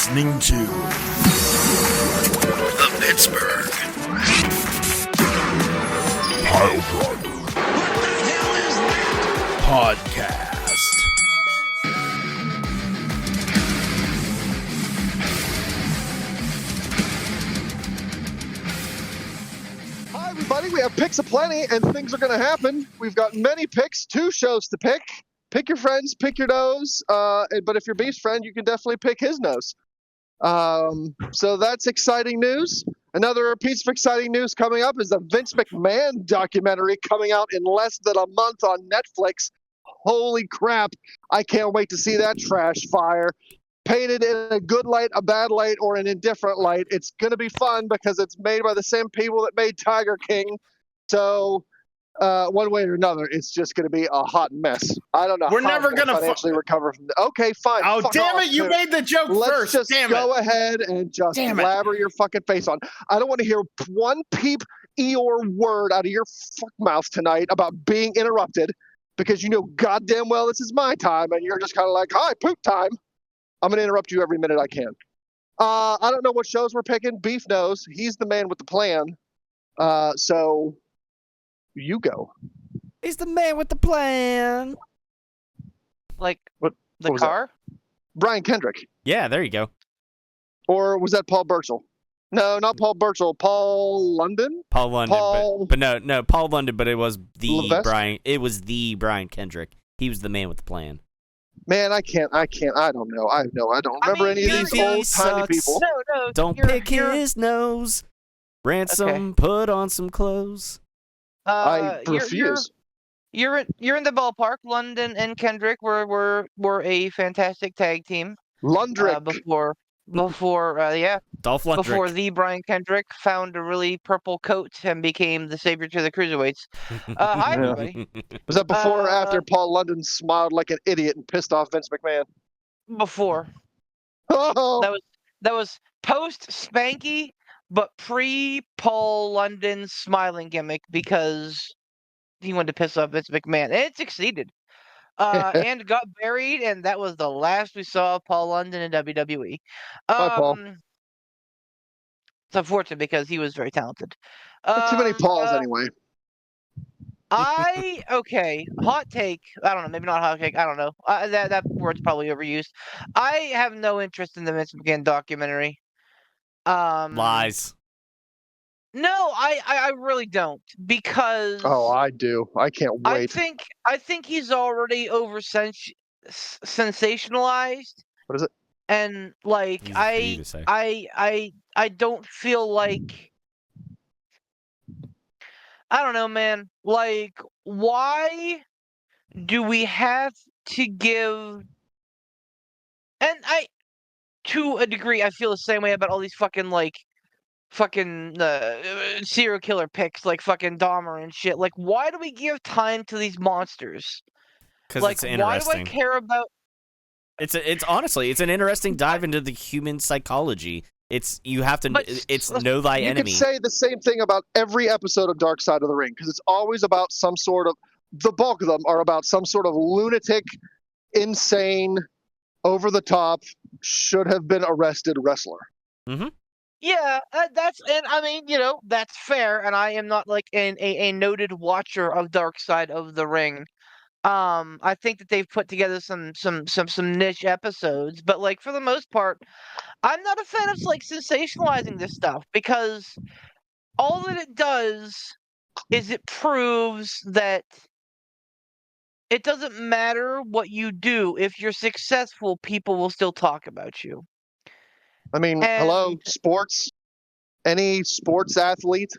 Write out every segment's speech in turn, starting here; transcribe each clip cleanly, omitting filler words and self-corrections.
listening to the Pittsburgh Piledriver Podcast. Hi, everybody. We have picks aplenty, and things are going to happen. We've got many picks, 2 shows to pick. Pick your friends, pick your nose. But if you're Beef's friend, you can definitely pick his nose. So that's exciting news. Another piece of exciting news coming up is the Vince McMahon documentary coming out in less than a month on Netflix. Holy crap. I can't wait to see that trash fire. Painted in a good light, a bad light, or an indifferent light. It's going to be fun because it's made by the same people that made Tiger King. So one way or another, it's just going to be a hot mess. I don't know. We're never going to financially recover from that. Okay, fine. Oh, Fuck damn off, it. You dude. made the joke Let's first. just Damn go it. ahead and just Damn it. blabber your fucking face on. I don't want to hear one peep, Eeyore word out of your fuck mouth tonight about being interrupted because you know goddamn well this is my time and you're just kind of like, hi, poop time. I'm going to interrupt you every minute I can. I don't know what shows we're picking. Beef knows. He's the man with the plan. So you go. He's the man with the plan. Like What the was that? car? Brian Kendrick. Yeah, there you go. Or was that Paul Burchill? No, not Paul Burchill. Paul London? Paul London, Paul- but no, Paul London, but it was the Levesque? Brian. It was the Brian Kendrick. He was the man with the plan. Man, I don't know. I don't remember mean, any of these he old-timey sucks. people. No. Don't pick his nose. Ransom, put on some clothes. I refuse. You're in the ballpark. London and Kendrick were a fantastic tag team. Lundrick. Before Dolph Lundgren. before the Brian Kendrick found a really purple coat and became the savior to the cruiserweights. Hi Yeah. everybody. Was that before or after Paul London smiled like an idiot and pissed off Vince McMahon? Before Oh, that was post Spanky, but pre Paul London smiling gimmick because he wanted to piss off Vince McMahon, and it succeeded. And got buried, and that was the last we saw of Paul London in WWE. Bye, Paul. It's unfortunate because he was very talented. too many Pauls anyway. Hot take. I don't know, maybe not hot take. I don't know. That word's probably overused. I have no interest in the Vince McMahon documentary. Lies. No, I really don't because. Oh, I do. I can't wait. I think he's already sensationalized. What is it? And like Easy for you to say. I don't feel like, I don't know, man. Like, why do we have to give? And to a degree, I feel the same way about all these fucking serial killer picks, like fucking Dahmer and shit. Like, why do we give time to these monsters? Because Like, it's why interesting. do I care about? It's honestly, it's an interesting dive into the human psychology. You have to, But it's know thy You enemy. could say the same thing about every episode of Dark Side of the Ring because it's always about some sort of. The bulk of them are about some sort of lunatic, insane, over the top, should have been arrested wrestler. Yeah, that's fair, and I am not like a noted watcher of Dark Side of the Ring. I think that they've put together some niche episodes, but like for the most part, I'm not a fan of like sensationalizing this stuff because all that it does is it proves that it doesn't matter what you do. If you're successful, people will still talk about you. I mean, hello, And- sports. Any sports athlete,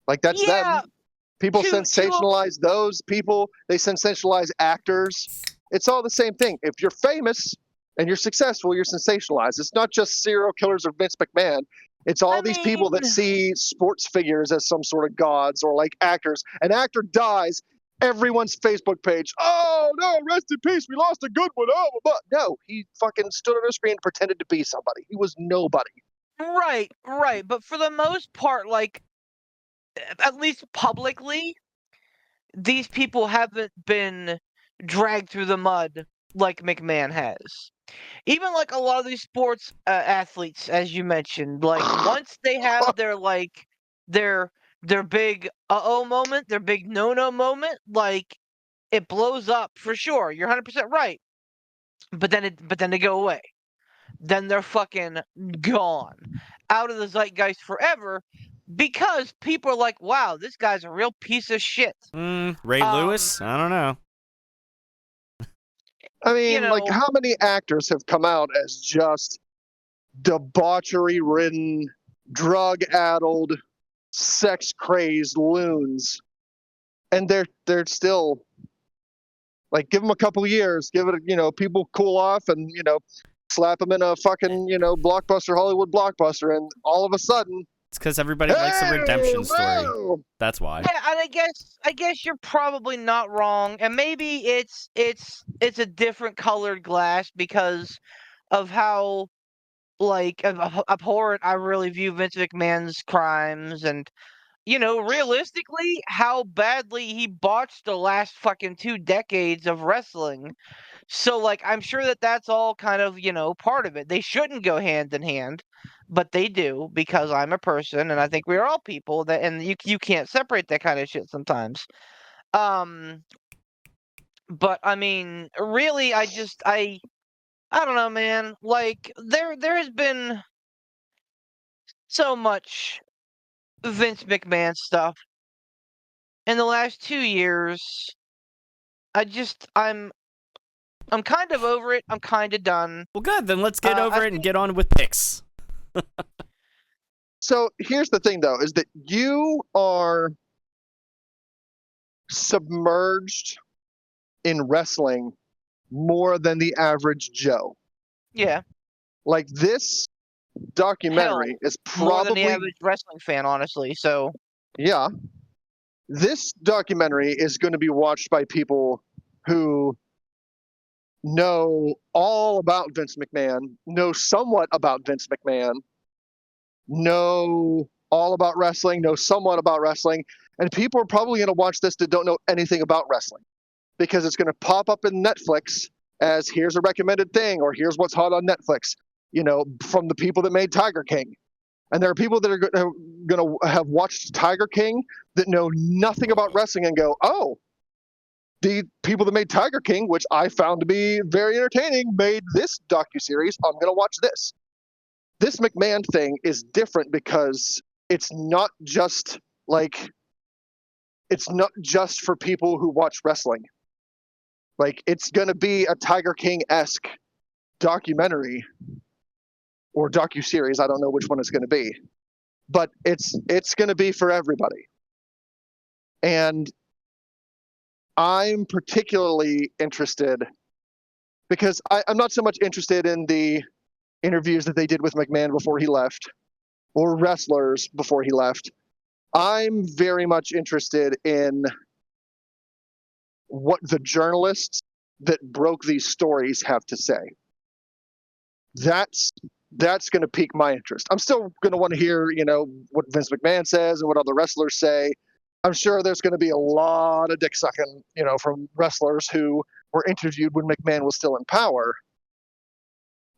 like that's Yeah, them. People to- sensationalize those people. They sensationalize actors. It's all the same thing. If you're famous and you're successful, you're sensationalized. It's not just serial killers or Vince McMahon. It's all these people that mean- see sports figures as some sort of gods or like actors. An actor dies, everyone's Facebook page. Oh no, rest in peace. We lost a good one. Oh, but no, he fucking stood on a screen and pretended to be somebody. He was nobody. Right. But for the most part, like, at least publicly, these people haven't been dragged through the mud like McMahon has. even like a lot of these sports athletes, as you mentioned, like once they have their their big uh-oh moment, their big no-no moment, like it blows up for sure. You're 100% right. But then they go away. Then they're fucking gone out of the zeitgeist forever because people are like, "Wow, this guy's a real piece of shit." Ray Um, Lewis? I don't know. I you mean, like, know, how many actors have come out as just debauchery-ridden, drug-addled, sex-crazed loons, and they're still like, give them a couple years, give it, people cool off, and slap them in a fucking blockbuster, Hollywood blockbuster, and all of a sudden, It's because everybody likes a hey, redemption story. whoa! That's why. yeah, and I guess you're probably not wrong, and maybe it's a different colored glass because of how like abhorrent I really view Vince McMahon's crimes, and realistically, how badly he botched the last fucking 2 decades of wrestling. So, like, I'm sure that that's all kind of, part of it. They shouldn't go hand in hand, but they do because I'm a person, and I think we're all people that, and you can't separate that kind of shit sometimes. Um, but I mean, really, I don't know, man. Like, there has been so much Vince McMahon stuff in the last 2 years. I'm kind of over it. I'm kind of done. Well, good. Then let's get I over it and get on with picks. So here's the thing, though, is that you are submerged in wrestling more than the average Joe. Yeah, Like, this hell, documentary is more than the probably, average wrestling fan, honestly. So yeah, this documentary is going to be watched by people who know all about Vince McMahon, know somewhat about Vince McMahon, know all about wrestling, know somewhat about wrestling, and people are probably going to watch this that don't know anything about wrestling because it's going to pop up in Netflix as here's a recommended thing or here's what's hot on Netflix, from the people that made Tiger King. And there are people that are going to have watched Tiger King that know nothing about wrestling and go, oh, the people that made Tiger King, which I found to be very entertaining, made this docuseries. I'm going to watch this. This McMahon thing is different because it's not just for people who watch wrestling. Like, it's going to be a Tiger King-esque documentary or docuseries. I don't know which one it's going to be, but it's going to be for everybody. And I'm particularly interested because I'm not so much interested in the interviews that they did with McMahon before he left or wrestlers before he left. I'm very much interested in what the journalists that broke these stories have to say. That's going to pique my interest. I'm still going to want to hear, what Vince McMahon says and what other wrestlers say. I'm sure there's going to be a lot of dick sucking, from wrestlers who were interviewed when McMahon was still in power.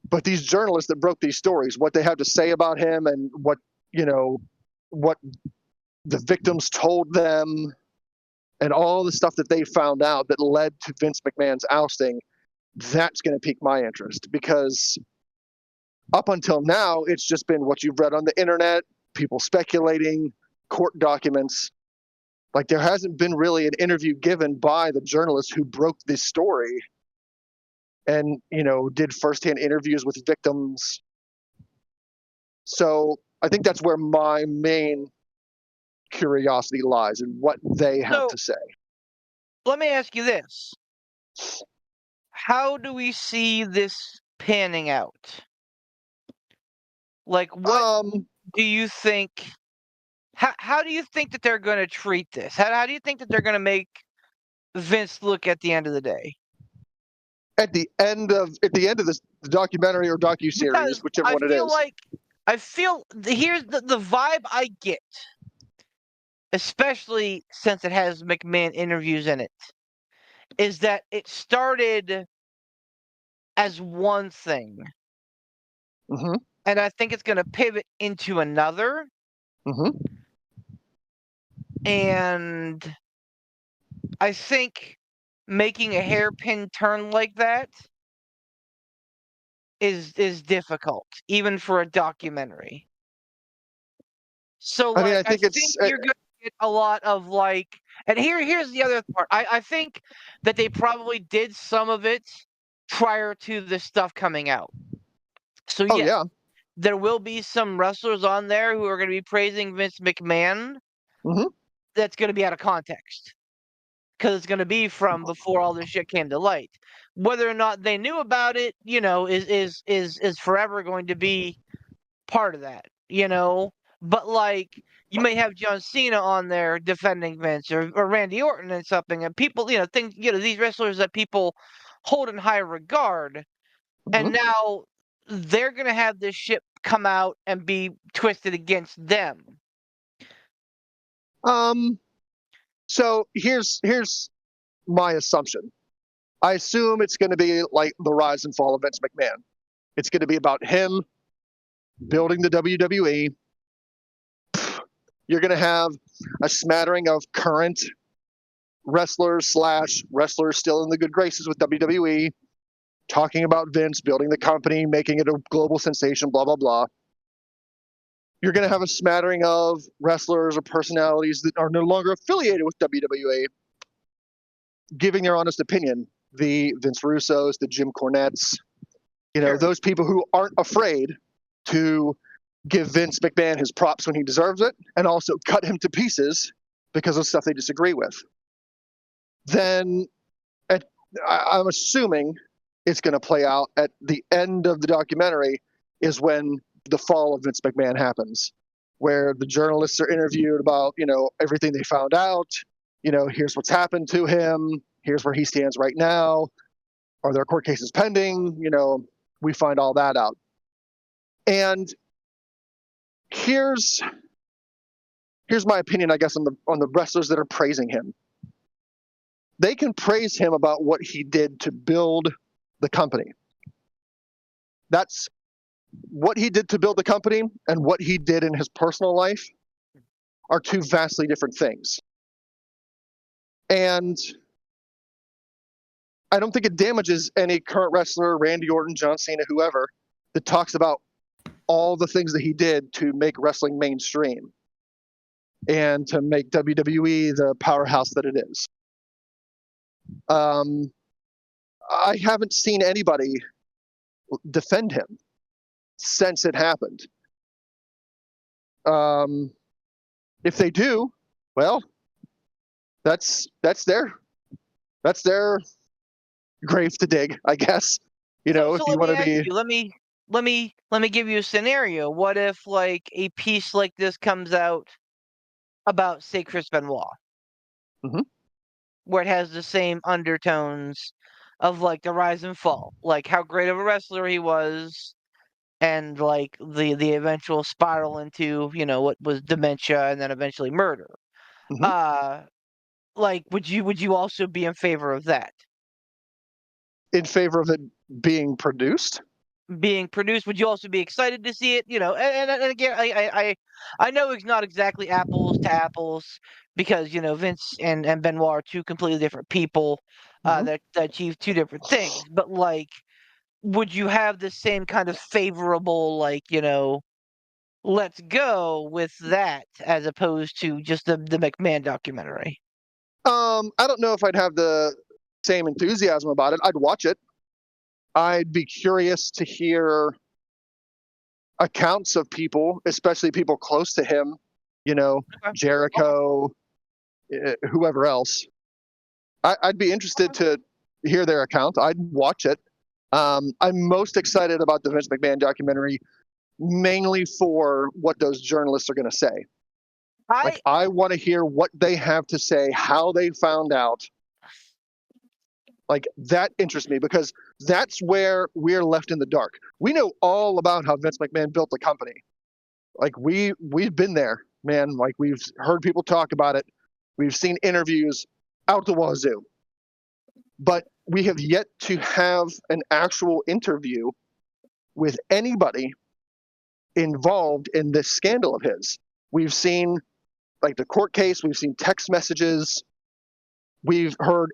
But these journalists that broke these stories, what they have to say about him and what the victims told them and all the stuff that they found out that led to Vince McMahon's ousting, that's going to pique my interest because up until now, it's just been what you've read on the internet, people speculating, court documents. Like, there hasn't been really an interview given by the journalist who broke this story and, did firsthand interviews with victims. So I think that's where my main curiosity lies in what they have so to say. let me ask you this: how do we see this panning out? Like, what do you think? How do you think that they're going to treat this? How do you think that they're going to make Vince look at the end of the day? At the end of this documentary or docuseries, Because whichever one it is. here's the vibe I get, especially since it has McMahon interviews in it, is that it started as one thing, Mm-hmm. and I think it's going to pivot into another. Mm-hmm. And I think making a hairpin turn like that is difficult, even for a documentary. So, I mean, I like, I think think it's you're gonna get a lot of, like, and here's the other part. I think that they probably did some of it prior to the stuff coming out. So, oh yes, yeah. there will be some wrestlers on there who are gonna be praising Vince McMahon Mm-hmm. that's gonna be out of context. 'Cause it's gonna be from before all this shit came to light. Whether or not they knew about it, is forever going to be part of that, you know? But, like, you may have John Cena on there defending Vince or Randy Orton and something, and people, these wrestlers that people hold in high regard, Mm-hmm. and now they're gonna have this shit come out and be twisted against them. So here's my assumption. I assume it's going to be like the rise and fall of Vince McMahon. It's going to be about him building the WWE. You're going to have a smattering of current wrestlers / wrestlers still in the good graces with WWE talking about Vince building the company, making it a global sensation, blah, blah, blah. You're going to have a smattering of wrestlers or personalities that are no longer affiliated with WWE giving their honest opinion. The Vince Russos, the Jim Cornettes, Sure. those people who aren't afraid to give Vince McMahon his props when he deserves it and also cut him to pieces because of stuff they disagree with. Then I'm assuming it's going to play out at the end of the documentary is when the fall of Vince McMahon happens, where the journalists are interviewed about, everything they found out. Here's what's happened to him. Here's where he stands right now. Are there court cases pending? We find all that out. And here's my opinion, I guess, on the wrestlers that are praising him. They can praise him about what he did to build the company. That's what he did to build the company and what he did in his personal life are two vastly different things. And I don't think it damages any current wrestler, Randy Orton, John Cena, whoever, that talks about all the things that he did to make wrestling mainstream and to make WWE the powerhouse that it is. I haven't seen anybody defend him since it happened. If they do, well, that's their grave to dig, I guess. So If you let me want to ask be. you, let me give you a scenario. What if, like, a piece like this comes out about, say, Chris Benoit, Mhm. where it has the same undertones of, like, the rise and fall, like how great of a wrestler he was, and, like, the eventual spiral into, what was dementia and then eventually murder. Mhm. Uh, like, would you also be in favor of that In favor of it being produced. being produced? Would you also be excited to see it? And again, I know it's not exactly apples to apples because Vince and Benoit are two completely different people Mhm. that achieve two different things. But, like, would you have the same kind of favorable, like, let's go with that as opposed to just the McMahon documentary? I don't know if I'd have the same enthusiasm about it. I'd watch it. I'd be curious to hear accounts of people, especially people close to him, Okay. Jericho, whoever else. I'd be interested to hear their account. I'd watch it. I'm most excited about the Vince McMahon documentary, mainly for what those journalists are going to say. I Like, I want to hear what they have to say, how they found out. Like, that interests me because that's where we're left in the dark. We know all about how Vince McMahon built the company. Like, we've been there, man. Like, we've heard people talk about it. We've seen interviews out the wazoo. But we have yet to have an actual interview with anybody involved in this scandal of his. We've seen like the court case, we've seen text messages, we've heard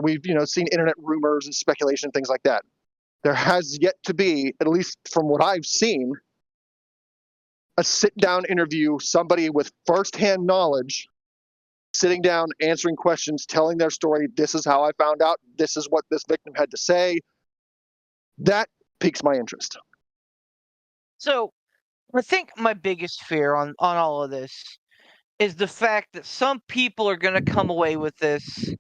we've seen internet rumors and speculation, things like that. There has yet to be, at least from what I've seen, a sit-down interview, somebody with firsthand knowledge, sitting down, answering questions, telling their story. This is how I found out. This is what this victim had to say. That piques my interest. So I think my biggest fear on all of this is the fact that some people are going to come away with this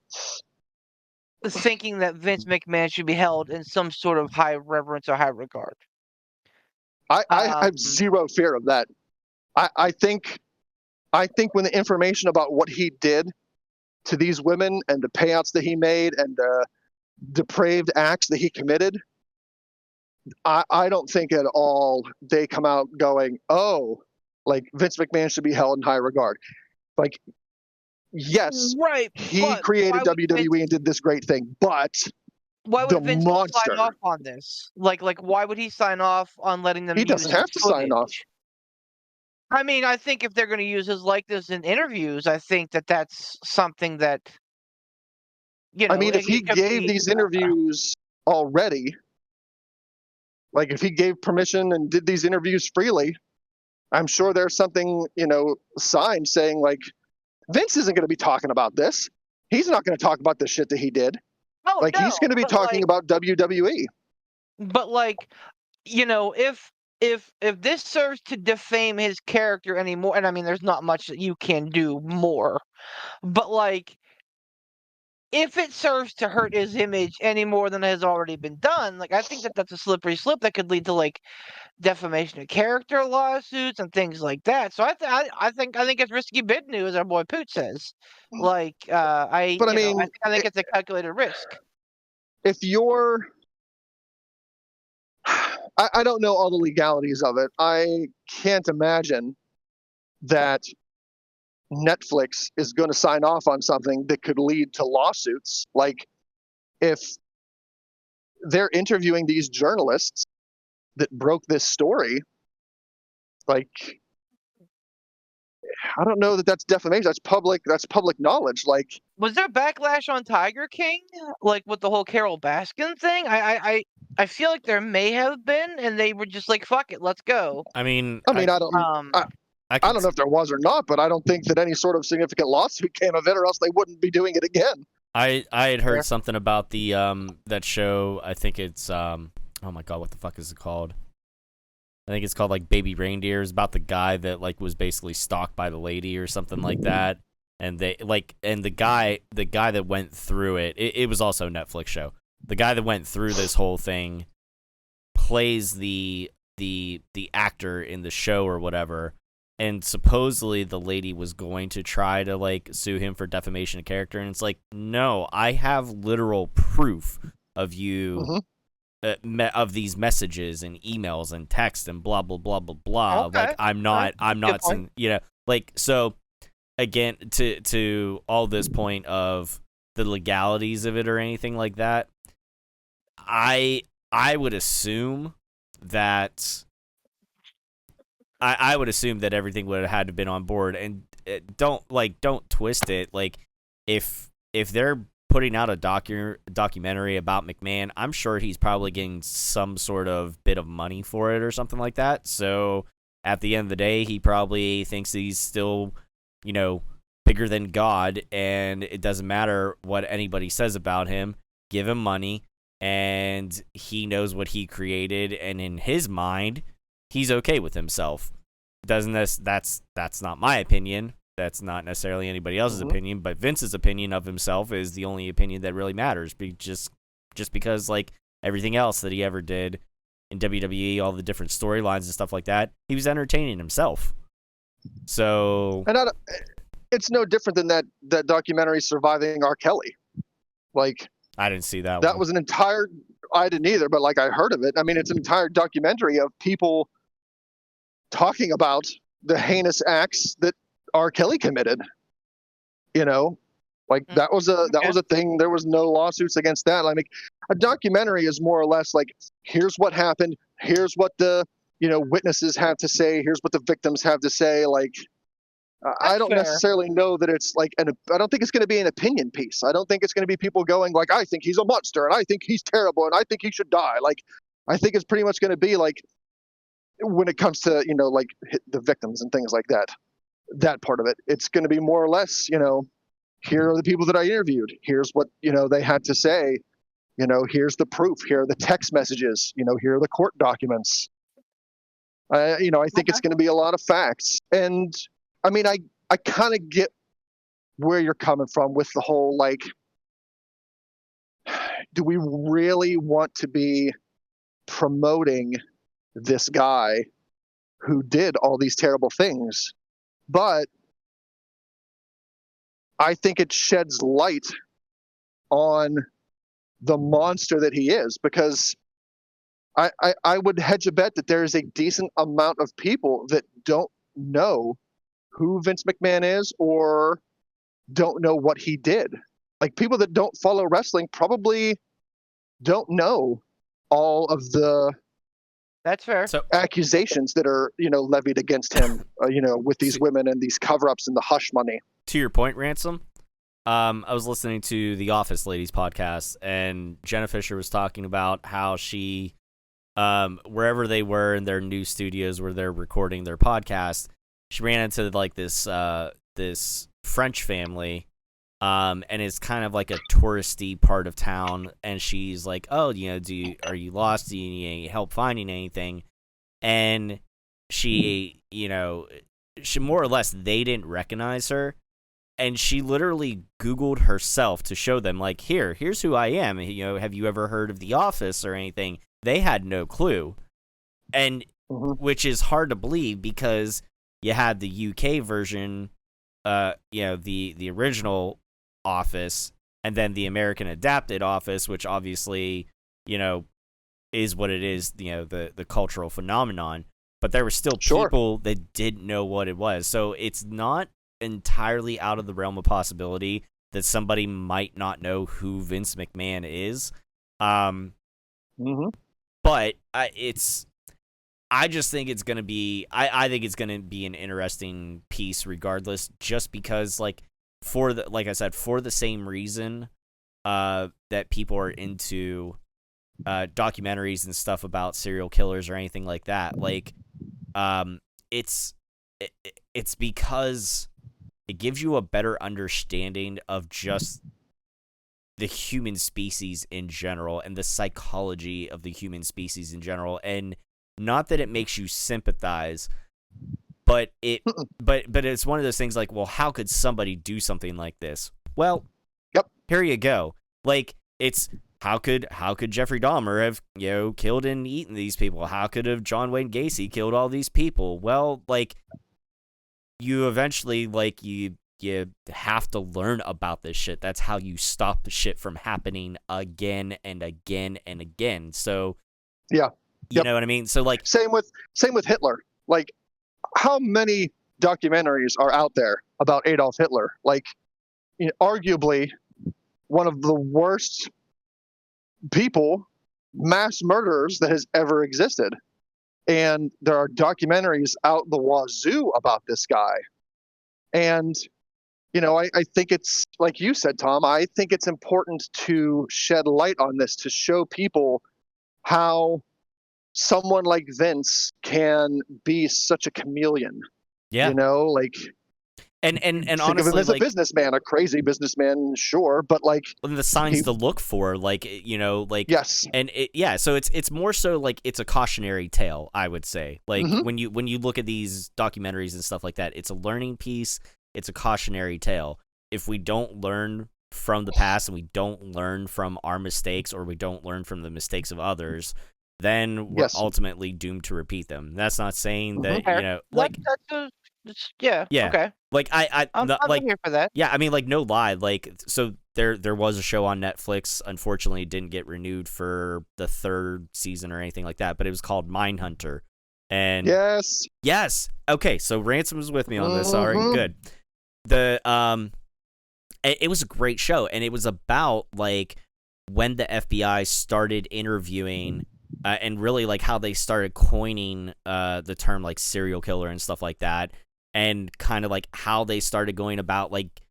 thinking that Vince McMahon should be held in some sort of high reverence or high regard. I have zero fear of that. I think when the information about what he did to these women and the payouts that he made and the depraved acts that he committed, I don't think at all they come out going, oh, like Vince McMahon should be held in high regard. Like, yes, right, he created WWE and did this great thing, but why would Vince monster, sign off on this? Like, why would he sign off on letting them? He use doesn't have to sign off. I mean, I think if they're going to use his likeness in interviews, I think that that's something that, I mean, if he gave these interviews already, like if he gave permission and did these interviews freely, I'm sure there's something, signed saying like, Vince isn't going to be talking about this. He's not going to talk about the shit that he did. Oh, like, no, he's going to be talking about WWE. But like, if this serves to defame his character anymore, and I mean, there's not much that you can do more, but like, if it serves to hurt his image any more than has already been done, like I think that that's a slippery slope that could lead to like defamation of character lawsuits and things like that. So I think it's risky business, as our boy Poot says. Like I think it's a calculated risk. If you're, I don't know all the legalities of it. I can't imagine that Netflix is going to sign off on something that could lead to lawsuits. Like, if they're interviewing these journalists that broke this story, like, I don't know that that's defamation. That's public knowledge. Like, was there backlash on Tiger King, like with the whole Carol Baskin thing? I feel like there may have been, and they were just like, "Fuck it, let's go." I mean, I don't know if there was or not, but I don't think that any sort of significant lawsuit came of it, or else they wouldn't be doing it again. I had heard something about the that show. I think it's oh my god, what the fuck is it called? I think it's called like Baby Reindeer. It's about the guy that like was basically stalked by the lady or something like that. And the guy that went through it was also a Netflix show. The guy that went through this whole thing plays the actor in the show or whatever. And supposedly the lady was going to try to like sue him for defamation of character, and it's like, no, I have literal proof of you. Mm-hmm. Of these messages and emails and text and blah blah blah blah blah. Okay. Like I'm not saying, like, so again, to all this point of the legalities of it or anything like that, I would assume that I would assume that everything would have had to been on board, and don't twist it. Like, if they're putting out a documentary about McMahon, I'm sure he's probably getting some sort of bit of money for it or something like that. So at the end of the day, he probably thinks he's still, bigger than God, and it doesn't matter what anybody says about him. Give him money, and he knows what he created, and in his mind, he's okay with himself. That's not my opinion. That's not necessarily anybody else's opinion, but Vince's opinion of himself is the only opinion that really matters. Just because, like, everything else that he ever did in WWE, all the different storylines and stuff like that, he was entertaining himself. So, and it's no different than that documentary Surviving R. Kelly. Like, I didn't see that. That was an entire. I didn't either, but like I heard of it. I mean, it's an entire documentary of people talking about the heinous acts that R. Kelly committed, Like that was a thing. There was no lawsuits against that. I mean, a documentary is more or less like, here's what happened. Here's what the witnesses have to say. Here's what the victims have to say. Like, I don't necessarily know that it's like I don't think it's going to be an opinion piece. I don't think it's going to be people going like, I think he's a monster and I think he's terrible and I think he should die. Like, I think it's pretty much going to be like, when it comes to like the victims and things like that part of it, it's going to be more or less here are the people that I interviewed. Here's what they had to say. Here's the proof. Here are the text messages. Here are the court documents. I think it's going to be a lot of facts. And I mean, I kind of get where you're coming from with the whole, like, do we really want to be promoting this guy who did all these terrible things? But I think it sheds light on the monster that he is, because I would hedge a bet that there is a decent amount of people that don't know who Vince McMahon is or don't know what he did. Like, people that don't follow wrestling probably don't know all of the That's fair. accusations that are levied against him with these women and these cover-ups and the hush money. To your point, Ransom, I was listening to the Office Ladies podcast, and Jenna Fisher was talking about how she, wherever they were in their new studios where they're recording their podcast, she ran into like this French family, and it's kind of like a touristy part of town, and she's like, oh, are you lost? Do you need any help finding anything? And she more or less, they didn't recognize her. And she literally Googled herself to show them, like, here's who I am. Have you ever heard of The Office or anything? They had no clue. And which is hard to believe, because you had the UK version, the original Office, and then the American adapted Office, which obviously, is what it is, the cultural phenomenon. But there were still people that didn't know what it was. So it's not entirely out of the realm of possibility that somebody might not know who Vince McMahon is. But I just think it's going to be, I think it's going to be an interesting piece regardless, just because, like I said, for the same reason that people are into documentaries and stuff about serial killers or anything like that. Like, it's because it gives you a better understanding of just the human species in general and the psychology of the human species in general. And not that it makes you sympathize, but it's one of those things like, well, how could somebody do something like this? Well, here you go. Like, it's how could Jeffrey Dahmer have, killed and eaten these people? How could have John Wayne Gacy killed all these people? Well, like, you eventually, like, you have to learn about this shit. That's how you stop the shit from happening again and again and again. So, yeah, you know what I mean? So, like, same with Hitler. Like, how many documentaries are out there about Adolf Hitler? Like, arguably one of the worst mass murderers that has ever existed. And there are documentaries out the wazoo about this guy. And, I think it's, like you said, Tom, I think it's important to shed light on this, to show people how someone like Vince can be such a chameleon. Yeah. Like, and think honestly, of him as a businessman, a crazy businessman, sure, but like, the signs to look for, like, yes, and so it's more so like it's a cautionary tale, I would say. Like, when you look at these documentaries and stuff like that, it's a learning piece, it's a cautionary tale. If we don't learn from the past and we don't learn from our mistakes, or we don't learn from the mistakes of others, then we're ultimately doomed to repeat them. That's not saying that like, okay. Like, I'm like, here for that. Yeah, I mean, like, no lie. Like, so there was a show on Netflix. Unfortunately, it didn't get renewed for the third season or anything like that, but it was called Mindhunter. And yes. Okay, so Ransom was with me on this. All right, good. it was a great show, and it was about like when the FBI started interviewing and really like how they started coining the term like serial killer and stuff like that, and kind of like how they started going about like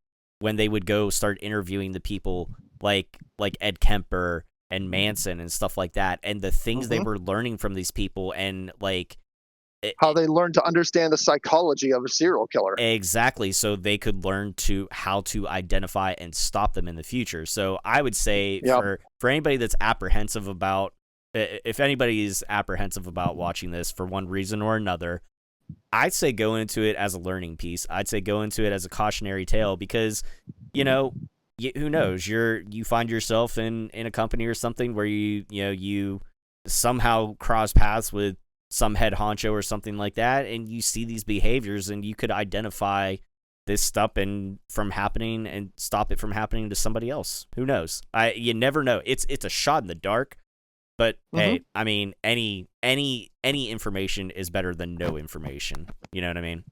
when they would go start interviewing the people like Ed Kemper and Manson and stuff like that, and the things they were learning from these people, and like how they learned to understand the psychology of a serial killer. Exactly, so they could learn how to identify and stop them in the future. So I would say for anybody that's apprehensive about, if anybody is apprehensive about watching this for one reason or another, I'd say go into it as a learning piece. I'd say go into it as a cautionary tale, because, you know, who knows? You find yourself in a company or something where you somehow cross paths with some head honcho or something like that, and you see these behaviors, and you could identify this stuff and from happening and stop it from happening to somebody else. Who knows? You never know. It's a shot in the dark, but hey, I mean, any information is better than no information. You know what I mean?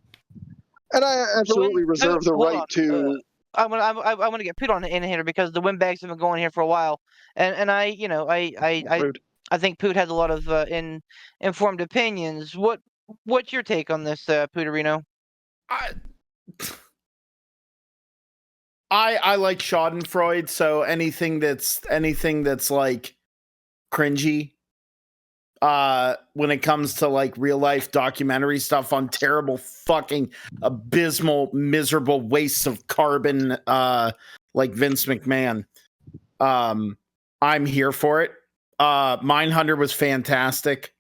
And I absolutely reserve the right to. I want to get Pete on in here because the windbags have been going here for a while, and I think Poot has a lot of informed opinions. What's your take on this, Pooterino? I like Schadenfreude, so anything that's like cringy when it comes to like real life documentary stuff on terrible fucking abysmal miserable wastes of carbon like Vince McMahon, I'm here for it. Mindhunter was fantastic.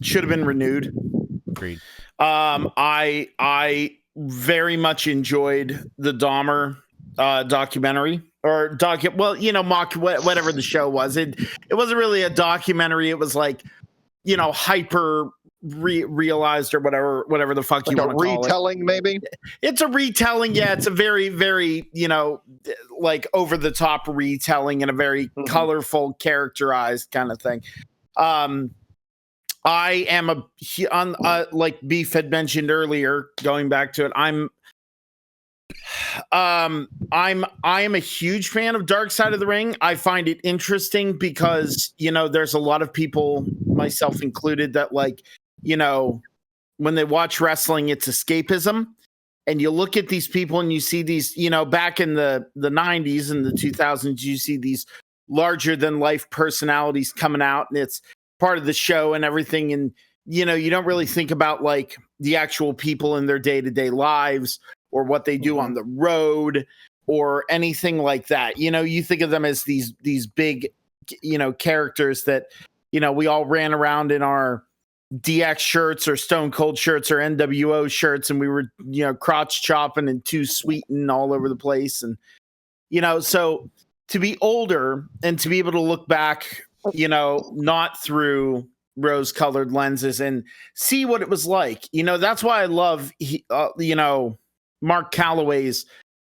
Should have been renewed. Agreed. I very much enjoyed the Dahmer documentary or whatever the show was. It wasn't really a documentary. It was like, hyper realized or whatever the fuck like you want to call it. Retelling, maybe. It's a retelling. Yeah, it's a very, very, like over the top retelling and a very colorful, characterized kind of thing. I am like Beef had mentioned earlier, going back to it. I am a huge fan of Dark Side of the Ring. I find it interesting because, there's a lot of people, myself included, that like, when they watch wrestling, it's escapism. And you look at these people and you see these, back in the 90s and the 2000s, you see these larger than life personalities coming out, and it's part of the show and everything. And, you don't really think about like the actual people in their day-to-day lives or what they do on the road or anything like that. You think of them as these big, characters that, we all ran around in our DX shirts or Stone Cold shirts or NWO shirts, and we were, crotch chopping and too sweeting all over the place. And, so to be older and to be able to look back, not through rose-colored lenses and see what it was like, that's why I love, Mark Calloway's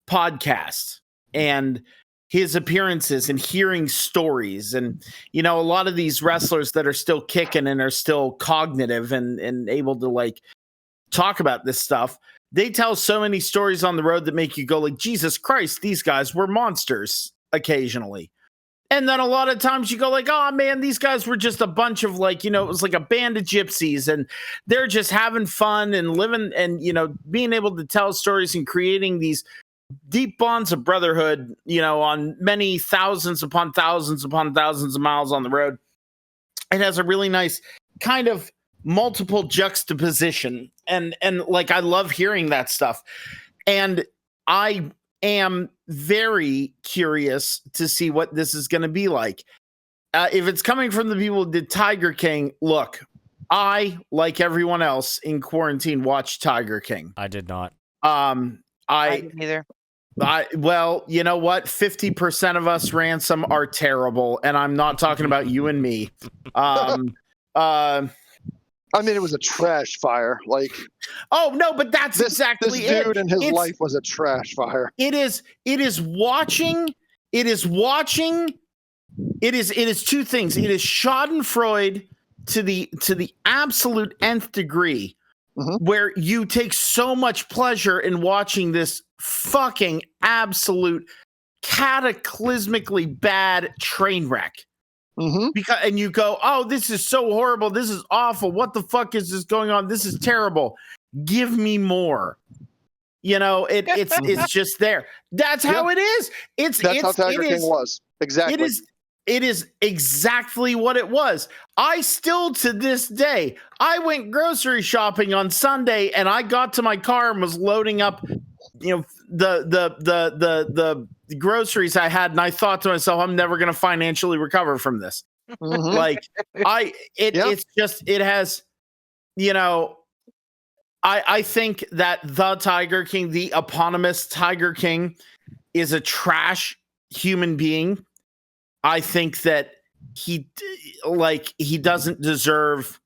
podcast and his appearances and hearing stories. And, a lot of these wrestlers that are still kicking and are still cognitive and able to like talk about this stuff, they tell so many stories on the road that make you go like, Jesus Christ, these guys were monsters occasionally. And then a lot of times you go like, oh man, these guys were just a bunch of like, it was like a band of gypsies and they're just having fun and living and, being able to tell stories and creating these deep bonds of brotherhood, on many thousands upon thousands upon thousands of miles on the road. It has a really nice kind of multiple juxtaposition. And like, I love hearing that stuff. And I am very curious to see what this is going to be like. If it's coming from the people who did Tiger King, look, I, like everyone else in quarantine, watched Tiger King. I did not. I didn't either. Well, you know what? 50% of us, Ransom, are terrible, and I'm not talking about you and me. I mean, it was a trash fire. Like, oh no, but that's exactly this dude and his life was a trash fire. It is watching. It is two things. It is Schadenfreude to the absolute nth degree where you take so much pleasure in watching this fucking absolute cataclysmically bad train wreck. And you go, oh, this is so horrible. This is awful. What the fuck is this going on? This is terrible. Give me more. You know, it's just there. That's how it is. That's how Tiger King was. Exactly. It is exactly what it was. I still, to this day, I went grocery shopping on Sunday and I got to my car and was loading up, you know, the groceries I had, and I thought to myself, I'm never going to financially recover from this. Like it's just, it has, you know, I think that the Tiger King, the eponymous Tiger King, is a trash human being. I think that he doesn't deserve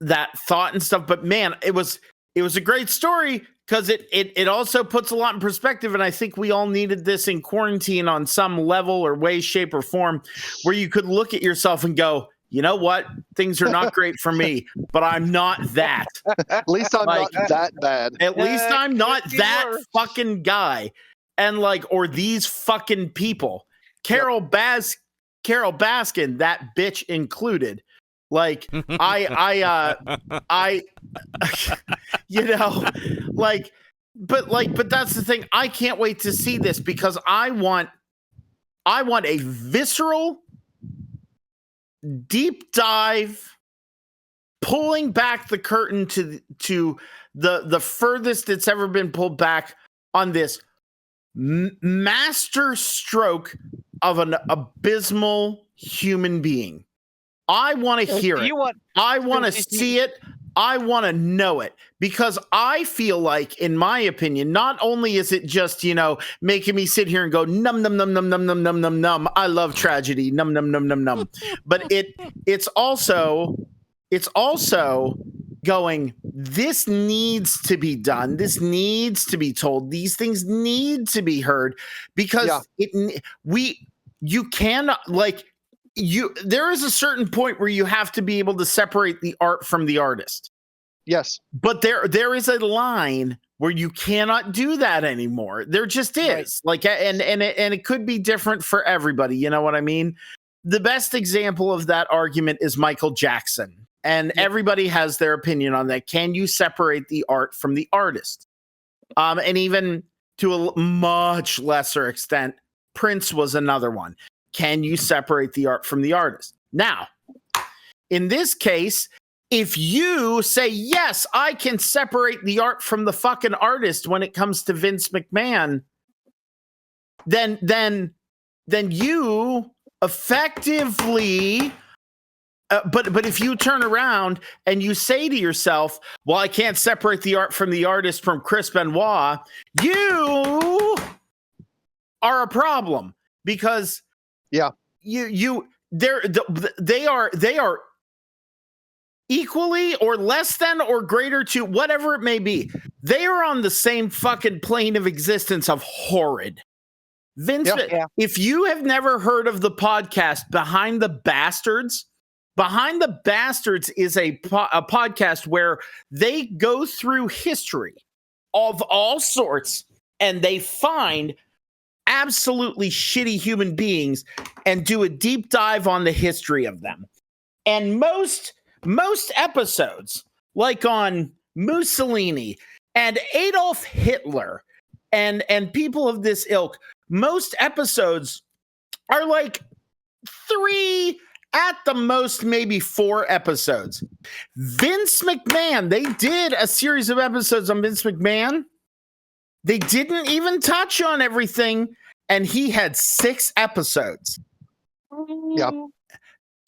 that thought and stuff. But man, it was a great story because it also puts a lot in perspective. And I think we all needed this in quarantine on some level or way, shape, or form, where you could look at yourself and go, you know what? Things are not great for me, but I'm not that. At least I'm not that bad. At least I'm not that fucking guy. And or these fucking people. Carol Baskin, that bitch included. Like, I you know, but that's the thing. I can't wait to see this because I want a visceral, deep dive, pulling back the curtain to the furthest it's ever been pulled back on this master stroke of an abysmal human being. I want to hear it. I want to see it. I want to know it, because I feel like, in my opinion, not only is it just, you know, making me sit here and go num num num num num num num num num. I love tragedy, num num num num num. But it's also going, this needs to be done. This needs to be told. These things need to be heard, because you cannot, there is a certain point where you have to be able to separate the art from the artist. Yes. But there is a line where you cannot do that anymore. There just is. Right. And it could be different for everybody. You know what I mean? The best example of that argument is Michael Jackson. And everybody has their opinion on that. Can you separate the art from the artist? And even to a much lesser extent, Prince was another one. Can you separate the art from the artist? Now, in this case, if you say, yes, I can separate the art from the fucking artist when it comes to Vince McMahon, then you effectively... But if you turn around and you say to yourself, well, I can't separate the art from the artist from Chris Benoit, you are a problem, because they are equally or less than or greater to whatever it may be. They are on the same fucking plane of existence of horrid. Vince, if you have never heard of the podcast Behind the Bastards is a podcast where they go through history of all sorts and they find absolutely shitty human beings and do a deep dive on the history of them. And most episodes, like on Mussolini and Adolf Hitler and people of this ilk, most episodes are like 3, at the most, maybe 4 episodes. Vince McMahon, they did a series of episodes on Vince McMahon. They didn't even touch on everything, and he had 6 episodes. Yep.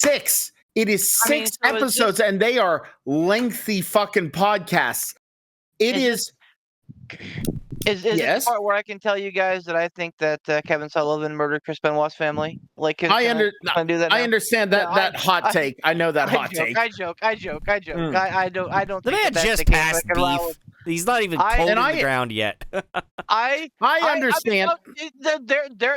6. It is 6 episodes, and they are lengthy fucking podcasts. Is it the part where I can tell you guys that I think that Kevin Sullivan murdered Chris Benoit's family? I understand that hot take. I know that hot take. I joke. I don't. The man just passed beef. He's not even cold in the ground yet. I understand.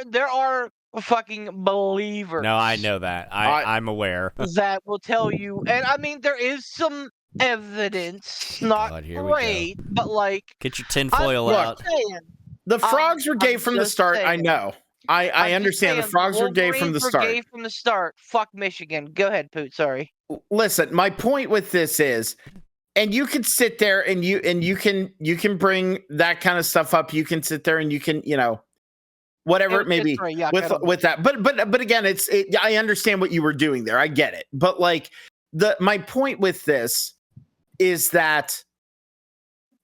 There are fucking believers. No, I know that. I'm aware. That will tell you, and I mean, there is some evidence. Not God, here we go. great, but like Get your tinfoil I'm out. saying, The frogs were gay I'm from the just start. I saying. know. I I'm just understand the saying, frogs were gay from the Wolverines were start. gay from the start. Fuck Michigan. Go ahead, Poot. Sorry. Listen, my point with this is, and you can sit there and you can bring that kind of stuff up. You can sit there and you can, whatever it may be Sorry, yuck, I don't with that. But again, I understand what you were doing there. I get it. But like my point with this is that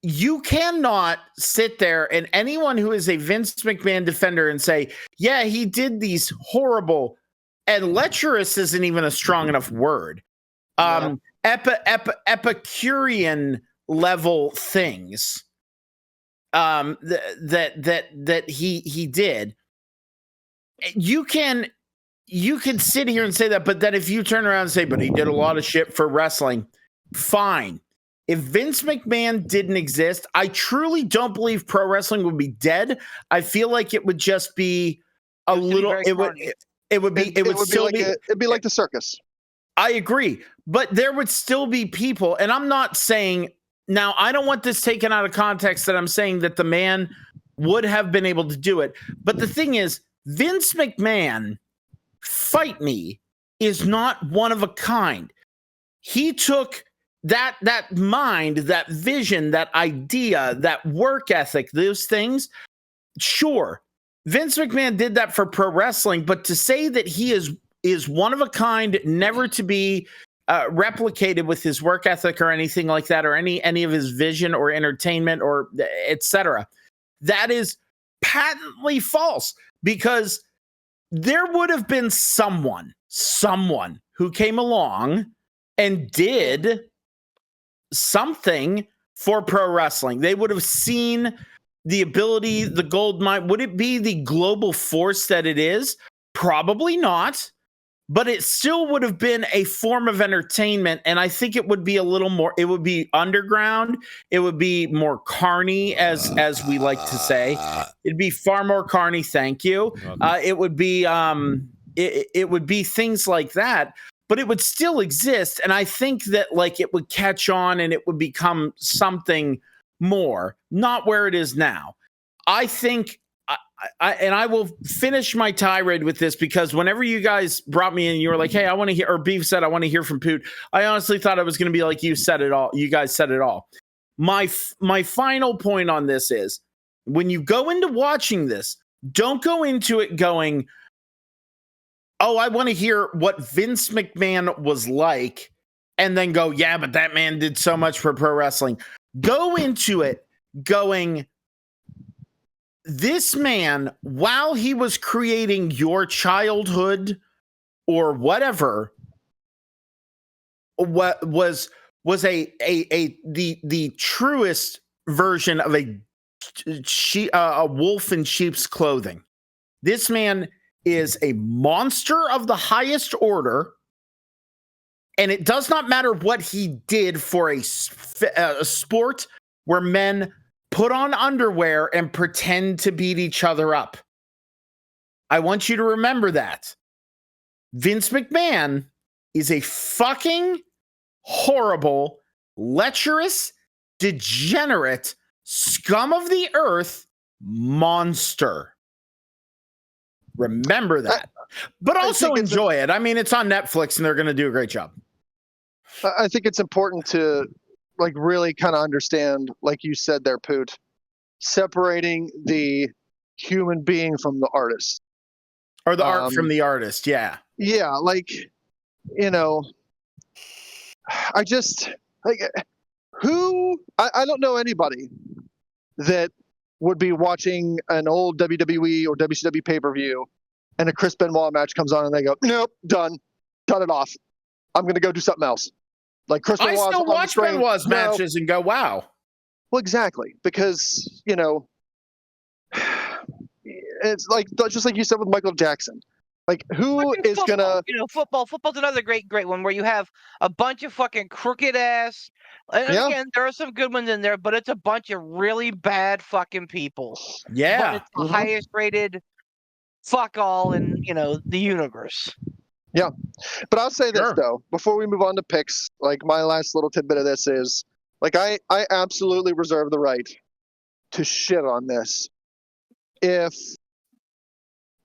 you cannot sit there and anyone who is a Vince McMahon defender and say, yeah, he did these horrible, and lecherous isn't even a strong enough word. Epicurean level things that he did. You can sit here and say that, but then if you turn around and say, but he did a lot of shit for wrestling, fine. If Vince McMahon didn't exist, I truly don't believe pro wrestling would be dead. I feel like it would just be a little. It'd be like the circus. I agree, but there would still be people, and I'm not saying now. I don't want this taken out of context that I'm saying that the man would have been able to do it. But the thing is, Vince McMahon, fight me, is not one of a kind. He took that mind, that vision, that idea, that work ethic, those things. Sure, Vince McMahon did that for pro wrestling, but to say that he is one of a kind, never to be replicated with his work ethic or anything like that, or any of his vision or entertainment or etc., that is patently false, because there would have been someone who came along and did something for pro wrestling. They would have seen the ability, the gold mine. Would it be the global force that it is? Probably not, but it still would have been a form of entertainment. And I think it would be a little more, it would be underground. It would be more carny, as we like to say. It'd be far more carny. Thank you. It would be, it would be things like that, but it would still exist. And I think that like it would catch on and it would become something more, not where it is now. I think, I will finish my tirade with this, because whenever you guys brought me in, you were like, hey, I want to hear, or Beef said, I want to hear from Poot. I honestly thought it was going to be like, you said it all. You guys said it all. My final point on this is, when you go into watching this, don't go into it going, oh, I want to hear what Vince McMahon was like, and then go, yeah, but that man did so much for pro wrestling. Go into it going, this man, while he was creating your childhood or whatever, what was the truest version of a wolf in sheep's clothing. This man is a monster of the highest order, and it does not matter what he did for a sport where men put on underwear and pretend to beat each other up. I want you to remember that. Vince McMahon is a fucking horrible, lecherous, degenerate, scum of the earth monster. Remember that. But also enjoy it. I mean, it's on Netflix and they're going to do a great job. I think it's important to like really kind of understand, like you said there, Poot, separating the human being from the artist. Or the art from the artist, yeah. Yeah, like, you know, I just, like, I don't know anybody that would be watching an old WWE or WCW pay-per-view and a Chris Benoit match comes on and they go, nope, done. Cut it off. I'm going to go do something else. Like Chris Benoit. I still watch Benoit's matches and go, wow. Well, exactly. Because, you know, it's like, just like you said with Michael Jackson. Like, who is going to... You know, football's another great one where you have a bunch of fucking crooked ass... And again, there are some good ones in there, but it's a bunch of really bad fucking people. Yeah. But it's the highest rated fuck all in, you know, the universe. But I'll say this Sure. though, before we move on to picks, like my last little tidbit of this is, like I absolutely reserve the right to shit on this if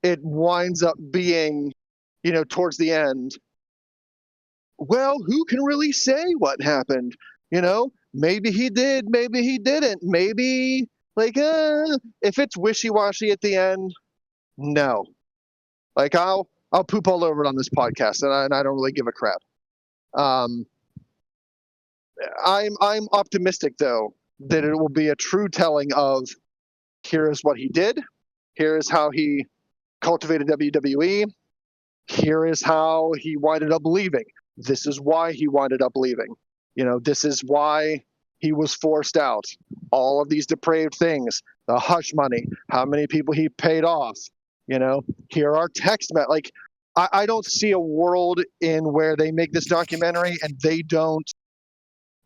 it winds up being, towards the end, well, who can really say what happened? Maybe he did, maybe he didn't, maybe if it's wishy-washy at the end, no. Like I'll poop all over it on this podcast, and I don't really give a crap. Um, I'm optimistic though that it will be a true telling of here is what he did, here is how he cultivated WWE, here is how he winded up leaving. This is why he winded up leaving. This is why he was forced out. All of these depraved things, the hush money, how many people he paid off. Here are text like I don't see a world in where they make this documentary and they don't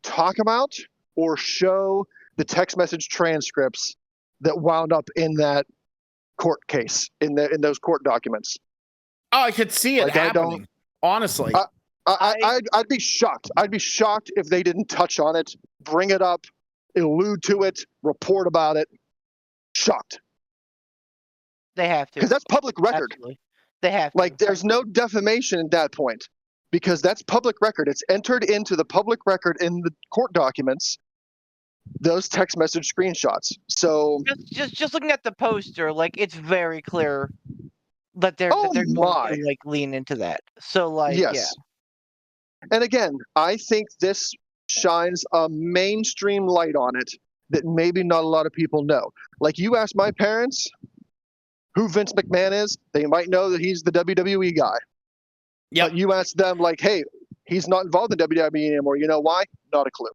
talk about or show the text message transcripts that wound up in that court case, in those court documents. Oh, I could see it Like, I don't- happening. Honestly. I'd be shocked. I'd be shocked if they didn't touch on it, bring it up, allude to it, report about it. Shocked. They have to. Because that's public record. Absolutely. They have to. Like, there's no defamation at that point because that's public record. It's entered into the public record in the court documents, those text message screenshots. So just looking at the poster, like it's very clear that they're Oh going my. to like lean into that. So like yes. yeah. And again, I think this shines a mainstream light on it that maybe not a lot of people know. Like, you ask my parents who Vince McMahon is, they might know that he's the WWE guy. Yep. But you ask them, like, hey, he's not involved in WWE anymore. You know why? Not a clue.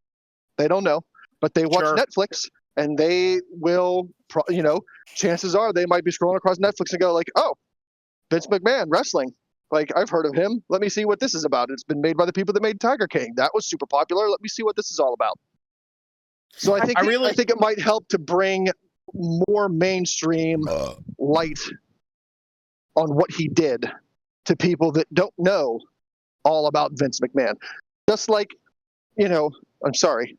They don't know. But they watch Sure. Netflix, and they will, chances are they might be scrolling across Netflix and go like, oh, Vince McMahon, wrestling. Like, I've heard of him. Let me see what this is about. It's been made by the people that made Tiger King. That was super popular. Let me see what this is all about. So I think it might help to bring more mainstream light on what he did to people that don't know all about Vince McMahon. Just like, I'm sorry,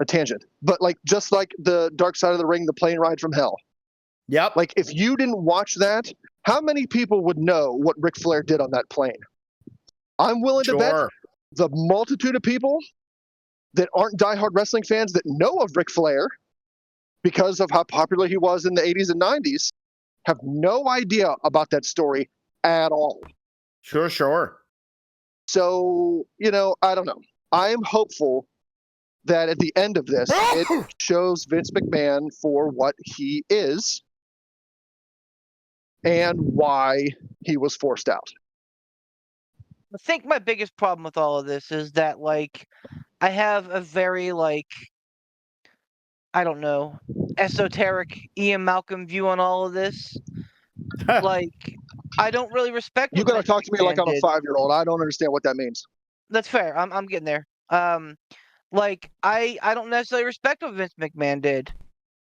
a tangent, but just like the Dark Side of the Ring, the plane ride from hell. Yep. Like, if you didn't watch that, how many people would know what Ric Flair did on that plane? I'm willing to bet the multitude of people that aren't diehard wrestling fans that know of Ric Flair because of how popular he was in the 80s and 90s have no idea about that story at all. Sure. So, I don't know. I'm hopeful that at the end of this, it shows Vince McMahon for what he is and why he was forced out. I think my biggest problem with all of this is that I have a very I don't know, esoteric Ian Malcolm view on all of this. I don't really respect You what gotta Vince talk to me like McMahon I'm a did. 5-year-old. I don't understand what that means. That's fair. I'm getting there. I don't necessarily respect what Vince McMahon did.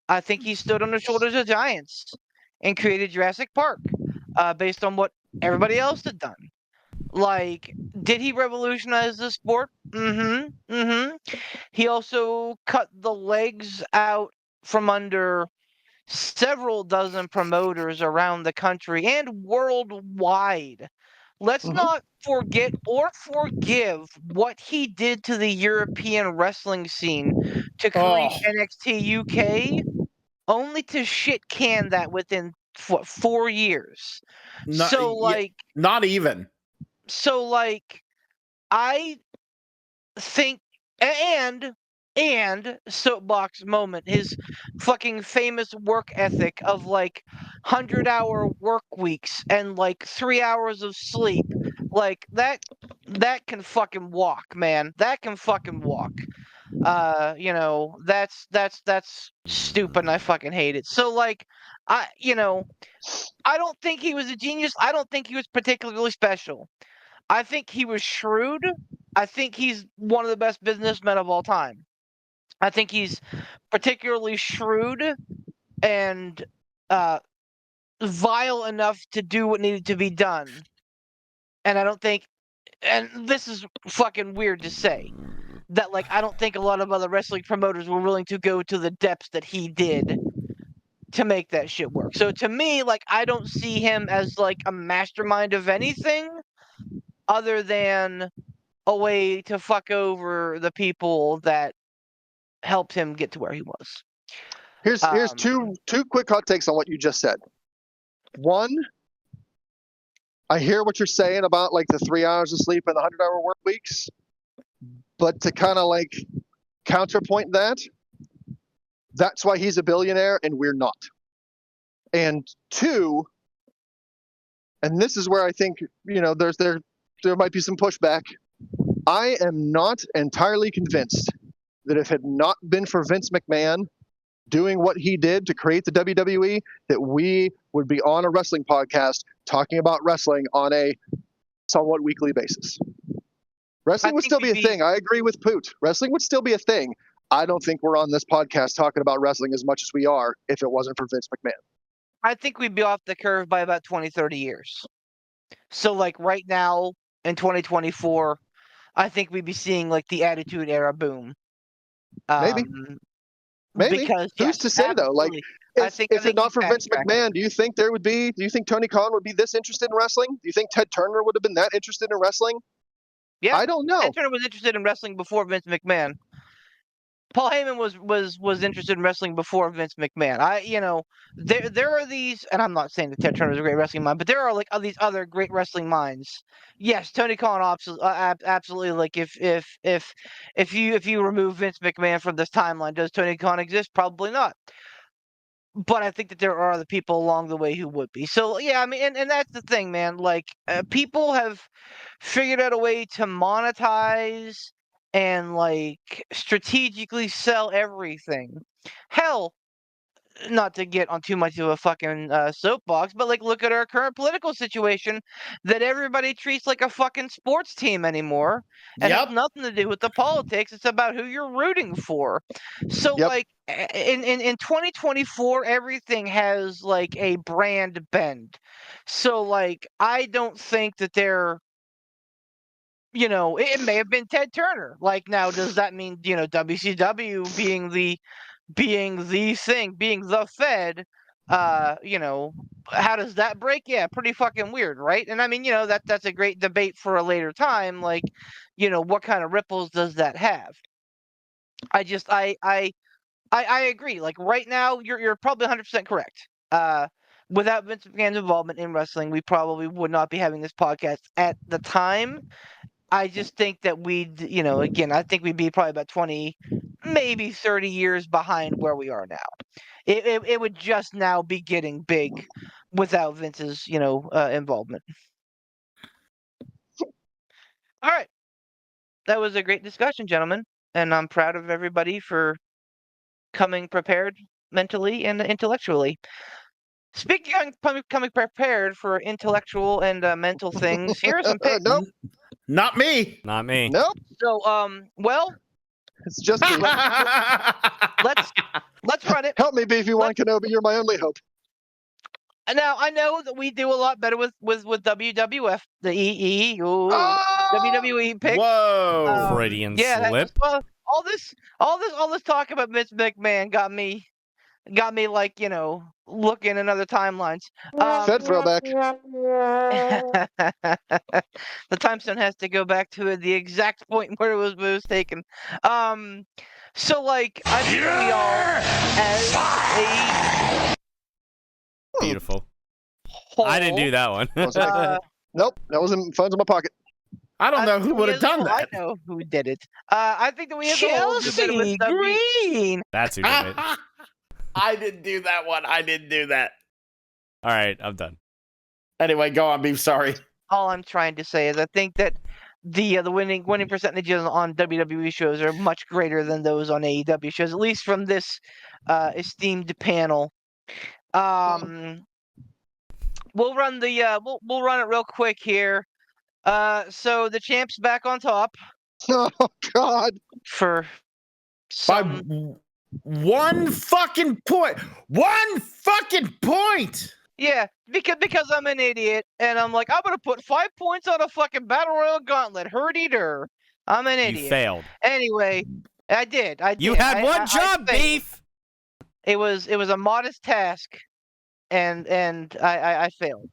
I think he stood on the shoulders of giants and created Jurassic Park, based on what everybody else had done. Did he revolutionize the sport? Mm-hmm. He also cut the legs out from under several dozen promoters around the country and worldwide. Let's not forget or forgive what he did to the European wrestling scene to create NXT UK, only to shit can that within 4 years. Not even. So I think and soapbox moment, his fucking famous work ethic of 100-hour work weeks and 3 hours of sleep, that can fucking walk, man. That can fucking walk. That's stupid and I fucking hate it. So I I don't think he was a genius. I don't think he was particularly special. I think he was shrewd. I think he's one of the best businessmen of all time. I think he's particularly shrewd and vile enough to do what needed to be done. And I don't think, and this is fucking weird to say, that like I don't think a lot of other wrestling promoters were willing to go to the depths that he did to make that shit work. So to me, like I don't see him as like a mastermind of anything other than a way to fuck over the people that helped him get to where he was. Here's two quick hot takes on what you just said. One, I hear what you're saying about like the 3 hours of sleep and the 100-hour work weeks, but to kind of like counterpoint that, that's why he's a billionaire and we're not. And two, and this is where I think, you know, there might be some pushback. I am not entirely convinced that if it had not been for Vince McMahon doing what he did to create the WWE, that we would be on a wrestling podcast talking about wrestling on a somewhat weekly basis. Wrestling would still be a thing. I agree with Poot. Wrestling would still be a thing. I don't think we're on this podcast talking about wrestling as much as we are if it wasn't for Vince McMahon. I think we'd be off the curve by about 20, 30 years. So like right now in 2024, I think we'd be seeing like the Attitude Era boom. Maybe. Because who's to say though? Like, if it not for Vince McMahon, do you think Tony Khan would be this interested in wrestling? Do you think Ted Turner would have been that interested in wrestling? Yeah, I don't know. Ted Turner was interested in wrestling before Vince McMahon. Paul Heyman was interested in wrestling before Vince McMahon. There are these, and I'm not saying that Ted Turner is a great wrestling mind, but there are like these other great wrestling minds. Yes, Tony Khan absolutely. Like if you remove Vince McMahon from this timeline, does Tony Khan exist? Probably not. But I think that there are other people along the way who would be. So yeah, I mean, and that's the thing, man. Like people have figured out a way to monetize and like strategically sell everything. Hell, not to get on too much of a fucking soapbox, but like look at our current political situation that everybody treats like a fucking sports team anymore, and has nothing to do with the politics. It's about who you're rooting for. So like in 2024, everything has like a brand bend. So like I don't think that they're, you know, it may have been Ted Turner. Like now, does that mean, you know, WCW being the thing, being the Fed, you know, how does that break? Yeah, pretty fucking weird, right? And I mean, you know, that's a great debate for a later time. Like, you know, what kind of ripples does that have? I agree. Like right now, you're probably 100% correct. Without Vince McMahon's involvement in wrestling, we probably would not be having this podcast at the time. I just think that we'd, you know, again, I think we'd be probably about 20, maybe 30 years behind where we are now. It would just now be getting big without Vince's, you know, involvement. All right. That was a great discussion, gentlemen. And I'm proud of everybody for coming prepared mentally and intellectually. Speaking of coming prepared for intellectual and mental things, here are some picks. Nope. Not me. Not me. Nope. So, well, it's just me. let's run it. Help me, Beefy-Wan Kenobi. You're my only hope. Now I know that we do a lot better with WWF, the WWE pick. Whoa, Freudian yeah, slip. All this talk about Vince McMahon got me like, you know, looking in other timelines. Fed throwback. The timestone has to go back to the exact point where it was taken. So like I think we all as a Beautiful. whole, I didn't do that one. Nope, that wasn't funds in my pocket. I don't know who would have done that. I know who did it. I think that we have Chelsea Green. That's who did it. I didn't do that one. I didn't do that. All right, I'm done. Anyway, go on, Beef. Sorry. All I'm trying to say is I think that the winning percentages on WWE shows are much greater than those on AEW shows, at least from this esteemed panel. We'll run we'll run it real quick here. So the champ's back on top. Oh God! For by one fucking point. One fucking point. Yeah, because I'm an idiot, and I'm like, I'm gonna put 5 points on a fucking battle royal gauntlet. Herdy-der. I'm an You idiot. failed. Anyway, I did. You had one I job, failed. Beef. It was a modest task, and I failed.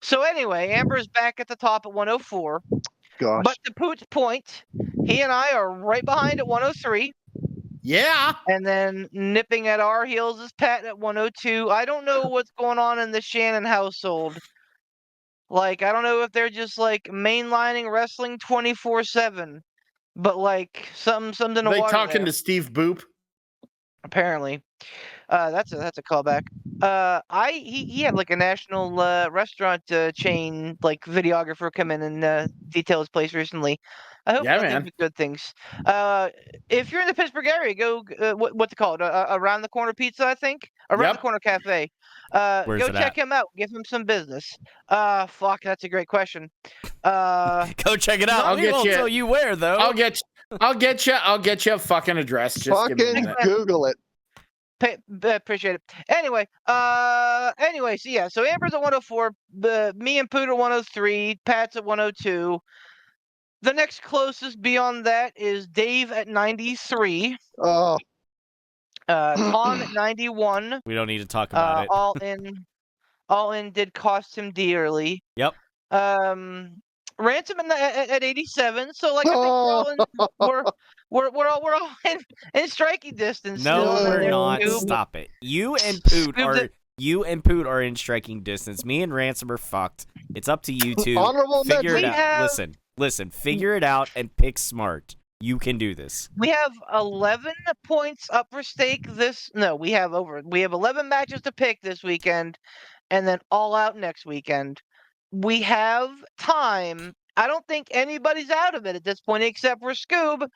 So anyway, Amber's back at the top at 104. Gosh. But to Poot's point, he and I are right behind at 103. Yeah. And then nipping at our heels is Pat at 102. I don't know what's going on in the Shannon household. Like, I don't know if they're just like mainlining wrestling 24/7, but like something to They water talking there, to Steve Boop. apparently. That's a callback. He had like a national restaurant chain like videographer come in and detail his place recently. I hope Yeah, nothing man. but good things. If you're in the Pittsburgh area, go what's it called? Around the Corner Pizza, I think. Around the Yep. Corner Cafe. Where's Go it check at? him out. Give him some business. Fuck, that's a great question. Uh, Go check it out. I'll We get won't you- tell you where though. I'll get you a fucking address. Just give me a Fucking minute. Google it. Appreciate it. Anyway, so yeah, so Amber's at 104, me and Poot at 103, Pat's at 102. The next closest beyond that is Dave at 93, Oh, Tom at 91. We don't need to talk about it. All in did cost him dearly. Yep. Ransom at 87. So like I think we're all in striking distance. No, still. we're There's not. Scoob. Stop it. You and Poot Scoob's are in striking distance. Me and Ransom are fucked. It's up to you two. honorable Figure mention. it out. Listen. Figure it out and pick smart. You can do this. We have 11 points up for stake we have 11 matches to pick this weekend and then all out next weekend. We have time. I don't think anybody's out of it at this point except for Scoob,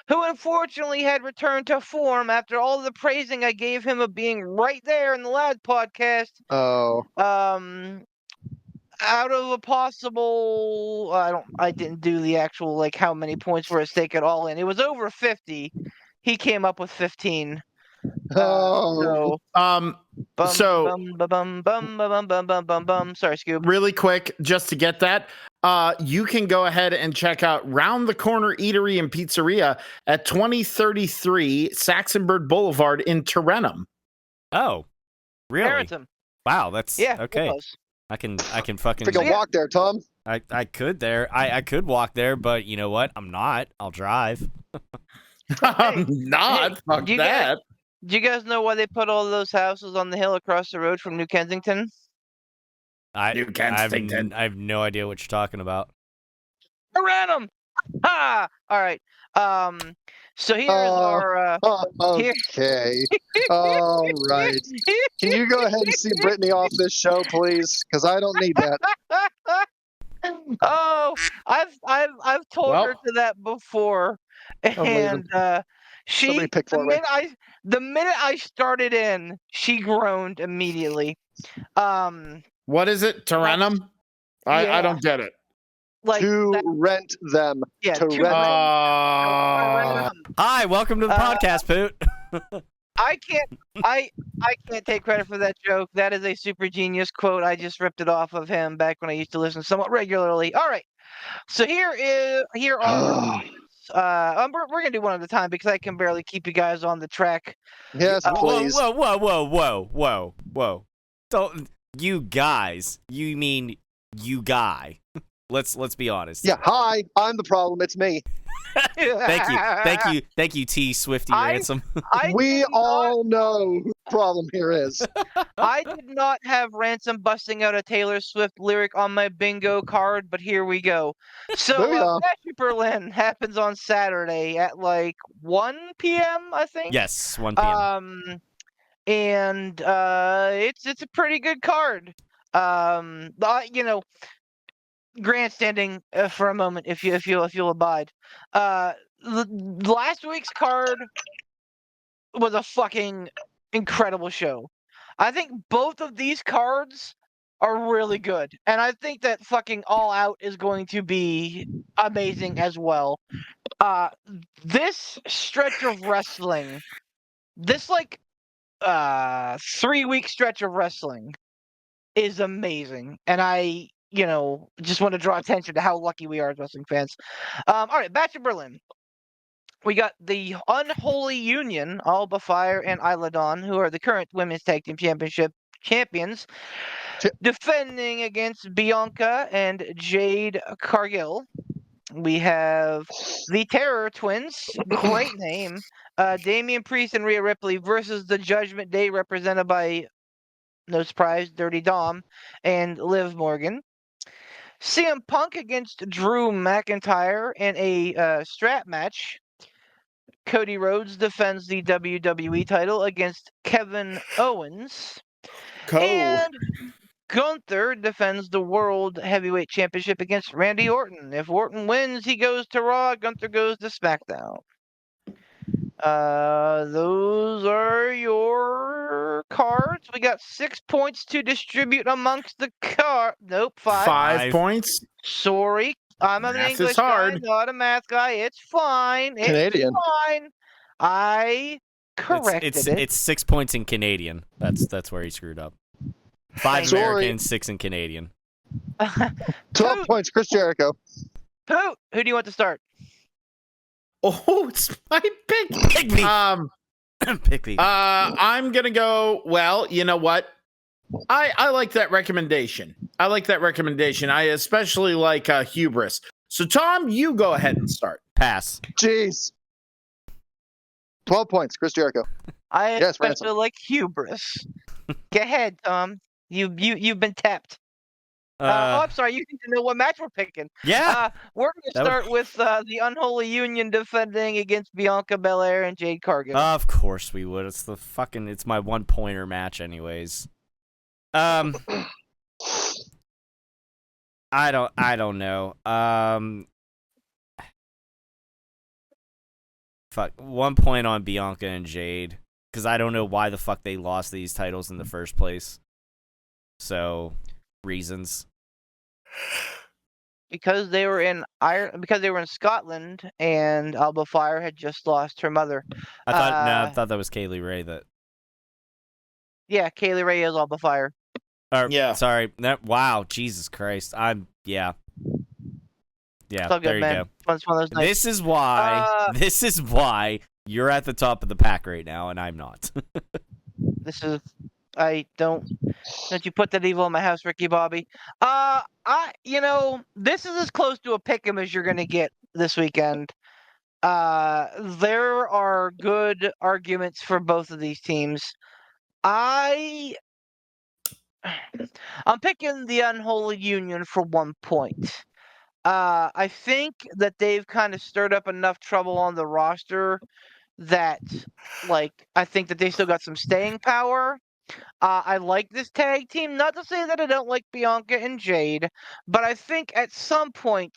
who unfortunately had returned to form after all the praising I gave him of being right there in the Lad podcast. Oh, Out of a possible, I didn't do the actual like how many points were at stake at all in. It was over 50. He came up with 15. oh. So Sorry, Scoob. really quick, just to get that, you can go ahead and check out Round the Corner Eatery and Pizzeria at 2033 Saxonburg Boulevard in Tarentum. Oh, really? Parentum. Wow, that's Yeah. okay. Close. I can fucking. Freaking walk there, Tom. I could there. I could walk there, but you know what? I'm not. I'll drive. I'm not. Fuck you that. Do you guys know why they put all those houses on the hill across the road from New Kensington? New Kensington. I have no idea what you're talking about. Random. Ha! All right. So here's our. Okay. All right. Can you go ahead and see Brittany off this show, please? Because I don't need that. Oh, I've told her to that before, and Somebody pick for me. the minute I started in, she groaned immediately. What is it? Tarentum? I don't get it. Like to rent them. Yeah, to to rent them. Hi, welcome to the podcast, Poot. I can't take credit for that joke. That is a super genius quote. I just ripped it off of him back when I used to listen somewhat regularly. All right, so here are. We're gonna do one at a time because I can barely keep you guys on the track. Yes, please. Whoa. Don't you guys. You mean you guy. Let's be honest. Yeah, hi, I'm the problem. It's me. Thank you, T Swifty Ransom. We all know who the problem here is. I did not have Ransom busting out a Taylor Swift lyric on my bingo card, but here we go. So, Bash Berlin happens on Saturday at like 1 p.m. I think. Yes, 1 p.m. And it's a pretty good card. Grandstanding for a moment, if you'll abide. Last week's card was a fucking incredible show. I think both of these cards are really good, and I think that fucking All Out is going to be amazing as well. This stretch of wrestling, this 3-week stretch of wrestling, is amazing, and I, just want to draw attention to how lucky we are as wrestling fans. All right, Batch of Berlin. We got the Unholy Union, Alba Fire and Isla Dawn, who are the current Women's Tag Team Championship champions, defending against Bianca and Jade Cargill. We have the Terror Twins, great name, Damian Priest and Rhea Ripley versus the Judgment Day, represented by, no surprise, Dirty Dom and Liv Morgan. CM Punk against Drew McIntyre in a strap match. Cody Rhodes defends the WWE title against Kevin Owens. And Gunther defends the World Heavyweight Championship against Randy Orton. If Orton wins, he goes to Raw. Gunther goes to SmackDown. Those are your cards. We got 6 points to distribute amongst the card. Nope, 5. 5 points. Sorry, I'm an Math is English guy, hard. not a math guy. It's fine. It's Canadian. fine. I corrected it. It's 6 points in Canadian. That's where he screwed up. 5 Sorry. American, 6 in Canadian. 12 points, Chris Jericho. Poot, who do you want to start? Oh, it's my pick. Pick me. Pick me. I'm gonna go. Well, you know what? I like that recommendation. I especially like hubris. So, Tom, you go ahead and start. Pass. Jeez. 12 points, Chris Jericho. I Yes, especially Ransom. like hubris. Go ahead, Tom. You've been tapped. I'm sorry. You need to know what match we're picking. Yeah. We're going to start with the Unholy Union defending against Bianca Belair and Jade Cargill. Of course we would. It's my 1-pointer match anyways. I don't know. Fuck. 1 point on Bianca and Jade, because I don't know why the fuck they lost these titles in the first place. So, reasons. Because they were in Scotland, and Alba Fire had just lost her mother. I thought that was Kaylee Ray that. Yeah, Kaylee Ray is Alba Fire. Yeah. Sorry. Wow. Jesus Christ. Yeah. It's all good, There you man. go. It's one of those nights. This is why you're at the top of the pack right now, and I'm not. Don't you put that evil in my house, Ricky Bobby. This is as close to a pick'em as you're gonna get this weekend. There are good arguments for both of these teams. I'm picking the Unholy Union for 1 point. I think that they've kind of stirred up enough trouble on the roster that, I think that they still got some staying power. I like this tag team. Not to say that I don't like Bianca and Jade, but I think at some point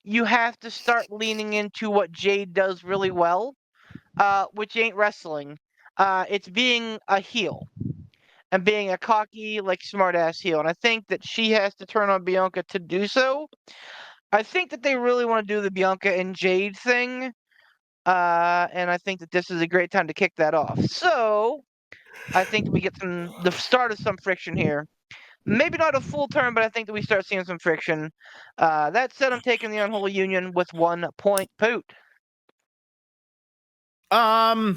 you have to start leaning into what Jade does really well, which ain't wrestling. It's being a heel and being a cocky, smart-ass heel. And I think that she has to turn on Bianca to do so. I think that they really want to do the Bianca and Jade thing, and I think that this is a great time to kick that off. So I think that we get the start of some friction here. Maybe not a full turn, but I think that we start seeing some friction. That said, I'm taking the Unholy Union with 1 point. Poot. I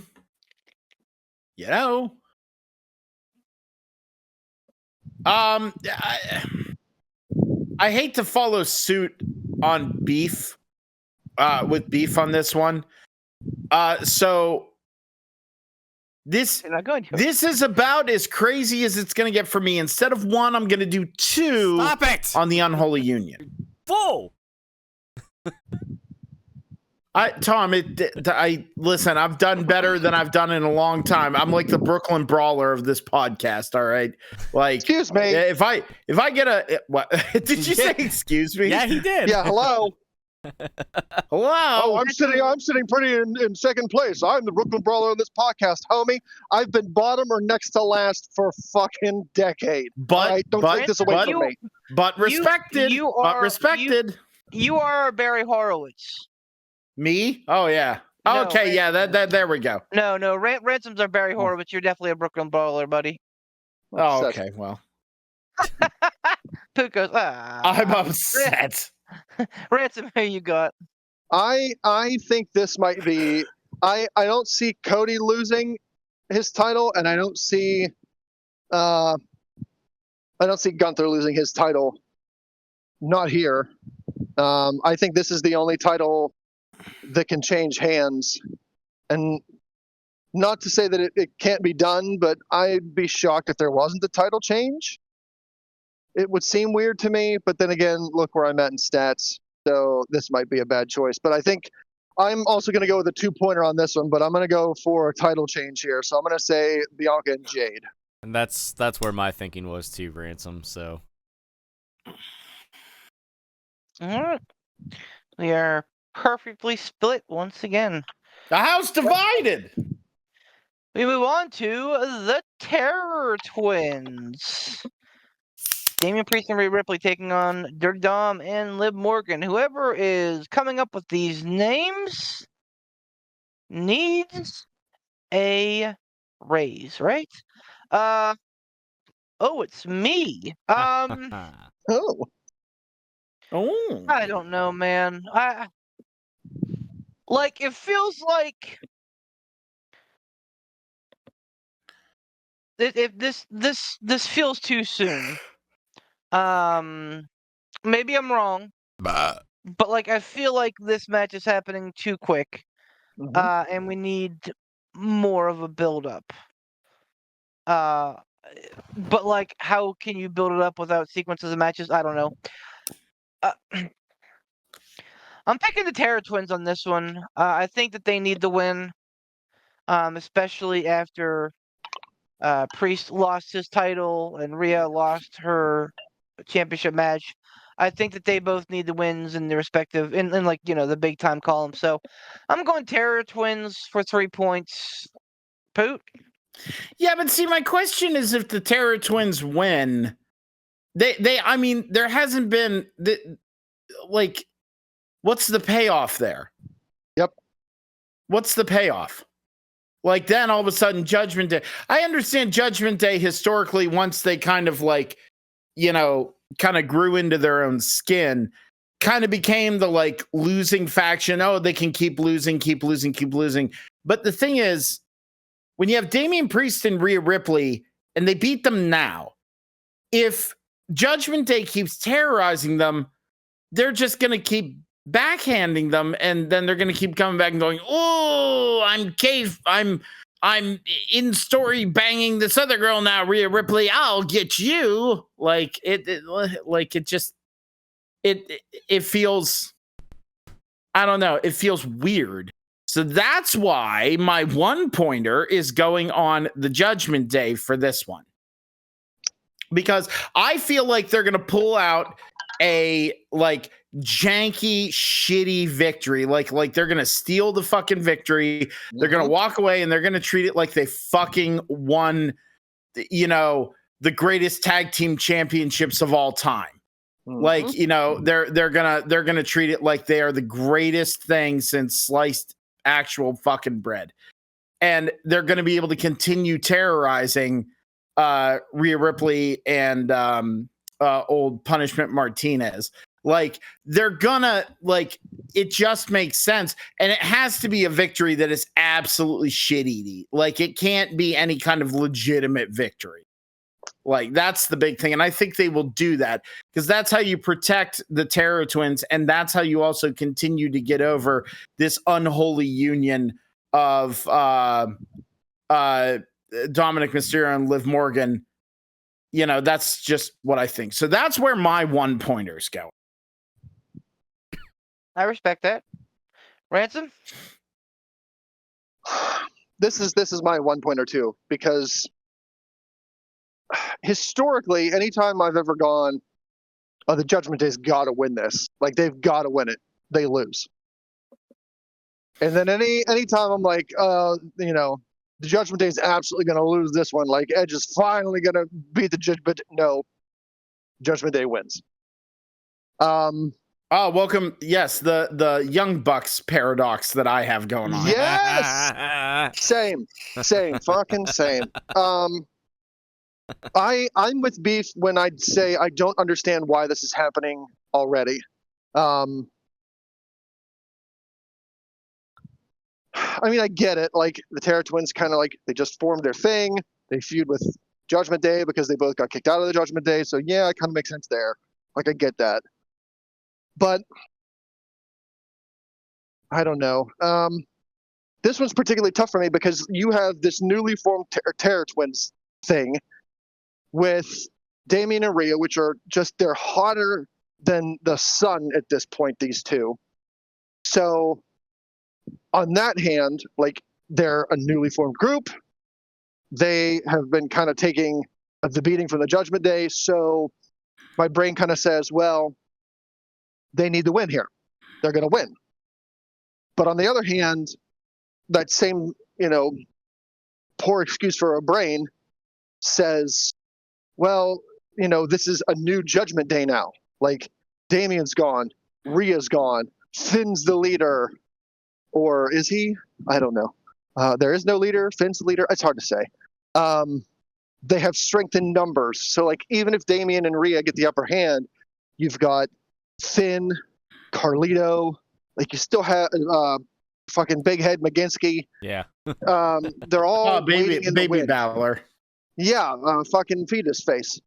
hate to follow suit on beef, with beef on this one. So this You're not going to. this is about as crazy as it's going to get for me. Instead of 1, I'm going to do 2. Stop it! On the Unholy Union. Full! Tom, listen, I've done better than I've done in a long time. I'm like the Brooklyn Brawler of this podcast, all right? Excuse me. If I get what did you say? Excuse me? Yeah, he did. Yeah, hello. Hello. Oh, I'm sitting pretty in second place. I'm the Brooklyn Brawler of this podcast, homie. I've been bottom or next to last for fucking decade. But right? Don't take this away from me. But respected. you respected. You are Barry Horowitz. Me? Oh yeah. No, Okay, yeah. That there we go. No. Ransoms are Barry Horowitz. You're definitely a Brooklyn Brawler, buddy. Oh, okay. Well, Poot goes, I'm upset. Ransom, who you got? I think this might be. I don't see Cody losing his title, and I don't see Gunther losing his title. Not here. I think this is the only title that can change hands, and not to say that it can't be done, but I'd be shocked if there wasn't a title change. It would seem weird to me, but then again, look where I'm at in stats, so this might be a bad choice. But I think I'm also going to go with a 2-pointer on this one, but I'm going to go for a title change here. So I'm going to say Bianca and Jade. And that's where my thinking was too, Ransom. So All right. We are perfectly split once again. The house divided. We move on to the Terror Twins. Damian Priest and Rhea Ripley taking on Dirty Dom and Liv Morgan. Whoever is coming up with these names needs a raise, right? Oh, it's me. Oh, Oh. I don't know, man. It feels like if this feels too soon. Maybe I'm wrong, but I feel like this match is happening too quick, and we need more of a build up. But how can you build it up without sequences of matches? I don't know. I'm picking the Terror Twins on this one. I think that they need the win, especially after Priest lost his title and Rhea lost her championship match. I think that they both need the wins in the respective in the big time column. So I'm going Terror Twins for 3 points. Poot? Yeah, but see, my question is if the Terror Twins win, I mean, there hasn't been what's the payoff there? Yep. What's the payoff? Like then all of a sudden Judgment Day. I understand Judgment Day historically once they kind of kind of grew into their own skin, kind of became the losing faction. Oh, they can keep losing. But the thing is, when you have Damian Priest and Rhea Ripley and they beat them now, if Judgment Day keeps terrorizing them, they're just going to keep backhanding them, and then they're going to keep coming back and going, "Oh, I'm in story banging this other girl now, Rhea Ripley. I'll get you." It feels, I don't know. It feels weird. So that's why my 1-pointer is going on the Judgment Day for this one, because I feel like they're going to pull out a janky, shitty victory. Like they're going to steal the fucking victory. They're going to walk away and they're going to treat it like they fucking won, the greatest tag team championships of all time. They're going to treat it like they are the greatest thing since sliced actual fucking bread. And they're going to be able to continue terrorizing Rhea Ripley and old Punishment Martinez. They're gonna it just makes sense, and it has to be a victory that is absolutely shitty. It can't be any kind of legitimate victory. That's the big thing, and I think they will do that because that's how you protect the Terror Twins, and that's how you also continue to get over this unholy union of Dominic Mysterio and Liv Morgan. That's just what I think. So that's where my 1-pointer is going. I respect that. Ransom? This is my 1-pointer too, because historically, anytime I've ever gone, the Judgment Day's got to win this. They've got to win it. They lose. And then anytime I'm the Judgment Day is absolutely going to lose this one. Edge is finally going to beat the Judgment. But no, Judgment Day wins. Welcome. Yes, the Young Bucks paradox that I have going on. Yes, same, fucking same. I'm with Beef when I'd say I don't understand why this is happening already. I mean, I get it. Like, the Terror Twins kind of like, they just formed their thing. They feud with Judgment Day because they both got kicked out of the Judgment Day. So, yeah, it kind of makes sense there. Like, I get that. But, I don't know. This one's particularly tough for me because you have this newly formed Terror Twins thing with Damien and Rhea, which are just, they're hotter than the sun at this point, these two. So, on that hand, like, they're a newly formed group. They have been kind of taking the beating from the Judgment Day. So my brain kind of says, well, they need to win here. They're going to win. But on the other hand, that same, poor excuse for a brain says, well, this is a new Judgment Day now. Like, Damien's gone. Rhea's gone. Finn's the leader. Or is he? I don't know. There is no leader. Finn's the leader. It's hard to say. They have strength in numbers. So, like, even if Damien and Rhea get the upper hand, you've got Finn, Carlito. Like, you still have fucking Big Head McGinsky. Yeah. They're all baby Balor. Yeah, fucking fetus face.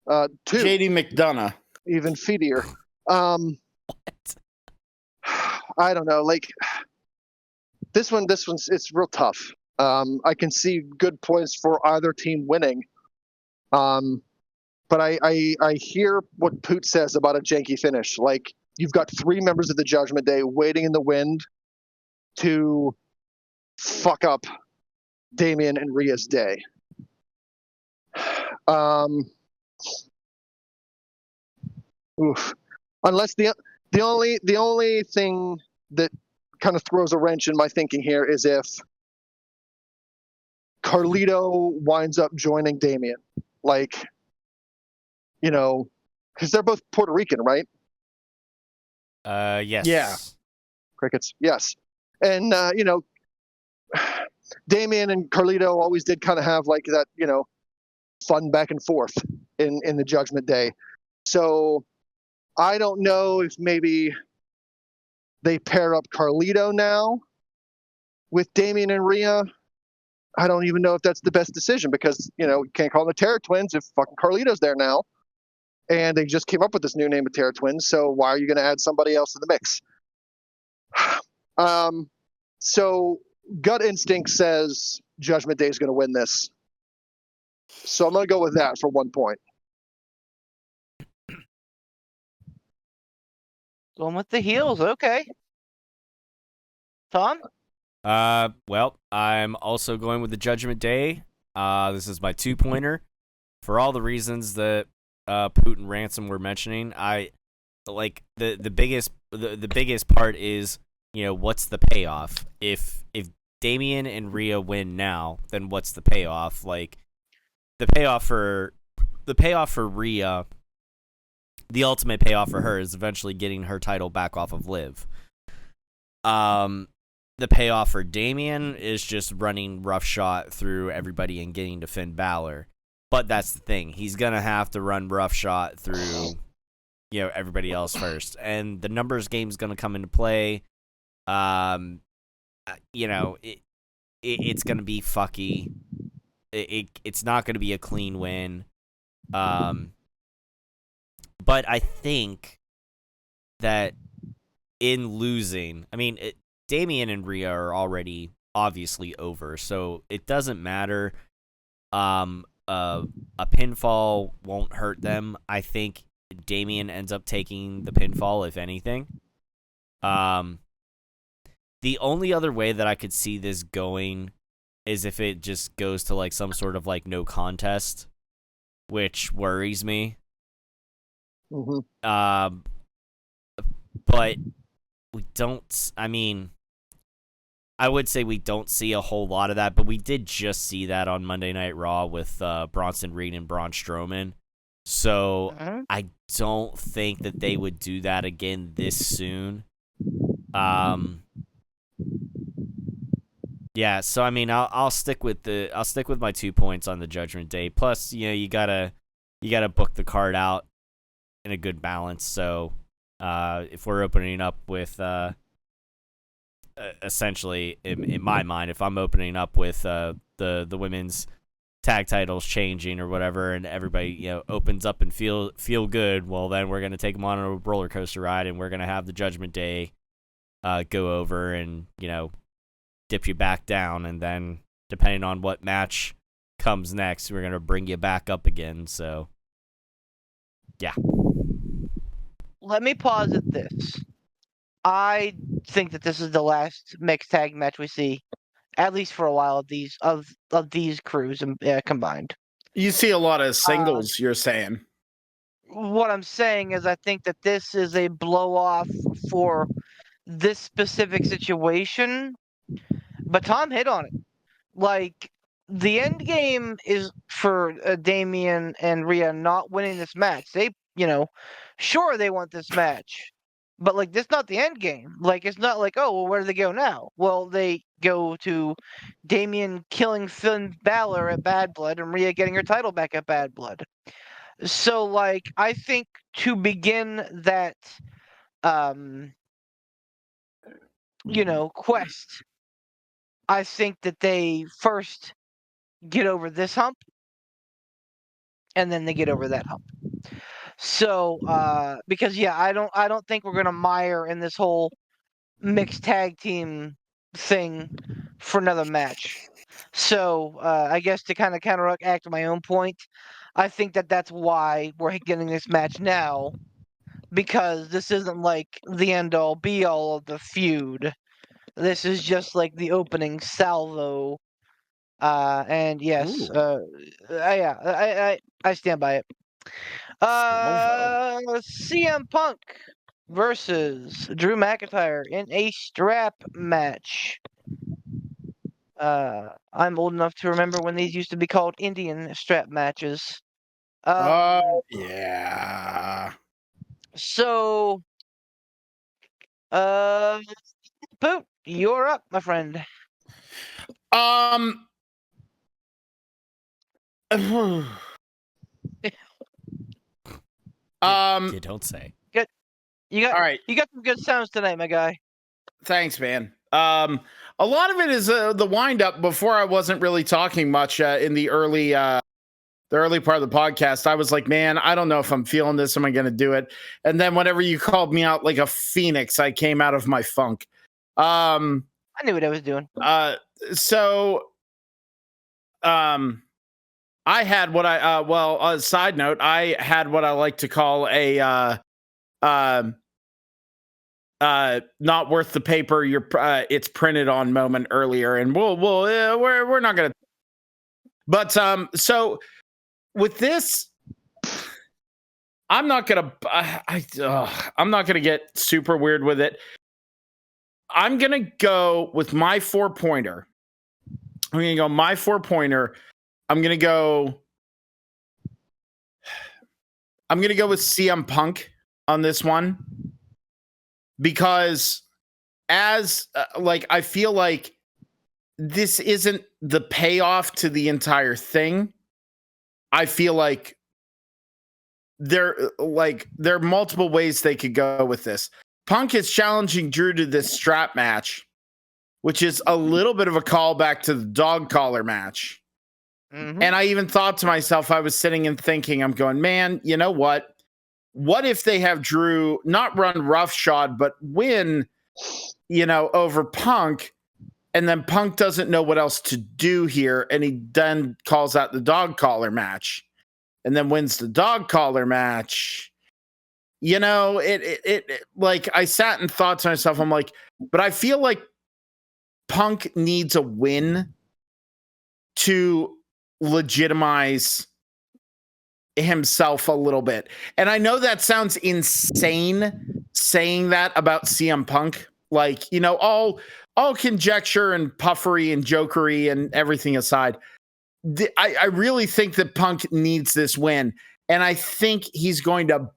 Two. JD McDonough. Even feedier. What? I don't know. Like, this one's it's real tough. I can see good points for either team winning. But I hear what Poot says about a janky finish. Like, you've got 3 members of the Judgment Day waiting in the wind to fuck up Damien and Rhea's day. Oof. Unless the only thing that kind of throws a wrench in my thinking here is if Carlito winds up joining Damien. Like, because they're both Puerto Rican, right? Yes. Yeah. Crickets. Yes. And, Damien and Carlito always did kind of have like that, fun back and forth in the Judgment Day. So I don't know if maybe they pair up Carlito now with Damien and Rhea. I don't even know if that's the best decision because, you can't call them the Terror Twins if fucking Carlito's there now. And they just came up with this new name of Terror Twins, so why are you going to add somebody else to the mix? So gut instinct says Judgment Day is going to win this. So I'm going to go with that for 1 point. Going with the heels, okay. Tom? Well, I'm also going with the Judgment Day. This is my 2-pointer. For all the reasons that Poot and Ransom were mentioning, I like the biggest part is, what's the payoff? If Damien and Rhea win now, then what's the payoff? Like, the payoff for Rhea, the ultimate payoff for her is eventually getting her title back off of Liv. The payoff for Damien is just running roughshod through everybody and getting to Finn Balor. But that's the thing. He's going to have to run roughshod through, everybody else first. And the numbers game's going to come into play. It's going to be fucky. It's not going to be a clean win. But I think that in losing, Damien and Rhea are already obviously over, so it doesn't matter. A pinfall won't hurt them. I think Damien ends up taking the pinfall, if anything. The only other way that I could see this going is if it just goes to like some sort of like no contest, which worries me. Mm-hmm. But we don't. I would say we don't see a whole lot of that, but we did just see that on Monday Night Raw with Bronson Reed and Braun Strowman. So I don't think that they would do that again this soon. Yeah, so I mean, I'll stick with my 2 points on the Judgment Day. Plus, you gotta book the card out in a good balance. So, if we're opening up with essentially, in my mind, if I'm opening up with the women's tag titles changing or whatever, and everybody opens up and feel good, well, then we're gonna take them on a roller coaster ride, and we're gonna have the Judgment Day go over and dip you back down, and then depending on what match comes next, we're gonna bring you back up again. So, yeah. Let me pause at this. I think that this is the last mixed tag match we see, at least for a while, of these crews combined. You see a lot of Uh, singles, you're saying. what I'm saying is, I think that this is a blow off for this specific situation. But Tom hit on it. Like, the end game is for Damien and Rhea not winning this match. They, sure they want this match, but like that's not the end game. Like it's not like, oh well, where do they go now? Well, they go to Damien killing Finn Balor at Bad Blood and Rhea getting her title back at Bad Blood. So like I think to begin that, quest, I think that they first get over this hump, and then they get over that hump. So, because I don't think we're gonna mire in this whole mixed tag team thing for another match. So, I guess to kind of counteract my own point, I think that that's why we're getting this match now, because this isn't like the end all be all of the feud. This is just like the opening salvo. And yes, I stand by it. CM Punk versus Drew McIntyre in a strap match. I'm old enough to remember when these used to be called Indian strap matches. Yeah. So, Poot, you're up, my friend. You don't say. You got all right. You got some good sounds tonight, my guy. Thanks, man. A lot of it is the wind up. Before I wasn't really talking much in the early part of the podcast. I was like, man, I don't know if I'm feeling this. Am I going to do it? And then whenever you called me out like a phoenix, I came out of my funk. I knew what I was doing. I had what I side note, I had what I like to call a not worth the paper it's printed on moment earlier, and we're not gonna. But so with this, I'm not gonna get super weird with it. I'm gonna go with my 4-pointer. I'm gonna go my 4-pointer. I'm gonna go with CM Punk on this one, because I feel like this isn't the payoff to the entire thing. I feel like there are multiple ways they could go with this. Punk is challenging Drew to this strap match, which is a little bit of a callback to the dog collar match. Mm-hmm. And I even thought to myself, I was sitting and thinking, I'm going, man, you know what? What if they have Drew not run roughshod, but win, over Punk, and then Punk doesn't know what else to do here, and he then calls out the dog collar match, and then wins the dog collar match. It like I sat and thought to myself, I'm like, but I feel like Punk needs a win to legitimize himself a little bit. And I know that sounds insane saying that about CM Punk, like, all conjecture and puffery and jokery and everything aside. I really think that Punk needs this win, and I think he's going to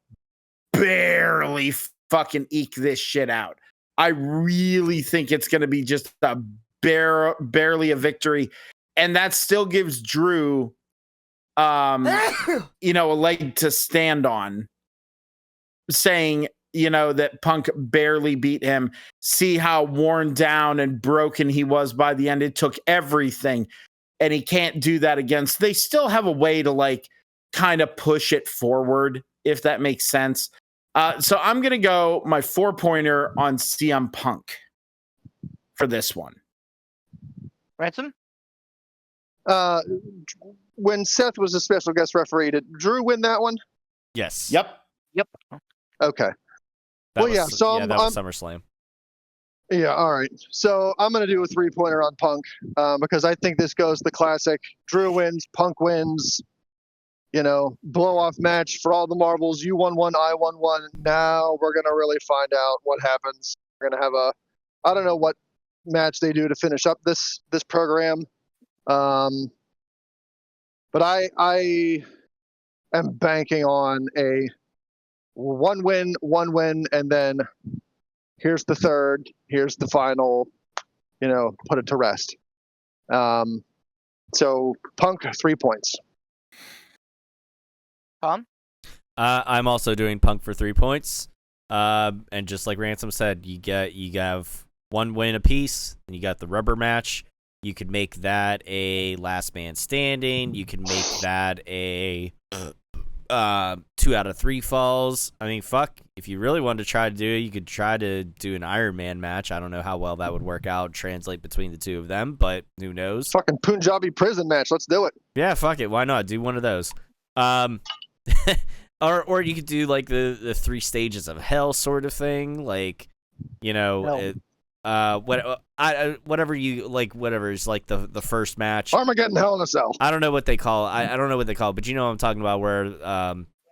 barely fucking eke this shit out. I really think it's going to be just a barely a victory, and that still gives Drew, a leg to stand on, saying, that Punk barely beat him. See how worn down and broken he was by the end. It took everything, and he can't do that against. They still have a way to kind of push it forward, if that makes sense. So I'm going to go my 4-pointer on CM Punk for this one. Ransom? When Seth was a special guest referee, did Drew win that one? Yes. Yep. Okay. That Well, was, yeah, so that was SummerSlam. Yeah, all right. So I'm going to do a 3-pointer on Punk because I think this goes the classic. Drew wins, Punk wins, blow-off match for all the marbles. You won one, I won one. Now we're going to really find out what happens. We're going to have I don't know what match they do to finish up this program. But I am banking on a one win, and then here's the third, here's the final, put it to rest. So Punk, 3 points. Tom? I'm also doing Punk for 3 points. And just like Ransom said, you have one win apiece, and you got the rubber match. You could make that a last man standing. You can make that a 2 out of 3 falls. I mean, fuck. If you really wanted to try to do it, you could try to do an Iron Man match. I don't know how well that would work out, translate between the two of them, but who knows? Fucking Punjabi prison match. Let's do it. Yeah, fuck it. Why not? Do one of those. Or you could do like the 3 stages of hell sort of thing, whatever you like, whatever is like the first match. Armageddon Hell in a Cell. I don't know what they call it. I don't know what they call it, but you know what I'm talking about, where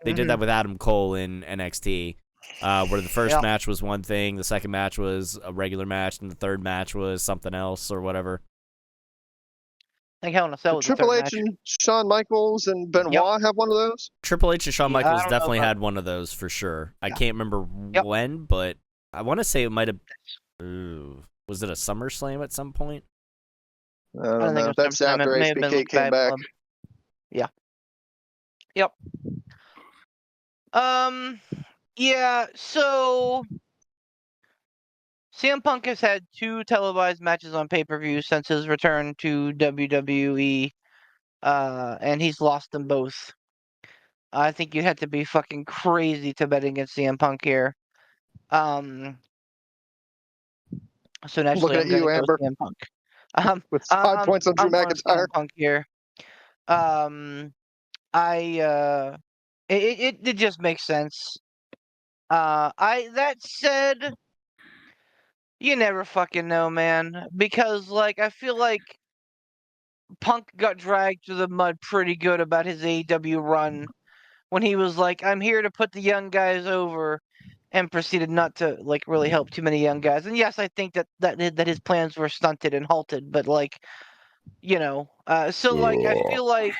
they did that with Adam Cole in NXT, where the first match was one thing, the second match was a regular match, and the third match was something else or whatever. I think Hell in a Cell was Triple the third H match. and Shawn Michaels and Benoit have one of those? Triple H and Shawn Yeah, I Michaels don't know definitely about- had one of those for sure. I can't remember when, but I want to say it might have. Was it a SummerSlam at some point? I don't think know. it was That's SummerSlam. after It may have been HBK like came Bad back. Blood. Yep. Yeah, so CM Punk has had 2 televised matches on pay-per-view since his return to WWE, and he's lost them both. I think you had to be fucking crazy to bet against CM Punk here. So naturally, Looking I'm at you, gonna go Amber. CM Punk. With 5 points on Drew I'm going McIntyre. CM Punk here. It just makes sense. That said, you never fucking know, man, because I feel like Punk got dragged through the mud pretty good about his AEW run when he was like, "I'm here to put the young guys over," and proceeded not to really help too many young guys. And yes, I think that his plans were stunted and halted, but I feel like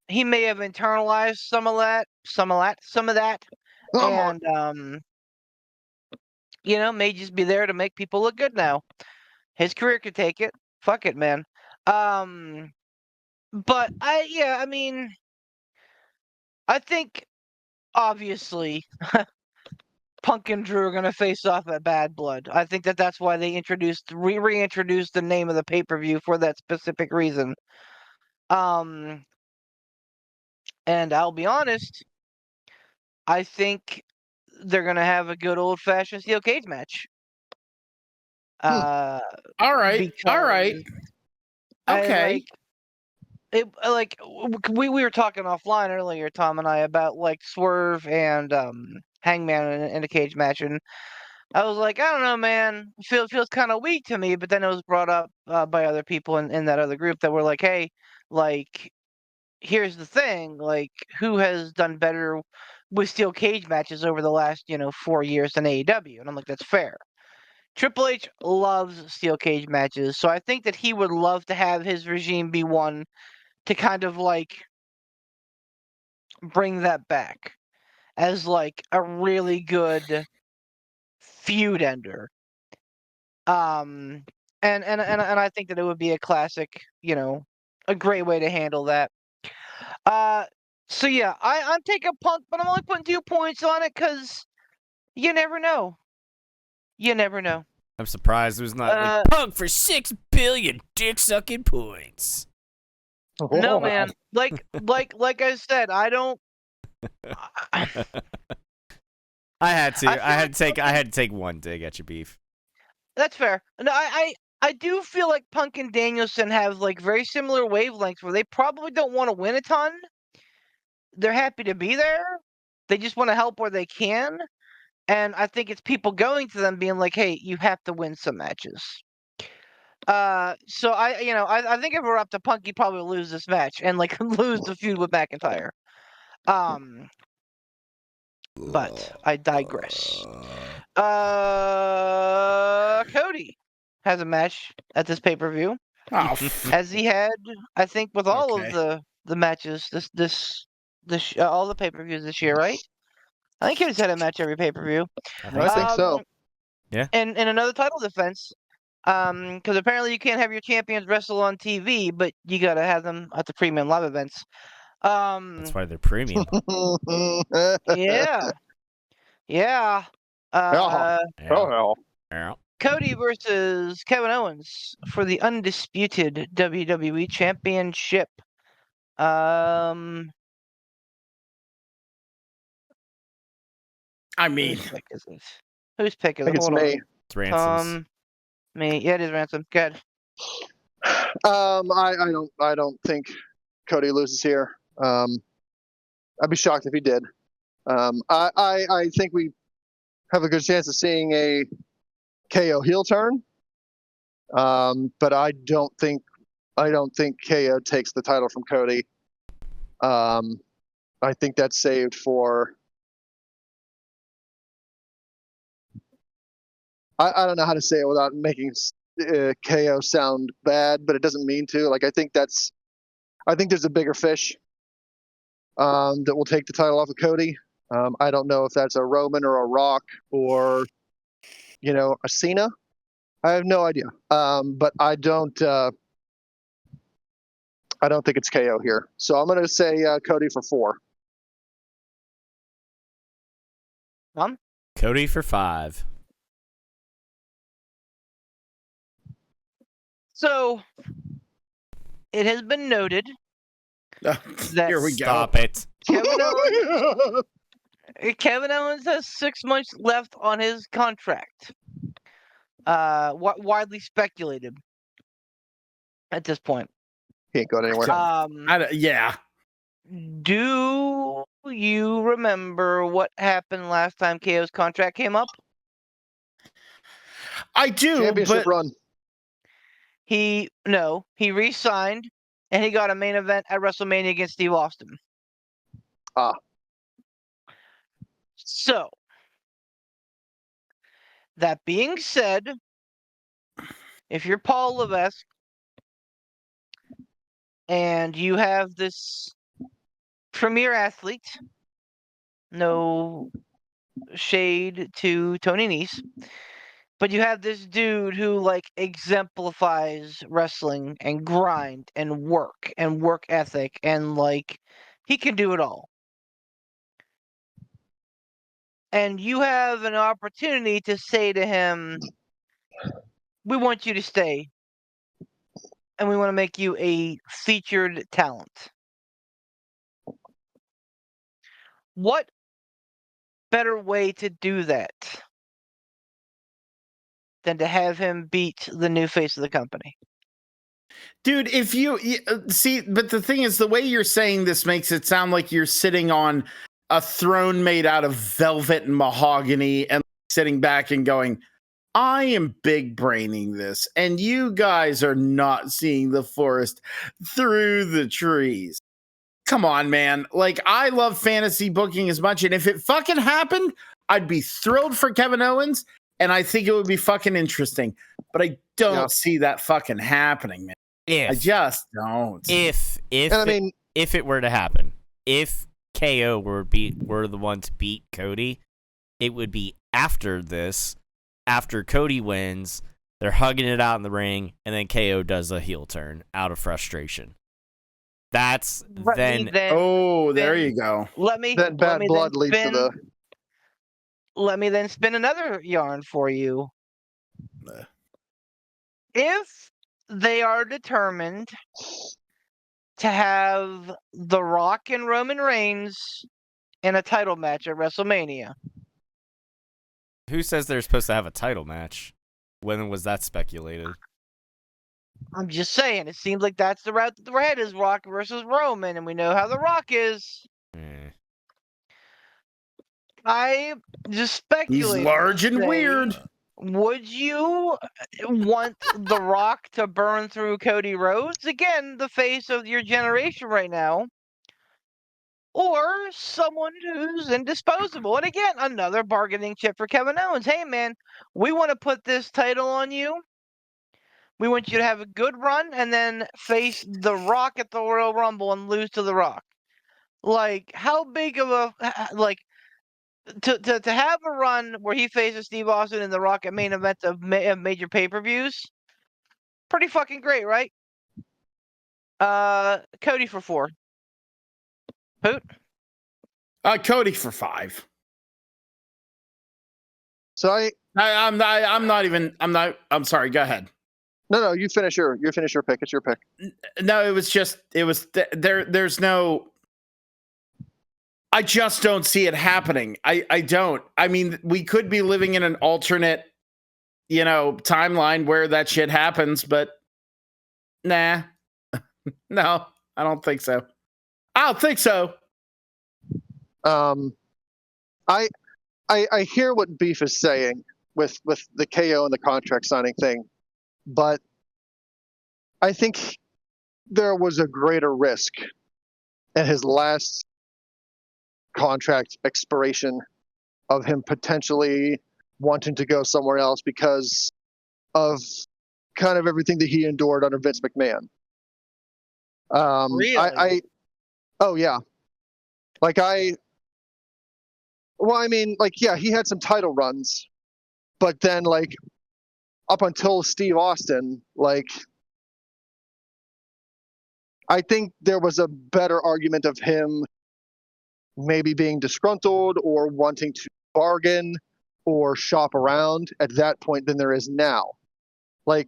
he may have internalized some of that, and may just be there to make people look good now. His career could take it. Fuck it, man. But I mean, I think obviously Punk and Drew are gonna face off at Bad Blood. I think that's why they reintroduced the name of the pay-per-view for that specific reason. And I'll be honest, I think they're gonna have a good old-fashioned steel cage match. All right. Okay. We were talking offline earlier, Tom and I, about Swerve and Hangman in a cage match, and I was like, I don't know, man, feels kind of weak to me. But then it was brought up by other people in that other group that were like, hey, here's the thing, who has done better with steel cage matches over the last 4 years than AEW? And I'm like, that's fair. Triple H loves steel cage matches, so I think that he would love to have his regime be one to kind of bring that back as a really good feud ender. and I think that it would be a classic, a great way to handle that. So yeah, I'm taking Punk, but I'm only putting 2 points on it because you never know. You never know. I'm surprised there's not like Punk for 6 billion dick sucking points. No, man. Like I said, I don't. I had to. I feel I had like to take. I Punk- had to take one dig at your beef. That's fair. No, I do feel like Punk and Danielson have like very similar wavelengths where they probably don't want to win a ton. They're happy to be there. They just want to help where they can. And I think it's people going to them being like, "Hey, you have to win some matches." So I think if we're up to Punk, he'd probably lose this match and like lose the feud with McIntyre. But I digress. Cody has a match at this pay-per-view, Oh, as he had, I think, with all Okay. of the matches all the pay-per-views this year, right? I think Cody's had a match every pay-per-view. I think so. And another title defense, because apparently you can't have your champions wrestle on TV, but you gotta have them at the premium live events. That's why they're premium. Yeah. Yeah. Oh, hell. Yeah. Cody versus Kevin Owens for the undisputed WWE Championship. I mean, Whose pick is it? Whose pick I is think it? it's Hold on. me. It's Ransom's. Me. Yeah, it is Ransom. Good. I don't think Cody loses here. I'd be shocked if he did. I think we have a good chance of seeing a KO heel turn. But I don't think KO takes the title from Cody. I think that's saved for. I don't know how to say it without making KO sound bad, but it doesn't mean to. Like I think there's a bigger fish that will take the title off of Cody. I don't know if that's a Roman or a Rock or a Cena. I have no idea. But I don't think it's KO here. So I'm going to say Cody for 4. Mom? Cody for 5. So it has been noted that here we go. Stop it. Kevin Owens has 6 months left on his contract. Widely speculated at this point. He ain't going anywhere. Yeah. Do you remember what happened last time KO's contract came up? I do, Championship but run. He re-signed and he got a main event at WrestleMania against Steve Austin. So, that being said, if you're Paul Levesque and you have this premier athlete, no shade to Tony Nese, but you have this dude who like exemplifies wrestling and grind and work ethic and like he can do it all. And you have an opportunity to say to him, we want you to stay and we want to make you a featured talent. What better way to do that than to have him beat the new face of the company? dude, if you see, but the thing is, the way you're saying this makes it sound like you're sitting on a throne made out of velvet and mahogany and sitting back and going, I am big braining this, and you guys are not seeing the forest through the trees. Come on, man. Like, I love fantasy booking as much, and if it fucking happened, I'd be thrilled for Kevin Owens, and I think it would be fucking interesting. But I don't see that fucking happening, man. I just don't. If it were to happen, if KO were the one to beat Cody, it would be after this, after Cody wins, They're hugging it out in the ring, and then KO does a heel turn out of frustration. That's then. Oh, there you go. Then bad blood leads to the. Let me then spin another yarn for you. If they are determined to have The Rock and Roman Reigns in a title match at WrestleMania. Who says they're supposed to have a title match? When was that speculated? I'm just saying, it seems like that's the route that the head is, Rock versus Roman, and we know how The Rock is. I just speculate. He's large and weird. Would you want The Rock to burn through Cody Rhodes? Again, the face of your generation right now. Or someone who's indisposable. And again, another bargaining chip for Kevin Owens. Hey, man, we want to put this title on you. We want you to have a good run and then face The Rock at the Royal Rumble and lose to The Rock. Like, how big of a... Like, to have a run where he faces Steve Austin in The Rock at main events of major pay-per-views, pretty fucking great, right? Cody for 4. Poot? Cody for 5. So I'm sorry. Go ahead. No, you finish your pick. It's your pick. No, there's no. I just don't see it happening. I don't. I mean, we could be living in an alternate, timeline where that shit happens, but nah. No, I don't think so. I don't think so. I hear what Beef is saying with the KO and the contract signing thing, but I think there was a greater risk in his last contract expiration of him potentially wanting to go somewhere else because of kind of everything that he endured under Vince McMahon. Really? Oh yeah. He had some title runs, but then up until Steve Austin, I think there was a better argument of him maybe being disgruntled or wanting to bargain or shop around at that point than there is now. I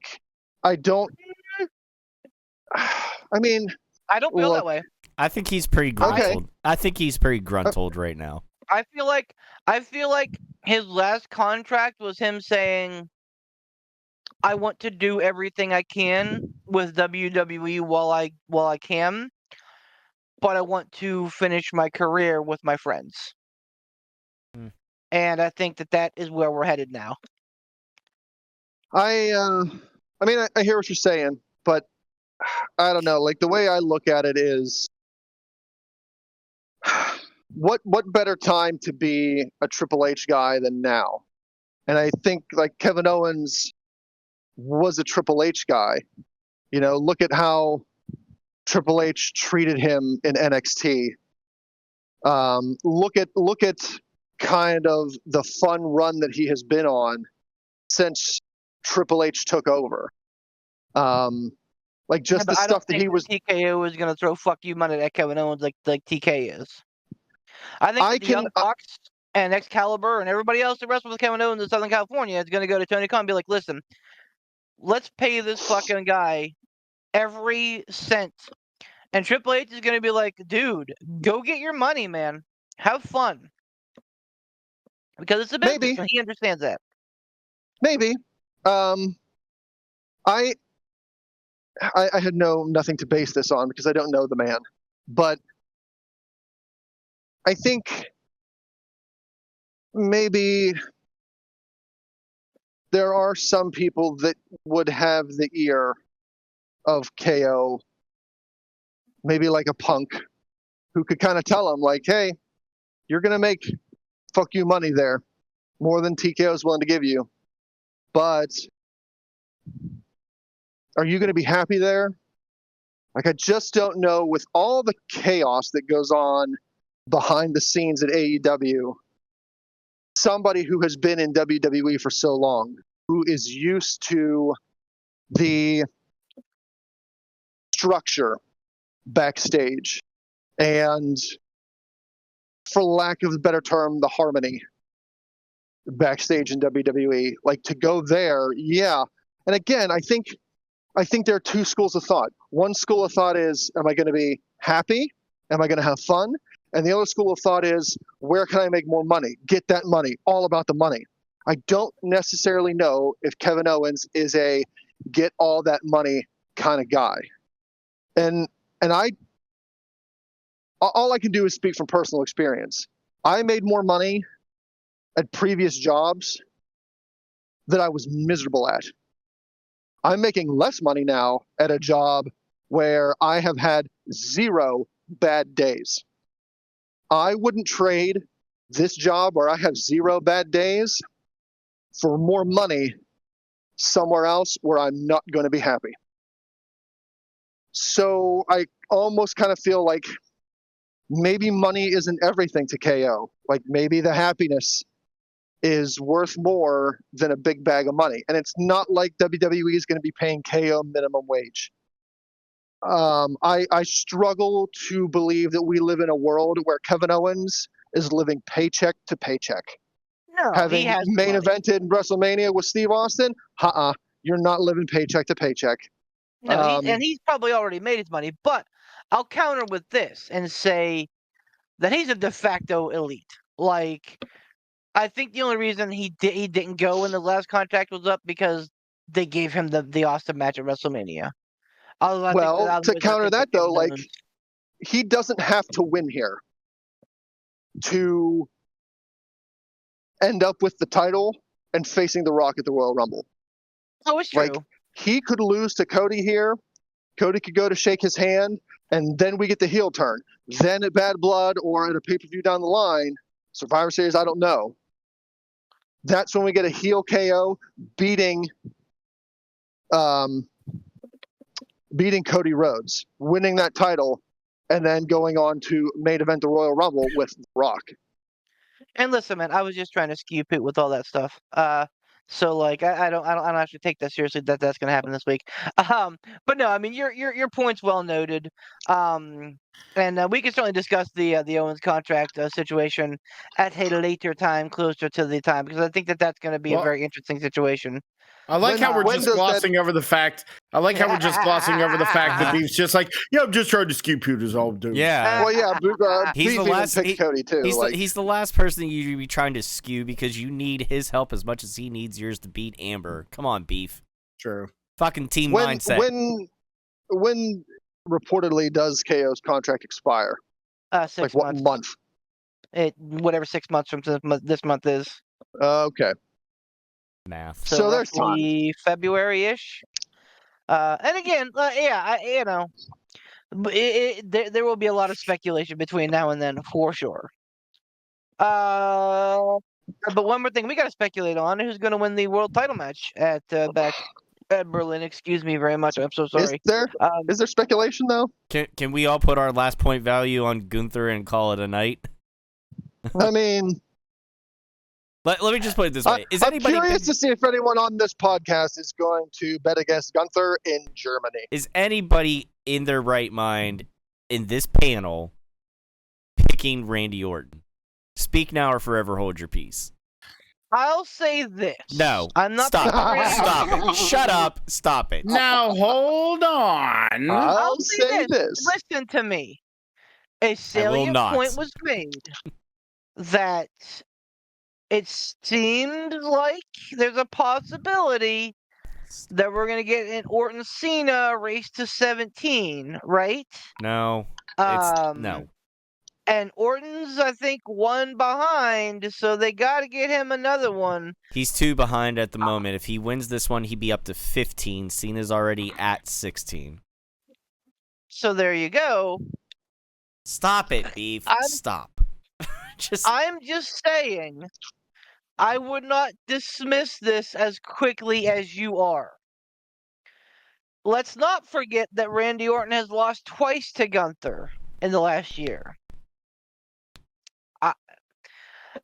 don't feel that way. I think he's pretty gruntled. Okay. I think he's pretty gruntled right now. I feel like his last contract was him saying, I want to do everything I can with WWE while I can, but I want to finish my career with my friends. And I think that is where we're headed now. I hear what you're saying, but I don't know. The way I look at it is, what better time to be a Triple H guy than now? And I think Kevin Owens was a Triple H guy. Look at how Triple H treated him in NXT. Look at kind of the fun run that he has been on since Triple H took over. The stuff that he was. TKO is going to throw fuck you money at Kevin Owens like TK is. I think the Young Bucks and Excalibur and everybody else that wrestles with Kevin Owens in Southern California is going to go to Tony Khan and be like, listen, let's pay this fucking guy every cent. And Triple H is going to be like, dude, go get your money, man. Have fun. Because it's a business, maybe. And he understands that. Maybe. I had nothing to base this on because I don't know the man. But I think maybe there are some people that would have the ear of KO, maybe like a Punk, who could kind of tell him, hey, you're going to make fuck you money there, more than TKO is willing to give you. But are you going to be happy there? I just don't know, with all the chaos that goes on behind the scenes at AEW, somebody who has been in WWE for so long, who is used to the structure backstage and, for lack of a better term, the harmony backstage in WWE. Like, to go there, yeah. And again, I think there are two schools of thought. One school of thought is, am I going to be happy? Am I going to have fun? And the other school of thought is, where can I make more money? Get that money. All about the money. I don't necessarily know if Kevin Owens is a get all that money kind of guy. And all I can do is speak from personal experience. I made more money at previous jobs that I was miserable at. I'm making less money now at a job where I have had 0 bad days. I wouldn't trade this job where I have 0 bad days for more money somewhere else where I'm not going to be happy. So I almost kind of feel like maybe money isn't everything to KO. Like, maybe the happiness is worth more than a big bag of money. And it's not like WWE is going to be paying KO minimum wage. I struggle to believe that we live in a world where Kevin Owens is living paycheck to paycheck. No, he Having has main money. evented in WrestleMania with Steve Austin, you're not living paycheck to paycheck. No, he's probably already made his money. But I'll counter with this and say that he's a de facto elite. Like, I think the only reason he didn't go when the last contract was up because they gave him the Austin match at WrestleMania. Well, to counter that though, like, he doesn't have to win here to end up with the title and facing The Rock at the Royal Rumble. Oh, it's true. Like, he could lose to Cody here. Cody could go to shake his hand, and then we get the heel turn. Then at Bad Blood or at a pay-per-view down the line, Survivor Series, I don't know. That's when we get a heel KO beating Cody Rhodes, winning that title, and then going on to main event the Royal Rumble with The Rock. And listen, man, I was just trying to skew Pete with all that stuff. So like, I don't actually take that seriously that's gonna happen this week. But no, I mean your point's well noted. And we can certainly discuss the Owens contract situation at a later time, closer to the time, because I think that's going to be a very interesting situation. I like how we're just glossing over the fact. I like how we're just glossing over the fact that Beef's just like, yeah, I'm just trying to skew Pewter's all dude. Yeah. Well, yeah, he's the last. Cody too. He's the last person you'd be trying to skew because you need his help as much as he needs yours to beat Amber. Come on, Beef. True. Fucking team mindset. When reportedly does KO's contract expire? 6 like months. What month? Whatever 6 months from this month is. Okay. Math. So there's time. February-ish. And again, there will be a lot of speculation between now and then for sure. But one more thing we got to speculate on: who's going to win the world title match at back at Berlin? Excuse me very much. I'm so sorry. Is there speculation though? Can we all put our last point value on Gunther and call it a night? I mean. Let me just put it this way. I'm curious to see if anyone on this podcast is going to bet against Gunther in Germany. Is anybody in their right mind in this panel picking Randy Orton? Speak now or forever hold your peace. I'll say this. No. I'm not. Stop it. Stop it. Shut up. Stop it. Now, hold on. I'll say this. Listen to me. A salient point was made that it seemed like there's a possibility that we're going to get an Orton Cena race to 17, right? No. No. And Orton's, I think, 1 behind, so they got to get him another one. He's 2 behind at the moment. If he wins this one, he'd be up to 15. Cena's already at 16. So there you go. Stop it, Beef. Stop. I'm just saying, I would not dismiss this as quickly as you are. Let's not forget that Randy Orton has lost twice to Gunther in the last year.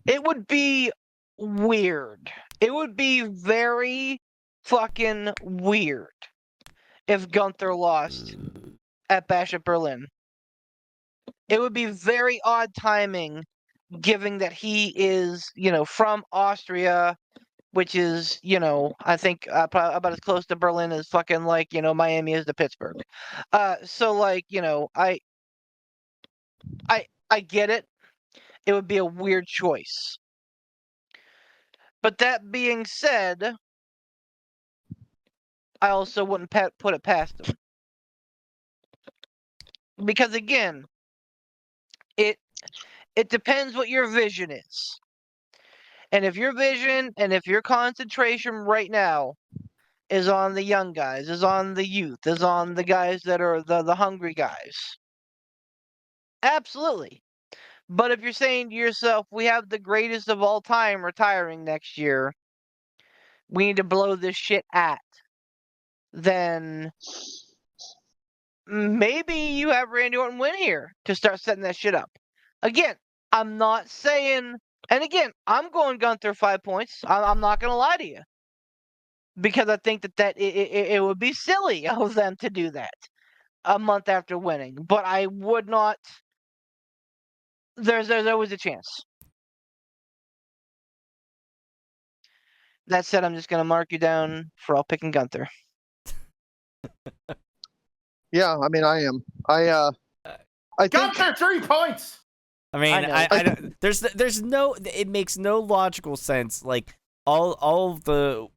It would be weird It would be very fucking weird if Gunther lost at Bash at Berlin. It would be very odd timing, given that he is, from Austria, which is, I think probably about as close to Berlin as fucking like, Miami is to Pittsburgh. So like, I get it. It would be a weird choice. But that being said, I also wouldn't put it past him. Because again, it depends what your vision is. And if your vision and if your concentration right now is on the young guys, is on the youth, is on the guys that are the hungry guys, absolutely. But if you're saying to yourself, we have the greatest of all time retiring next year, we need to blow this shit at, then maybe you have Randy Orton win here to start setting that shit up. Again, I'm not saying, and again, I'm going Gunther 5 points. I'm not going to lie to you. Because I think that it would be silly of them to do that a month after winning. But I would not. There's always a chance. That said, I'm just going to mark you down for all picking Gunther. Yeah, I mean, I am. I think Gunther, 3 points. I mean, I know. there's no, it makes no logical sense. Like all of the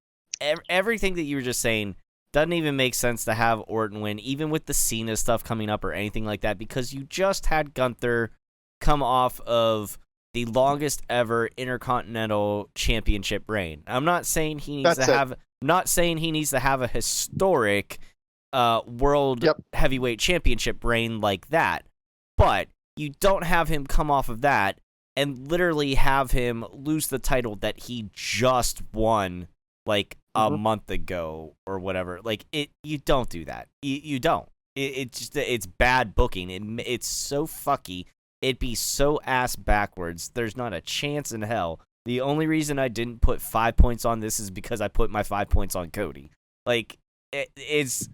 everything that you were just saying doesn't even make sense to have Orton win, even with the Cena stuff coming up or anything like that, because you just had Gunther come off of the longest ever Intercontinental Championship reign. I'm not saying he needs to have a historic World Heavyweight Championship reign like that, but you don't have him come off of that and literally have him lose the title that he just won like a month ago or whatever. Like you don't do that. You don't. It's bad booking. It's so fucky. It'd be so ass backwards. There's not a chance in hell. The only reason I didn't put 5 points on this is because I put my 5 points on Cody. Like it's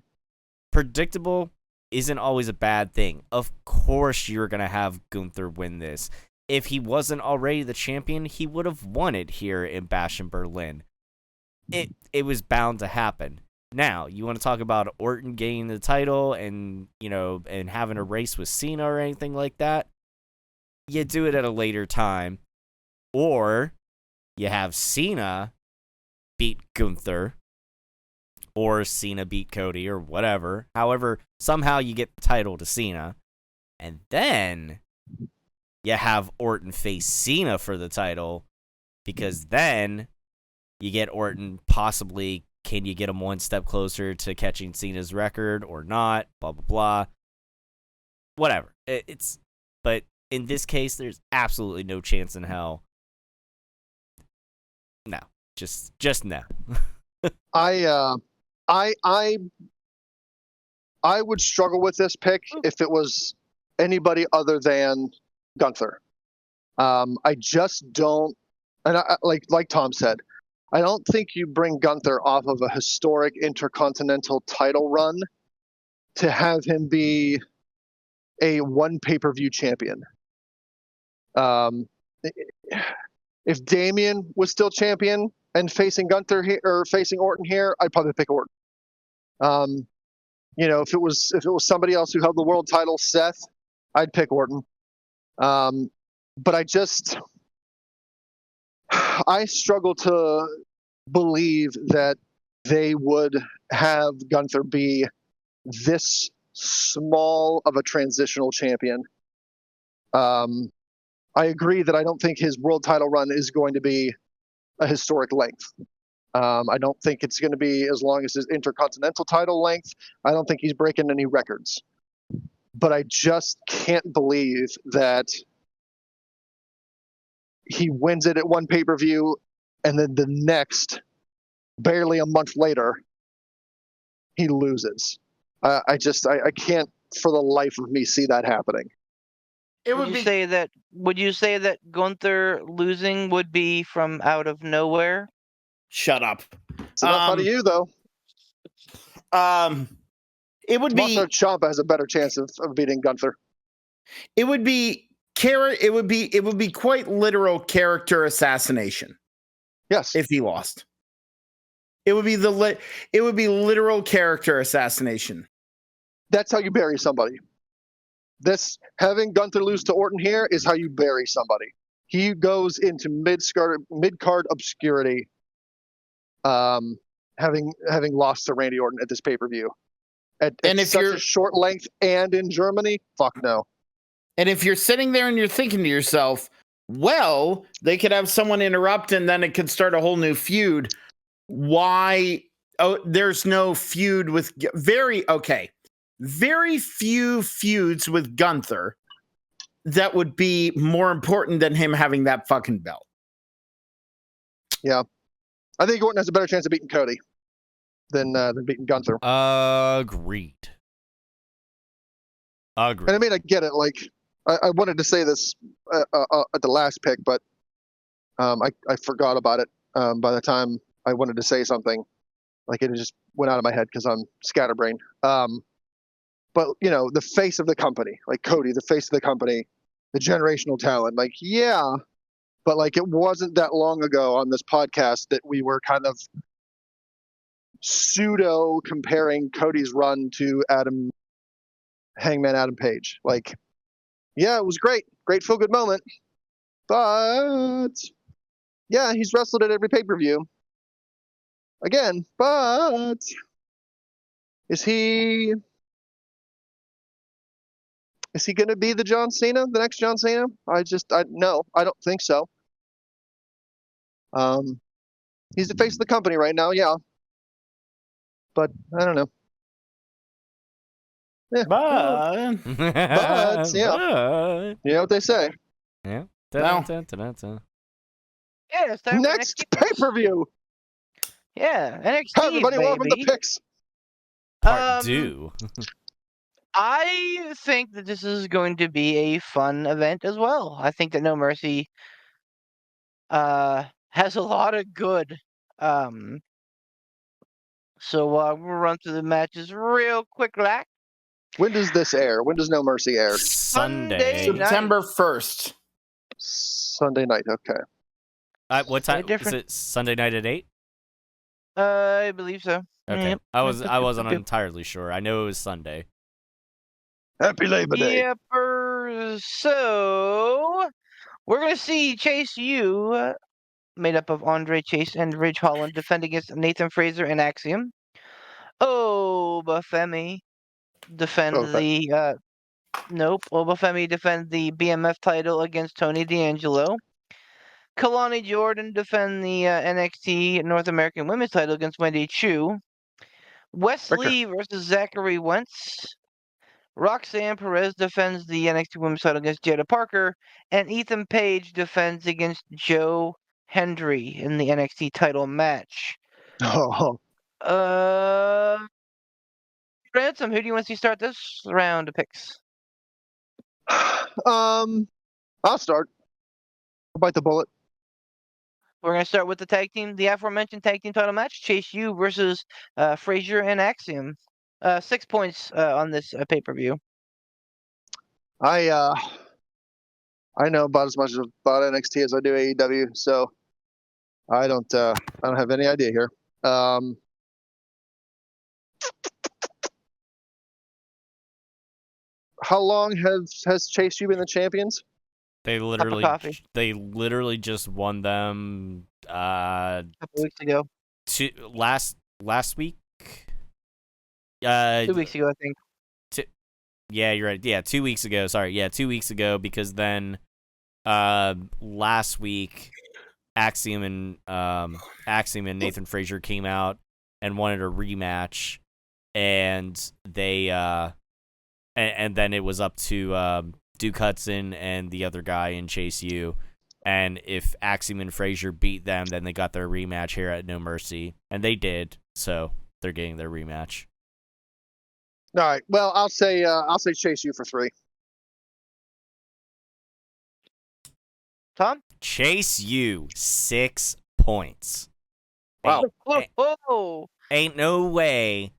predictable. Isn't always a bad thing. Of course you're going to have Gunther win this. If he wasn't already the champion, he would have won it here in Bash in Berlin. It was bound to happen. Now, you want to talk about Orton gaining the title and, and having a race with Cena or anything like that? You do it at a later time. Or you have Cena beat Gunther, or Cena beat Cody, or whatever. However, somehow you get the title to Cena. And then you have Orton face Cena for the title, because then you get Orton possibly, can you get him one step closer to catching Cena's record or not? Blah, blah, blah. Whatever. But in this case, there's absolutely no chance in hell. No. Just no. I would struggle with this pick if it was anybody other than Gunther. I just don't, and like Tom said, I don't think you bring Gunther off of a historic Intercontinental title run to have him be a one pay-per-view champion. If Damian was still champion and facing Gunther here or facing Orton here, I'd probably pick Orton. If it was somebody else who held the world title, Seth, I'd pick Orton. But I struggle to believe that they would have Gunther be this small of a transitional champion. I agree that I don't think his world title run is going to be a historic length. I don't think it's going to be as long as his Intercontinental title length. I don't think he's breaking any records. But I just can't believe that he wins it at one pay-per-view and then the next, barely a month later, he loses. I can't for the life of me see that happening. Would you say that Gunther losing would be from out of nowhere? Shut up. It's enough out of you, though. It would be. Tommaso Ciampa has a better chance of beating Gunther. It would be It would be quite literal character assassination. Yes. If he lost, it would be literal character assassination. That's how you bury somebody. This having Gunther lose to Orton here is how you bury somebody. He goes into mid-card obscurity, having lost to Randy Orton at this pay-per-view. At if such you're a short length and in Germany, fuck no. And if you're sitting there and you're thinking to yourself, well, they could have someone interrupt and then it could start a whole new feud. Why? Oh, there's no feud with very few feuds with Gunther that would be more important than him having that fucking belt. Yeah. I think Orton has a better chance of beating Cody than beating Gunther. Agreed. And I mean, I get it. Like, I wanted to say this at the last pick, but I forgot about it by the time I wanted to say something. Like, it just went out of my head because I'm scatterbrained. But, you know, the face of the company, like Cody, the face of the company, the generational talent, like, yeah. But, like, it wasn't that long ago on this podcast that we were kind of pseudo comparing Cody's run to Hangman Adam Page. Like, yeah, it was great feel good moment, but yeah, he's wrestled at every pay-per-view again, but is he going to be the John Cena, the next John Cena? No, I don't think so. He's the face of the company right now, yeah, but I don't know. Yeah. But Yeah. You know what they say. Yeah. No. Yeah, it's time for Next pay-per-view. Yeah, NXT. Hi, everybody. Baby. Welcome to Picks. Part 2. I think that this is going to be a fun event as well. I think that No Mercy has a lot of good. So we'll run through the matches real quick, like. When does this air? When does No Mercy air? Sunday. night. September 1st. Sunday night. Okay. What time? Is different. it Sunday night at 8? I believe so. Okay. Yep. I wasn't entirely sure. I know it was Sunday. Happy Labor Day. Yep. So we're gonna see Chase U, made up of Andre Chase and Ridge Holland, defend against Nathan Fraser and Axiom. Obafemi defend Obafemi defend the BMF title against Tony D'Angelo. Kalani Jordan defend the NXT North American Women's title against Wendy Chu. Wesley versus Zachary Wentz. Roxanne Perez defends the NXT Women's title against Jada Parker. And Ethan Page defends against Joe Hendry in the NXT title match. Oh. Ransom, who do you want to see start this round of picks? I'll start. I'll bite the bullet. We're going to start with the aforementioned tag team title match, Chase U versus Frazier and Axiom. 6 points on this pay-per-view. I know about as much about NXT as I do AEW, so I don't have any idea here. How long has Chase U been the champions? They literally just won them A couple weeks ago. last week. 2 weeks ago, I think. Yeah, you're right. Yeah, 2 weeks ago. Sorry. Yeah, 2 weeks ago, because then last week Axiom and Nathan Frazier came out and wanted a rematch, and they and then it was up to Duke Hudson and the other guy in Chase U. And if Axiom and Frazier beat them, then they got their rematch here at No Mercy. And they did, so they're getting their rematch. All right. Well, I'll say Chase U for 3. Tom? Chase U, 6 points. Wow. Ain't no way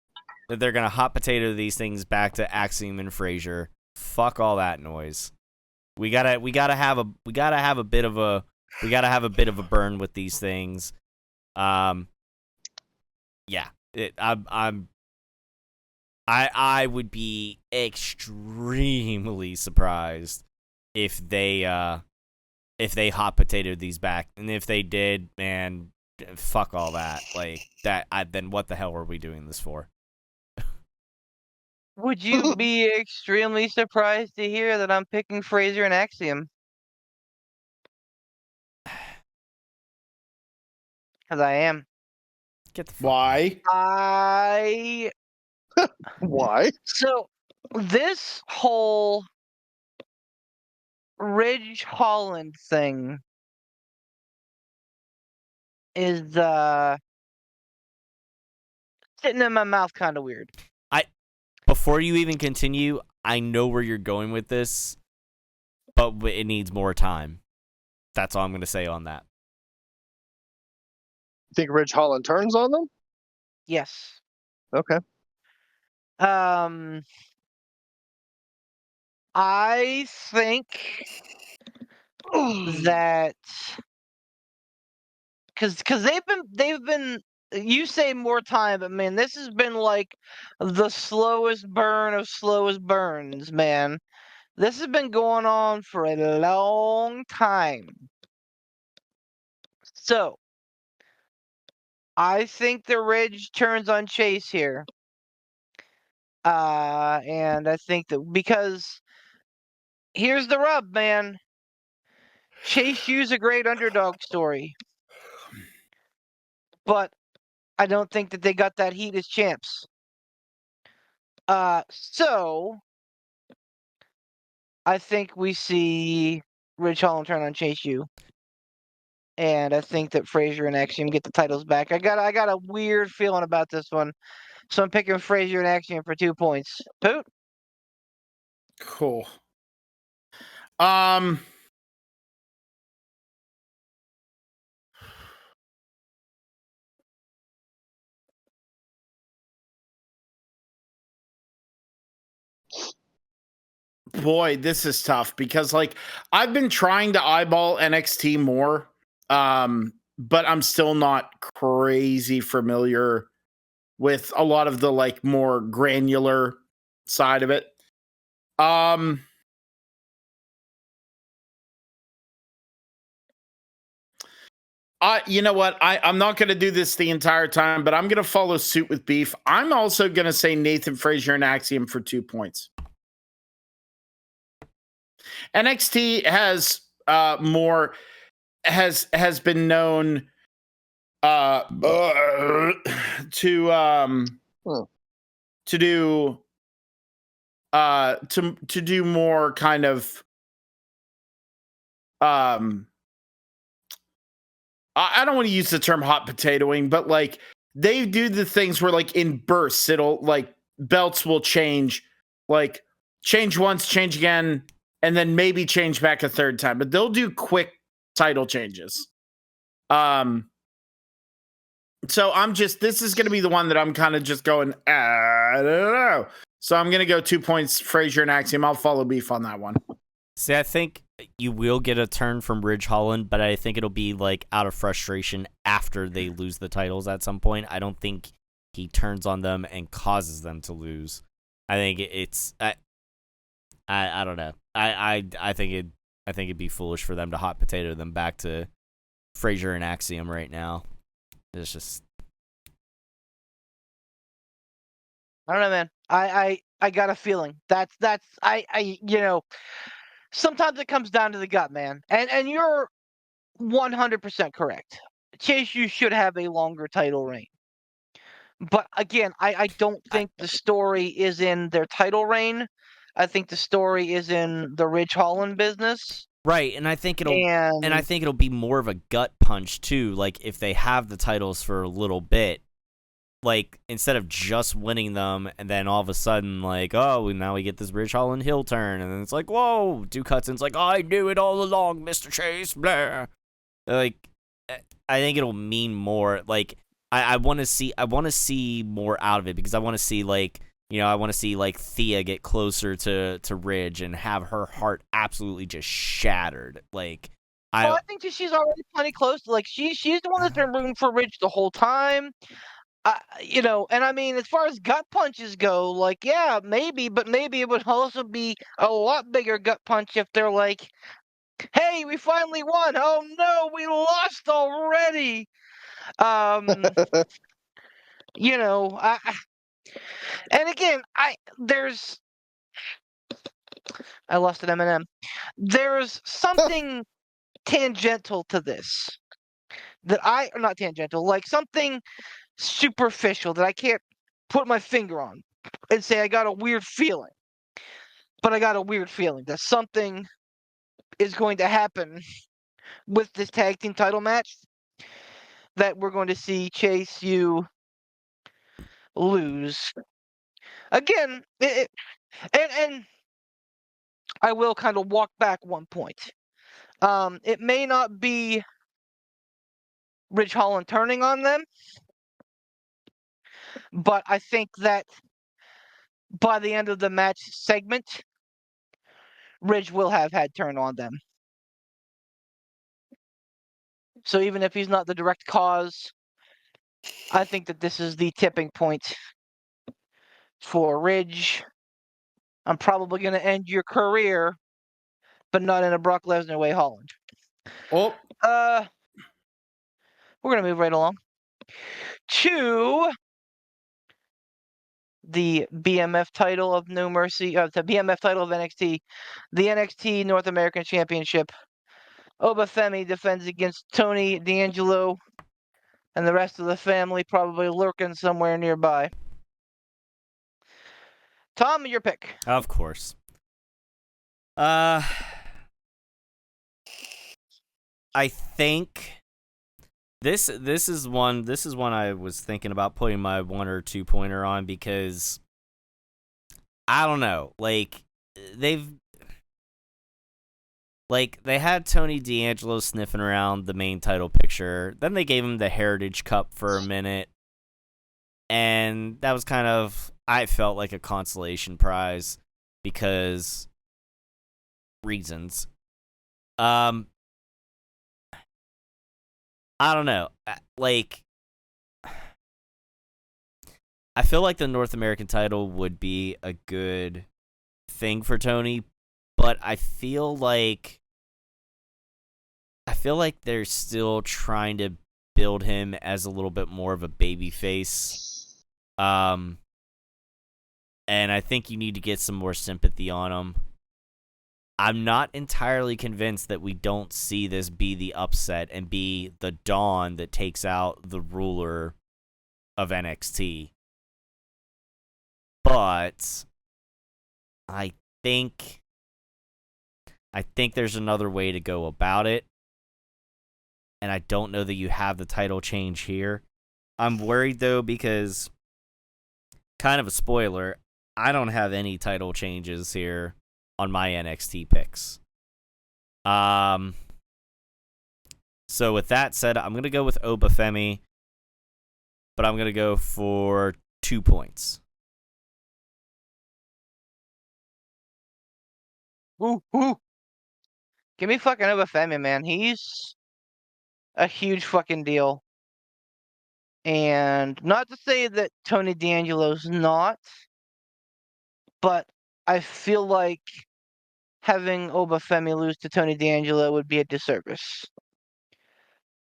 that they're gonna hot potato these things back to Axiom and Frazier. Fuck all that noise. We gotta have a bit of a burn with these things. Yeah, I would be extremely surprised if they hot potatoed these back, and if they did, man, fuck all that. Like that, then what the hell are we doing this for? Would you be extremely surprised to hear that I'm picking Frazier and Axiom? Because I am. Get the fuck. Why? Why? So this whole Ridge Holland thing is sitting in my mouth kind of weird. Before you even continue, I know where you're going with this, but it needs more time. That's all I'm going to say on that. Think Ridge Holland turns on them? Yes. Okay. I think that because they've been you say more time, but man, this has been like the slowest burn of slowest burns, man. This has been going on for a long time. So I think the Ridge turns on Chase here. And I think that because here's the rub, man. Chase U's a great underdog story. But I don't think that they got that heat as champs. So I think we see Ridge Holland turn on Chase U. And I think that Frazier and Axiom get the titles back. I got a weird feeling about this one. So I'm picking Frazier and Axiom for 2 points. Poot? Cool. Boy, this is tough because like I've been trying to eyeball NXT more, but I'm still not crazy familiar with a lot of the like more granular side of it. You know what? I'm not going to do this the entire time, but I'm going to follow suit with Beef. I'm also going to say Nathan Frazier and Axiom for 2 points. NXT has more has been known to do to do more kind of I don't want to use the term hot potatoing, but like they do the things where like in bursts it'll like belts will change, like change once, change again, and then maybe change back a third time, but they'll do quick title changes. So this is going to be the one that I'm kind of just going, I don't know. So I'm going to go 2 points, Frazier and Axiom. I'll follow Beef on that one. See, I think you will get a turn from Ridge Holland, but I think it'll be like out of frustration after they lose the titles at some point. I don't think he turns on them and causes them to lose. I think it's I don't know. I think it'd be foolish for them to hot potato them back to Frazier and Axiom right now. It's just I don't know, man. I got a feeling. That's sometimes it comes down to the gut, man. And you're 100% correct. Chase U should have a longer title reign. But again, I don't think the story is in their title reign. I think the story is in the Ridge Holland business. Right, and I think it'll be more of a gut punch too. Like if they have the titles for a little bit, like instead of just winning them and then all of a sudden like, oh, now we get this Ridge Holland heel turn, and then it's like, whoa, Duke Hudson's like, I knew it all along, Mr. Chase, blah. Like I think it'll mean more. Like I want to see more out of it, because I want to see like Thea get closer to Ridge and have her heart absolutely just shattered. Like Well, I think that she's already plenty close. Like she's the one that's been rooting for Ridge the whole time. And I mean, as far as gut punches go, like, yeah, maybe, but maybe it would also be a lot bigger gut punch if they're like, "Hey, we finally won! Oh no, we lost already!" Um, and again, I lost an M&M. There's something tangential to this not tangential, like something superficial that I can't put my finger on and say I got a weird feeling. But I got a weird feeling that something is going to happen with this tag team title match that we're going to see Chase U lose. Again, and I will kind of walk back one point. It may not be Ridge Holland turning on them, but I think that by the end of the match segment, Ridge will have had turn on them. So even if he's not the direct cause, I think that this is the tipping point for Ridge. I'm probably going to end your career, but not in a Brock Lesnar way, Holland. Oh, We're going to move right along to the BMF title of No Mercy, the BMF title of NXT, the NXT North American Championship. Obafemi defends against Tony D'Angelo and the rest of the family, probably lurking somewhere nearby. Tom, your pick. Of course. I think this is one I was thinking about putting my 1 or 2 pointer on, because I don't know, like they had Tony D'Angelo sniffing around the main title picture. Then they gave him the Heritage Cup for a minute, and that was kind of, I felt like, a consolation prize because reasons. I don't know. Like, I feel like the North American title would be a good thing for Tony, but I feel like they're still trying to build him as a little bit more of a baby face. And I think you need to get some more sympathy on him. I'm not entirely convinced that we don't see this be the upset and be the Dawn that takes out the ruler of NXT. But I think there's another way to go about it. And I don't know that you have the title change here. I'm worried, though, because, kind of a spoiler, I don't have any title changes here on my NXT picks. So with that said, I'm going to go with Obafemi, but I'm going to go for 2 points. Ooh. Give me fucking Obafemi, man. He's a huge fucking deal. And not to say that Tony D'Angelo's not, but I feel like having Obafemi lose to Tony D'Angelo would be a disservice.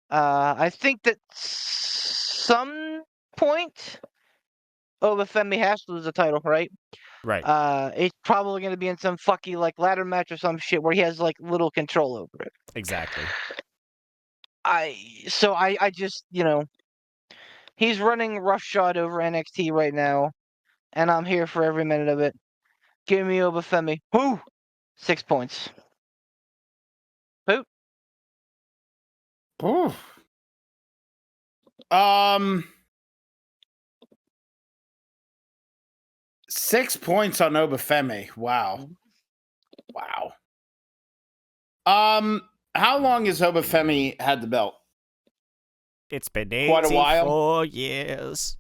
I think that some point Obafemi has to lose the title, right? Right. It's probably going to be in some fucky like ladder match or some shit where he has like little control over it. Exactly. I just, he's running roughshod over NXT right now, and I'm here for every minute of it. Give me Obafemi. Woo! 6 points. Who? Ooh. 6 points on Obafemi. Wow. How long has Obafemi had the belt? It's been Quite a while. 84 years.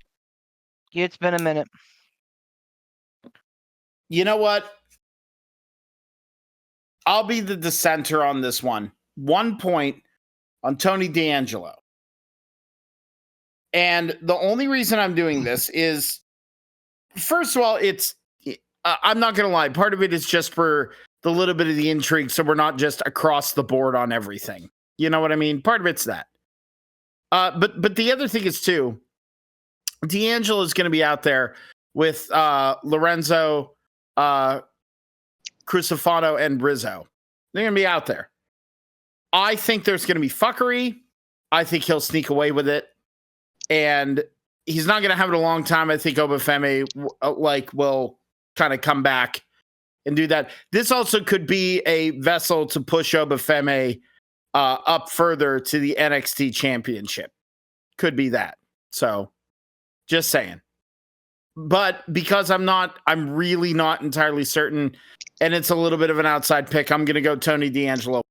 It's been a minute. You know what? I'll be the dissenter on this one. 1 point on Tony D'Angelo. And the only reason I'm doing this is, first of all, I'm not going to lie. Part of it is just for the little bit of the intrigue, so we're not just across the board on everything. You know what I mean? Part of it's that. But the other thing is, too, D'Angelo is going to be out there with Lorenzo, Crucifano, and Rizzo. They're going to be out there. I think there's going to be fuckery. I think he'll sneak away with it. And he's not going to have it a long time. I think Obafemi will kind of come back and do that. This also could be a vessel to push Obafemi up further to the NXT championship. Could be that. So just saying. But because I'm really not entirely certain, and it's a little bit of an outside pick, I'm going to go Tony D'Angelo.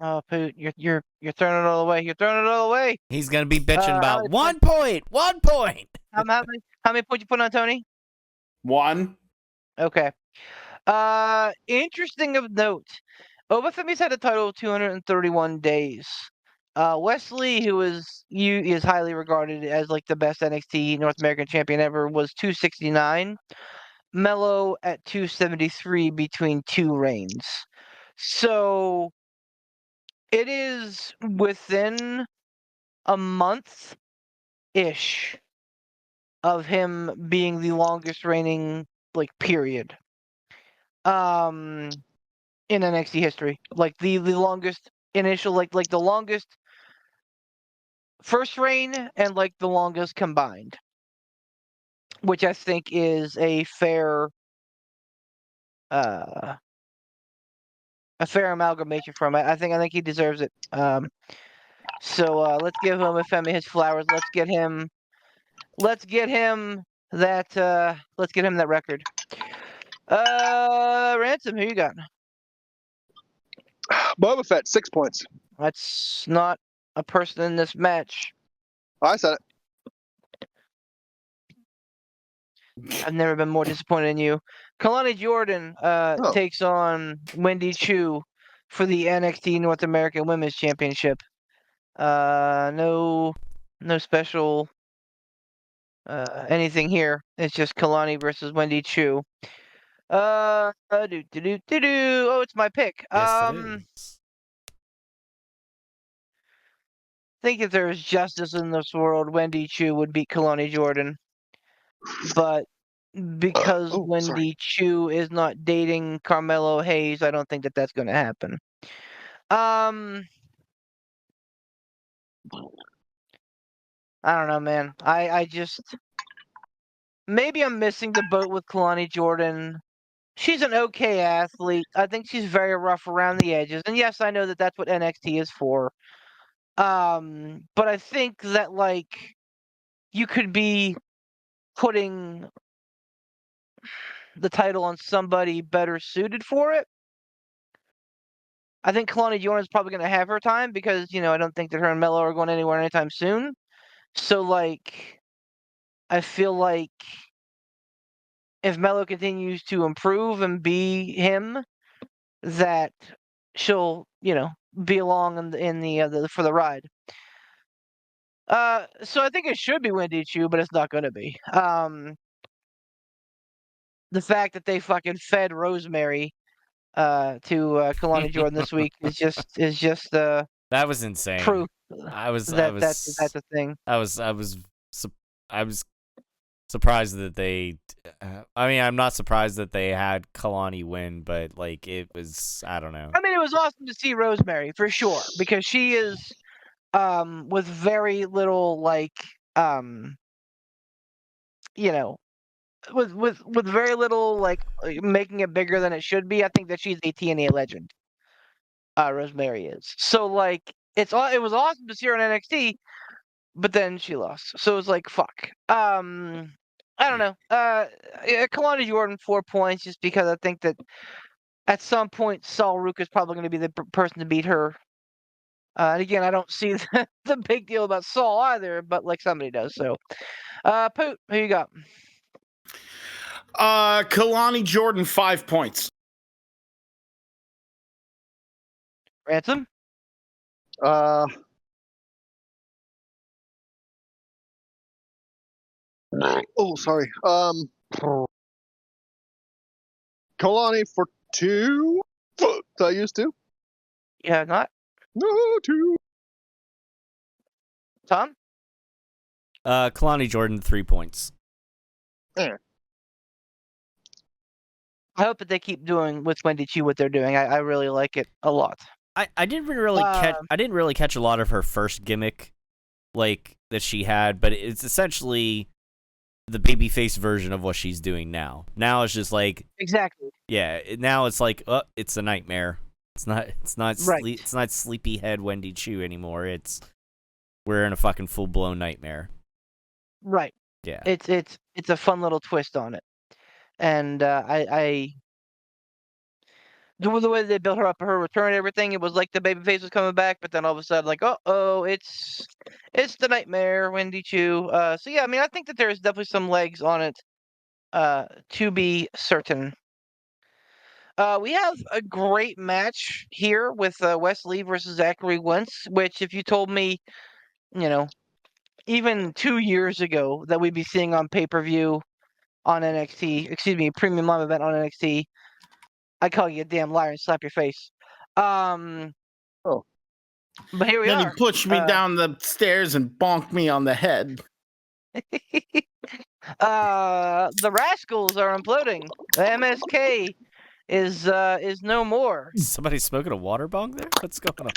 Oh, Poot, you're throwing it all away. You're throwing it all away. He's gonna be bitching how about many 1 point. 1 point. How many points you put on Tony? 1. Okay. Interesting of note. Obafemi's had a title of 231 days. Wesley, who is highly regarded as like the best NXT North American champion ever, was 269. Mello at 273 between 2 reigns. So it is within a month-ish of him being the longest reigning period in NXT history. Like the longest initial like the longest first reign and like the longest combined. Which I think is a fair amalgamation from it. I think he deserves it. So let's give Obafemi his flowers. Let's get him that record. Ransom, who you got? Boba Fett, 6 points. That's not a person in this match. I said it. I've never been more disappointed in you. Kalani Jordan takes on Wendy Chu for the NXT North American Women's Championship. No special anything here. It's just Kalani versus Wendy Chu. Oh, it's my pick. Yes, it is. I think if there was justice in this world, Wendy Chu would beat Kalani Jordan. But because Wendy Chu is not dating Carmelo Hayes, I don't think that that's going to happen. I don't know, man. I just maybe I'm missing the boat with Kalani Jordan. She's an okay athlete. I think she's very rough around the edges. And yes, I know that that's what NXT is for. But I think that you could be putting the title on somebody better suited for it. I think Kalani Jordan's probably going to have her time because, I don't think that her and Melo are going anywhere anytime soon. So, I feel like if Melo continues to improve and be him, that she'll, be along in the for the ride. So I think it should be Wendy Chu, but it's not going to be. The fact that they fucking fed Rosemary to Kalani Jordan this week is just that was insane. Proof that's a thing. I was surprised that they. I'm not surprised that they had Kalani win, but it was. I don't know. I mean, it was awesome to see Rosemary for sure because she is, with very little with very little making it bigger than it should be. I think that she's a TNA legend. Rosemary is. So it was awesome to see her in NXT, but then she lost. So it was fuck. I don't know. Kalani Jordan 4 points just because I think that at some point Saul Rook is probably going to be the person to beat her. And again, I don't see the big deal about Saul either, but like somebody does. So, Poot, who you got? Kalani Jordan, 5 points. Ransom? Oh, sorry. Kalani for 2. Did I use 2? Yeah, not No, 2. Tom? Kalani Jordan, 3 points. I hope that they keep doing with Wendy Chu what they're doing. I really like it a lot. I didn't really catch a lot of her first gimmick, like that she had, but it's essentially the babyface version of what she's doing now. Now it's just like Exactly. now it's like it's a nightmare. It's not Right. it's not sleepyhead Wendy Chu anymore. We're in a fucking full blown nightmare. Right. Yeah. It's a fun little twist on it, and the way they built her up for her return and everything, it was like the babyface was coming back, but then all of a sudden, like, it's the nightmare, Wendy Chu. So yeah, I mean, I think that there's definitely some legs on it, to be certain. We have a great match here with Wes Lee versus Zachary Wentz, which if you told me, you know, even 2 years ago that we'd be seeing on pay-per-view on NXT, excuse me, premium live event on NXT, I'd call you a damn liar and slap your face. Um, Oh. But here we Then are. he pushed me down the stairs and bonked me on the head. The Rascals are imploding. The MSK is no more. Somebody smoking a water bong there? What's going on?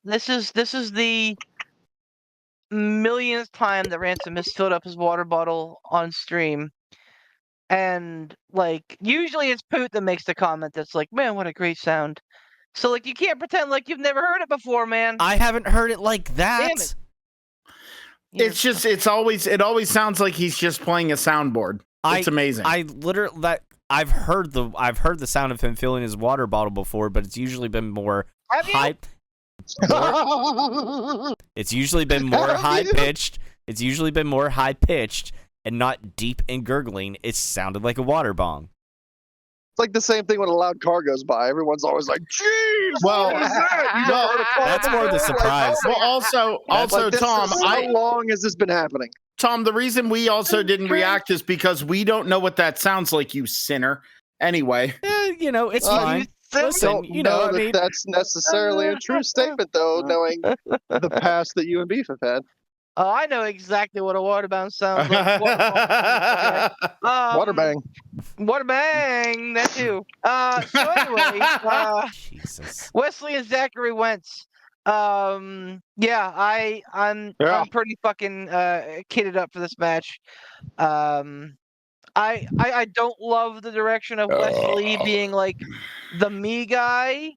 This is the millionth time that Ransom has filled up his water bottle on stream. And like usually it's Poot that makes the comment that's like, man, what a great sound. So like you can't pretend like you've never heard it before, man. I haven't heard it like that. Damn it. It always sounds like he's just playing a soundboard. It's amazing. I've heard the sound of him filling his water bottle before, but it's usually been more Have you? high. It's usually been more high pitched. It's usually been more high pitched and not deep and gurgling. It sounded like a water bong. It's like the same thing when a loud car goes by. Everyone's always like, "Jeez, Well, what is that?" You well, never heard a car that's more the before? surprise. Like, Well, also, Tom, how long has this been happening? Tom, the reason we also didn't react is because we don't know what that sounds like, you sinner. Anyway, It's Well, fine. I Listen, don't know I mean, that's necessarily a true statement, though, knowing the past that you and Beef have had. Oh, I know exactly what a waterbound sounds like. Water bang. Water bang, that too. So anyway, Jesus. Wesley and Zachary Wentz. I'm pretty fucking kitted up for this match. I don't love the direction of Wesley being like the me guy,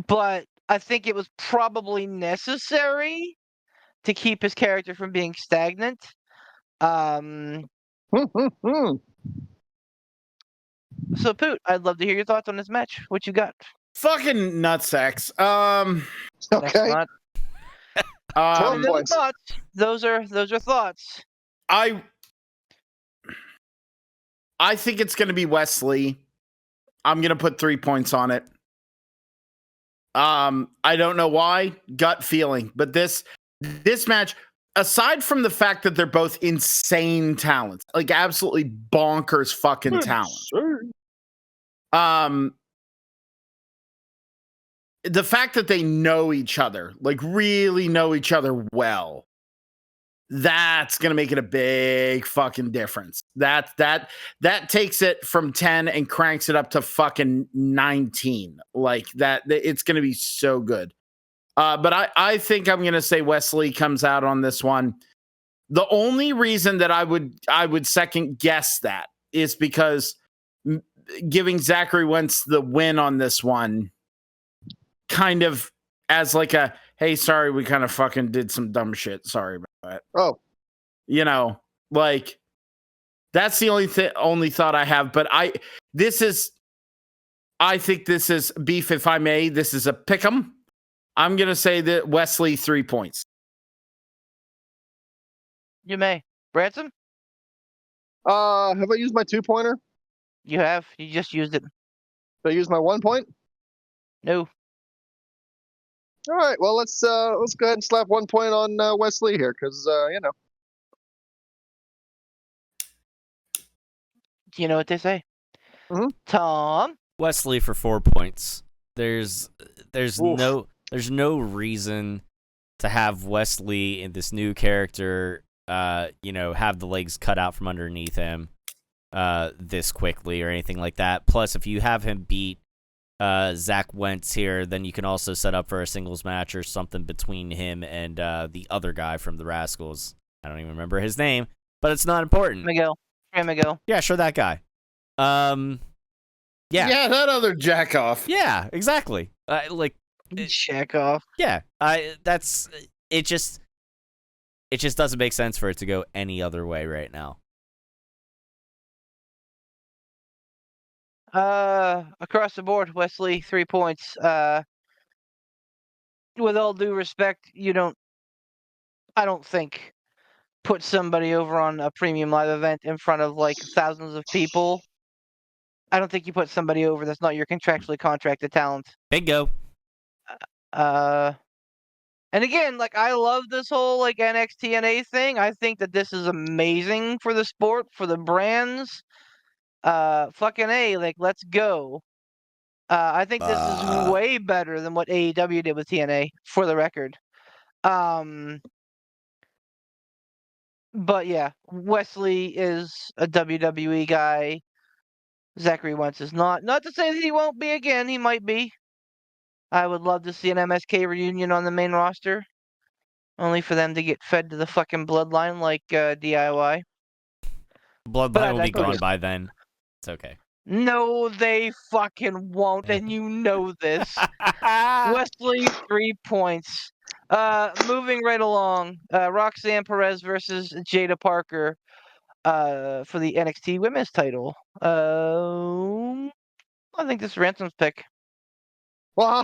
but I think it was probably necessary to keep his character from being stagnant. So Poot, I'd love to hear your thoughts on this match. What you got? fucking nutsacks. Okay. 12 points. Thoughts. Those are thoughts. I think it's going to be Wesley. I'm going to put 3 points on it. I don't know why, gut feeling, but this match, aside from the fact that they're both insane talents, like absolutely bonkers fucking talent. The fact that they know each other, like really know each other well, that's going to make it a big fucking difference. That takes it from 10 and cranks it up to fucking 19. Like that, it's going to be so good. But I think I'm going to say Wesley comes out on this one. The only reason that I would second guess that is because giving Zachary Wentz the win on this one kind of as like a, hey, sorry, we kind of fucking did some dumb shit. Sorry about that. Oh. Like that's the only thought I have. But this is I think this is beef. If I may, this is a pick'em. I'm gonna say that Wesley 3 points. You may. Branson, Have I used my 2-pointer? you have. You just used it. Did I use my 1 point? No. All right. Well, let's go ahead and slap 1 point on Wesley here, because you know. Do you know what they say? Mhm. Tom. Wesley for 4 points. There's Oof. no reason to have Wesley in this new character, have the legs cut out from underneath him this quickly or anything like that. Plus, if you have him beat Zach Wentz here, then you can also set up for a singles match or something between him and the other guy from the Rascals. I don't even remember his name, but it's not important. Miguel. Yeah, sure, that guy. Yeah, that other jack off. yeah, exactly. Check off. Yeah, it just doesn't make sense for it to go any other way right now. Across the board, Wesley, 3 points. With all due respect, I don't think, put somebody over on a premium live event in front of like thousands of people. I don't think you put somebody over that's not your contractually contracted talent. Bingo. And again, like, I love this whole like NXT thing. I think that this is amazing for the sport, for the brands. Fucking A, like, let's go. I think this is way better than what AEW did with TNA, for the record. But yeah, Wesley is a WWE guy. Zachary Wentz is not. Not to say that he won't be again. He might be. I would love to see an MSK reunion on the main roster. Only for them to get fed to the fucking bloodline like DIY. Bloodline will be gone by then. It's okay. No, they fucking won't, and you know this. Wesley, 3 points. Moving right along. Roxanne Perez versus Jada Parker for the NXT Women's title. I think this is Ransom's pick. Well,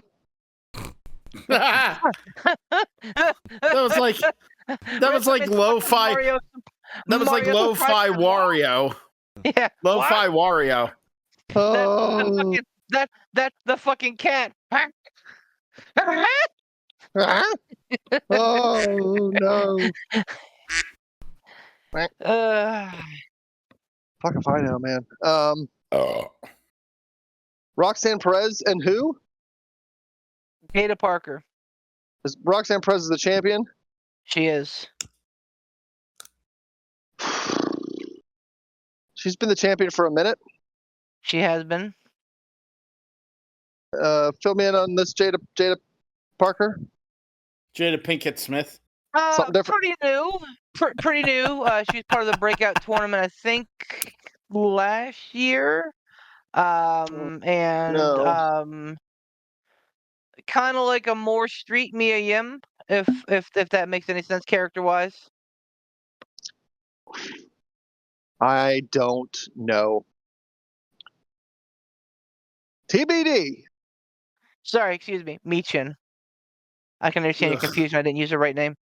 that was like lo-fi. That was like lo-fi Wario. Yeah. Lo-fi Wario. oh, That's the fucking cat. oh no. Fuck if I know, man. Roxanne Perez and who? Jada Parker. Is Roxanne Perez the champion? She is. She's been the champion for a minute. She has been. Fill me in on this Jada Parker. Jada Pinkett Smith. Something different. Pretty new. Pretty new. She's part of the breakout tournament, I think, last year. Kind of like a more street Mia Yim, if that makes any sense character wise. I don't know. TBD. Sorry, excuse me, Meechin. I can understand your confusion. I didn't use the right name.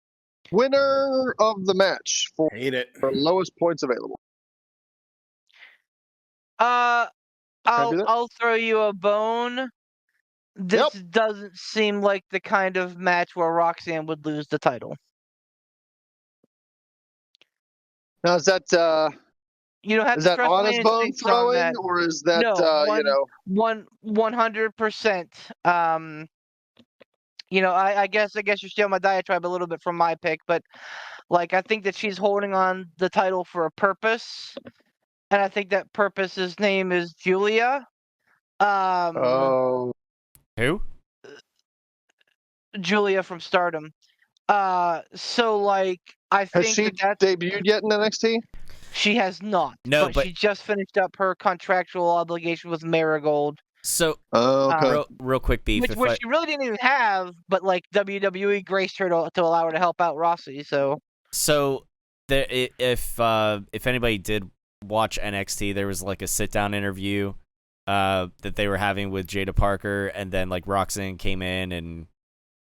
Winner of the match for Hate it. lowest points available. I'll do that? I'll throw you a bone. This doesn't seem like the kind of match where Roxanne would lose the title. Now is that You don't have is to that trust my honest bone instincts on throwing, that. or is that No, you know? 100%. I guess you're stealing my diatribe a little bit from my pick, but like, I think that she's holding on the title for a purpose, and I think that purpose's name is Julia. Oh, Who? Julia from Stardom. So like, I has think she that's debuted yet in NXT? she has not. No, but she just finished up her contractual obligation with Marigold. so Oh, okay. real quick beef. Which she really didn't even have, but like WWE graced her to allow her to help out Rossi. So if anybody did watch NXT, there was like a sit down interview that they were having with Jada Parker, and then like Roxanne came in and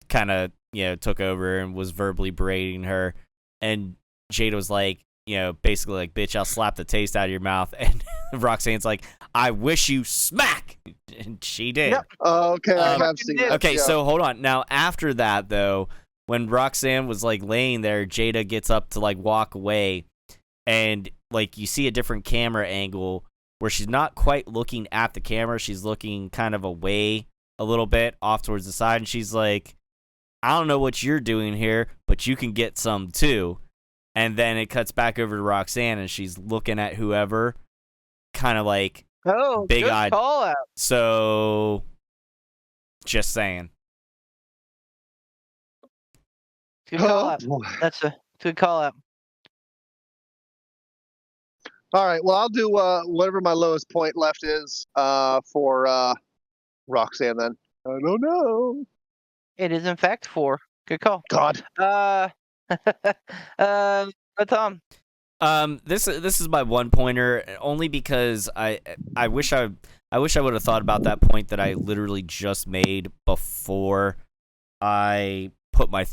kind of took over and was verbally berating her, and Jada was like, basically like, bitch, I'll slap the taste out of your mouth, and Roxanne's like, I wish you smack, and she did. Yep. Okay, I have seen that. Okay, yeah. so hold on. Now after that though, when Roxanne was like laying there, Jada gets up to like walk away, and like you see a different camera angle where she's not quite looking at the camera, she's looking kind of away a little bit off towards the side, and she's like, I don't know what you're doing here, but you can get some too. And then it cuts back over to Roxanne, and she's looking at whoever, kind of like big-eyed. Good call out. So, just saying. Good call out. That's a good call out. All right. Well, I'll do whatever my lowest point left is for Roxanne then. I don't know. It is in fact 4. Good call. God. Tom. This is my one pointer only because I wish I would have thought about that point that I literally just made before I put my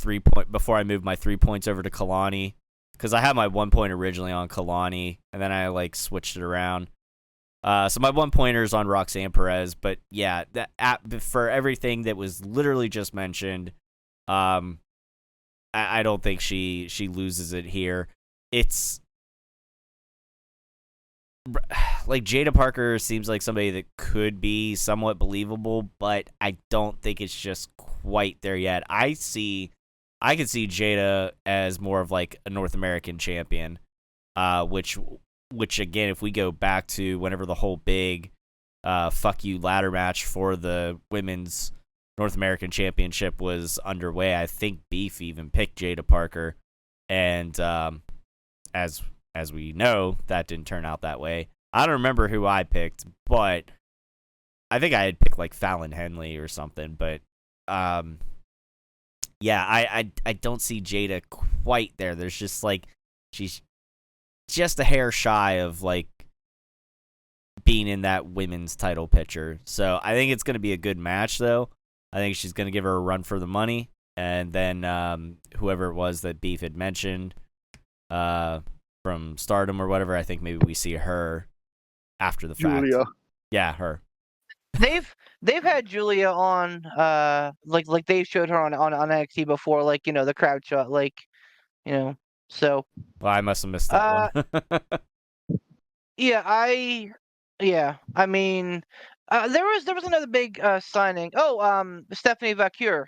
before I moved my 3 points over to Kalani, because I had my 1 point originally on Kalani and then I like switched it around. So my 1 pointer is on Roxanne Perez, but yeah, for everything that was literally just mentioned, I don't think she loses it here. It's like Jada Parker seems like somebody that could be somewhat believable, but I don't think it's just quite there yet. I could see Jada as more of like a North American champion, which again, if we go back to whenever the whole big fuck you ladder match for the women's North American Championship was underway, I think Beef even picked Jada Parker, and as we know, that didn't turn out that way. I don't remember who I picked, but I think I had picked like Fallon Henley or something. But yeah, I don't see Jada quite there. There's just like, she's just a hair shy of like being in that women's title picture. So I think it's going to be a good match, though. I think she's going to give her a run for the money, and then whoever it was that Beef had mentioned from Stardom or whatever, I think maybe we see her after the fact. Julia. Yeah, her. They've had Julia on like they showed her on NXT before, like, the crowd shot, like, so Well, I must have missed that one. I mean, there was another big signing. Stephanie Vaquer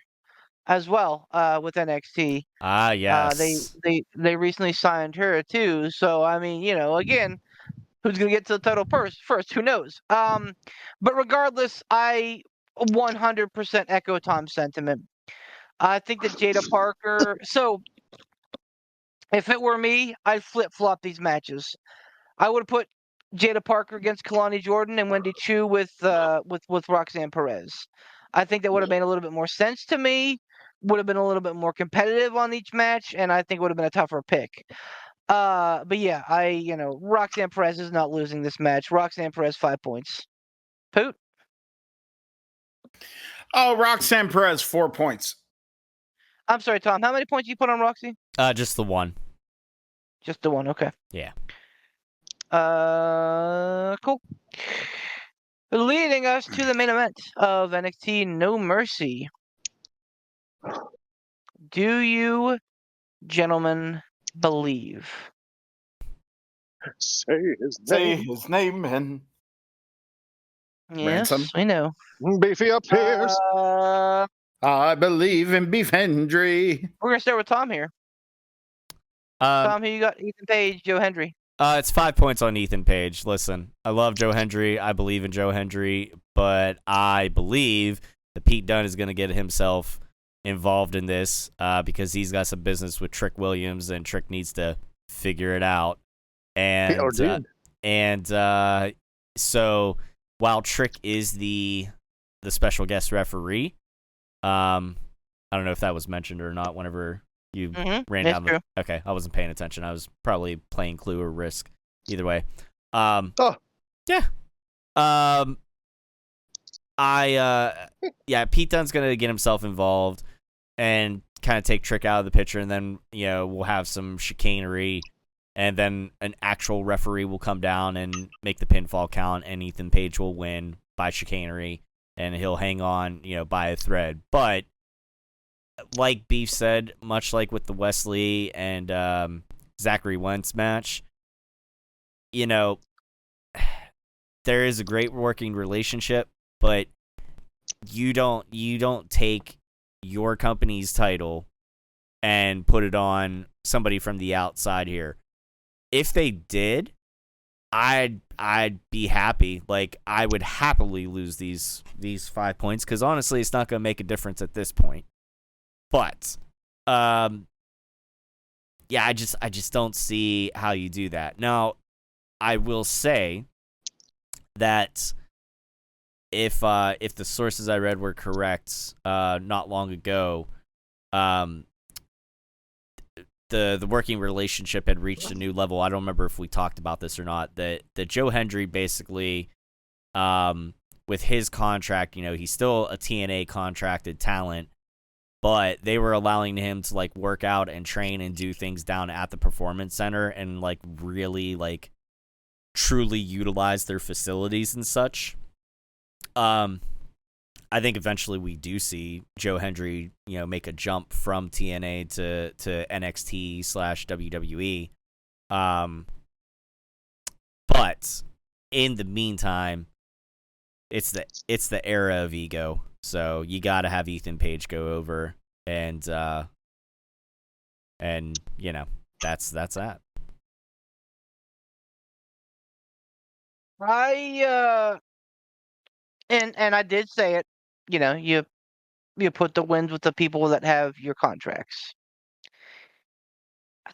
as well with NXT. Ah, yes. They recently signed her too. So I mean, again, who's gonna get to the title first? Who knows? But regardless, I 100% echo Tom's sentiment. I think that Jada Parker. So if it were me, I'd flip flop these matches. I would have put Jada Parker against Kalani Jordan and Wendy Chu with Roxanne Perez. I think that would have made a little bit more sense to me. Would have been a little bit more competitive on each match, and I think would have been a tougher pick. But yeah, Roxanne Perez is not losing this match. Roxanne Perez 5 points. Poot. Oh, Roxanne Perez 4 points. I'm sorry, Tom. How many points you put on Roxy? Just the one. Just the one. Okay. Yeah. Cool. Leading us to the main event of NXT No Mercy. Do you, gentlemen, believe? Say his Say name. his name and Yes, Ransom. I know. Beefy appears. I believe in Beef Hendry. We're gonna start with Tom here. Tom, who you got? Ethan Page, Joe Hendry. It's 5 points on Ethan Page. Listen, I love Joe Hendry. I believe in Joe Hendry, but I believe that Pete Dunne is going to get himself involved in this because he's got some business with Trick Williams, and Trick needs to figure it out. So while Trick is the special guest referee, I don't know if that was mentioned or not whenever you ran down the... Okay, I wasn't paying attention. I was probably playing Clue or Risk. Either way. Yeah. Pete Dunne's gonna get himself involved and kind of take Trick out of the picture, and then we'll have some chicanery, and then an actual referee will come down and make the pinfall count, and Ethan Page will win by chicanery, and he'll hang on by a thread. But like Beef said, much like with the Wesley and Zachary Wentz match, there is a great working relationship, but you don't take your company's title and put it on somebody from the outside here. If they did, I'd be happy. Like, I would happily lose these 5 points, because honestly, it's not going to make a difference at this point. But I just don't see how you do that. Now, I will say that if the sources I read were correct, not long ago, the working relationship had reached a new level. I don't remember if we talked about this or not. That Joe Hendry basically, with his contract, he's still a TNA contracted talent, but they were allowing him to like work out and train and do things down at the Performance Center and like really like truly utilize their facilities and such. I think eventually we do see Joe Hendry, make a jump from TNA to NXT/WWE. But in the meantime, it's the era of ego. So you got to have Ethan Page go over, and that's that. And I did say it, you put the wins with the people that have your contracts.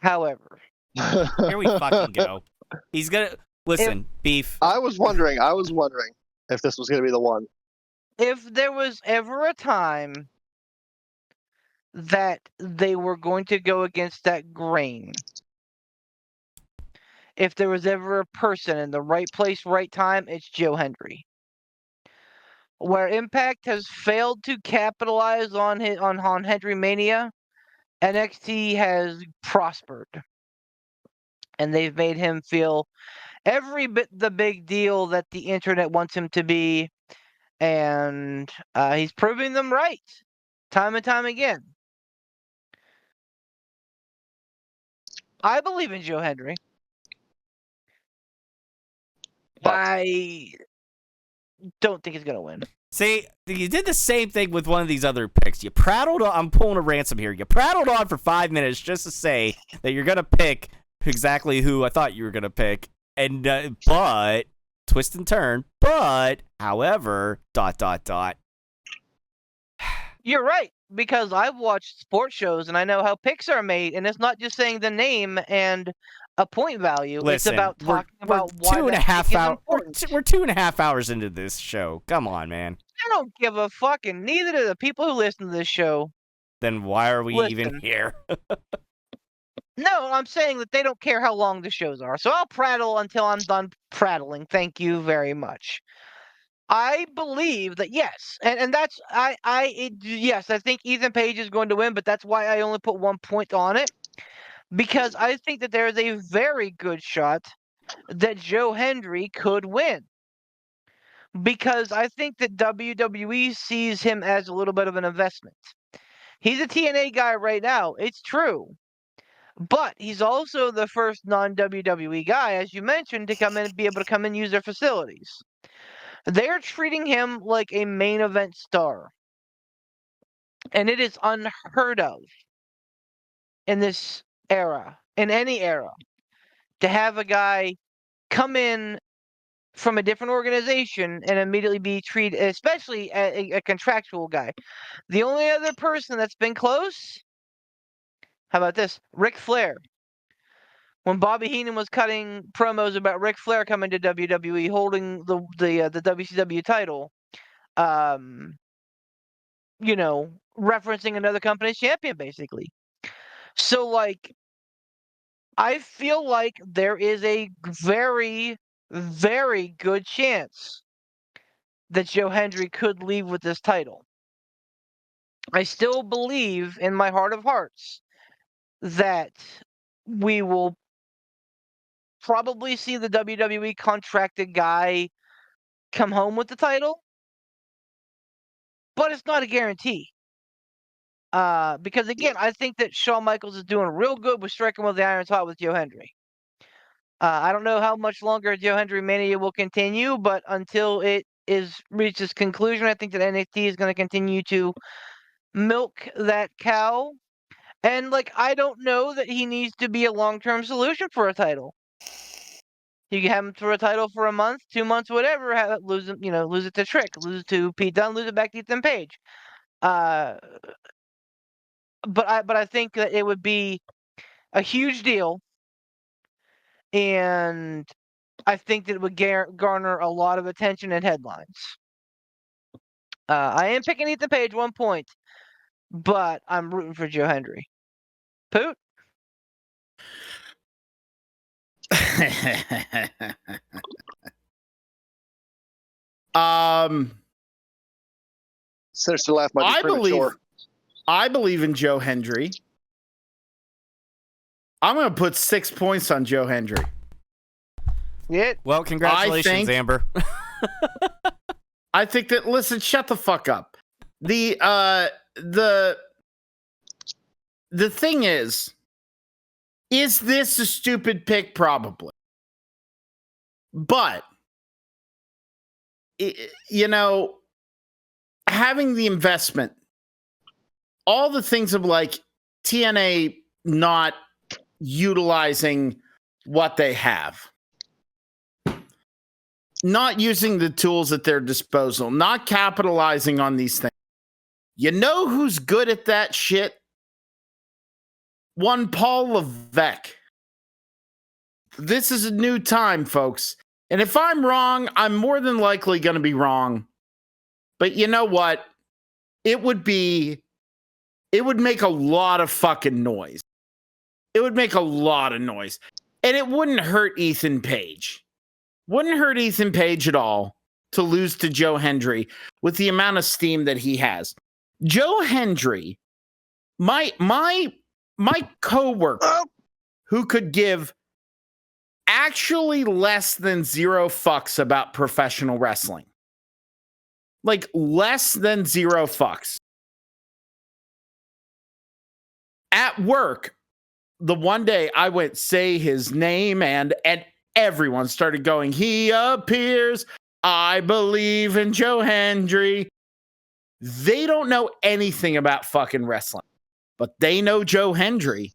However, Here we fucking go. He's gonna listen, Beef. I was wondering if this was going to be the one. if there was ever a time that they were going to go against that grain, if there was ever a person in the right place, right time, it's Joe Hendry. Where Impact has failed to capitalize on Hendry Mania, NXT has prospered, and they've made him feel every bit the big deal that the internet wants him to be, and he's proving them right, time and time again. I believe in Joe Hendry. I don't think he's gonna win. See, you did the same thing with one of these other picks. You prattled on, I'm pulling a ransom here. You prattled on for 5 minutes just to say that you're going to pick exactly who I thought you were going to pick. And, but, twist and turn, but, however, ... You're right, because I've watched sports shows and I know how picks are made, and it's not just saying the name and a point value. Listen, it's about talking about why we're that pick is important. We're 2.5 hours into this show. Come on, man. I don't give a fuck, and neither do the people who listen to this show. Then why are we even Listen. here? No, I'm saying that they don't care how long the shows are. So I'll prattle until I'm done prattling. Thank you very much. I believe that yes, and that's yes, I think Ethan Page is going to win, but that's why I only put 1 point on it, because I think that there is a very good shot that Joe Hendry could win, because I think that WWE sees him as a little bit of an investment. He's a TNA guy right now, it's true, but he's also the first non-WWE guy, as you mentioned, to come in and be able to come and use their facilities. They're treating him like a main event star. And it is unheard of in this era, in any era, to have a guy come in from a different organization and immediately be treated, especially a contractual guy. The only other person that's been close, how about this? Ric Flair. When Bobby Heenan was cutting promos about Ric Flair coming to WWE holding the WCW title, referencing another company's champion, basically. So, like, I feel like there is a very, very good chance that Joe Hendry could leave with this title. I still believe in my heart of hearts that we will probably see the WWE contracted guy come home with the title, but it's not a guarantee. Because again, I think that Shawn Michaels is doing real good with striking with the iron hot with Joe Hendry. I don't know how much longer Joe Hendry Mania will continue, but until it is reached its conclusion, I think that NXT is going to continue to milk that cow. And like, I don't know that he needs to be a long-term solution for a title. You can have him for a title for a month, 2 months, whatever. Have it, lose him, lose it to Trick, lose it to Pete Dunne, lose it back to Ethan Page. But I think that it would be a huge deal, and I think that it would garner a lot of attention and headlines. I am picking Ethan Page 1 point, but I'm rooting for Joe Hendry. Poot? Says to laugh might be premature. I believe in Joe Hendry. I'm going to put 6 points on Joe Hendry. Yeah. Well, congratulations, Amber. I think that, listen, shut the fuck up. The thing is this a stupid pick? Probably. But, having the investment, all the things of like TNA not utilizing what they have, not using the tools at their disposal, not capitalizing on these things. You know who's good at that shit? One Paul Levesque. This is a new time, folks. And if I'm wrong, I'm more than likely going to be wrong. But you know what? It would make a lot of fucking noise. It would make a lot of noise. And it wouldn't hurt Ethan Page. Wouldn't hurt Ethan Page at all to lose to Joe Hendry with the amount of steam that he has. Joe Hendry, my coworker, who could give actually less than 0 fucks about professional wrestling. Like less than 0 fucks. At work, the one day I went say his name and everyone started going, he appears, I believe in Joe Hendry. They don't know anything about fucking wrestling, but they know Joe Hendry.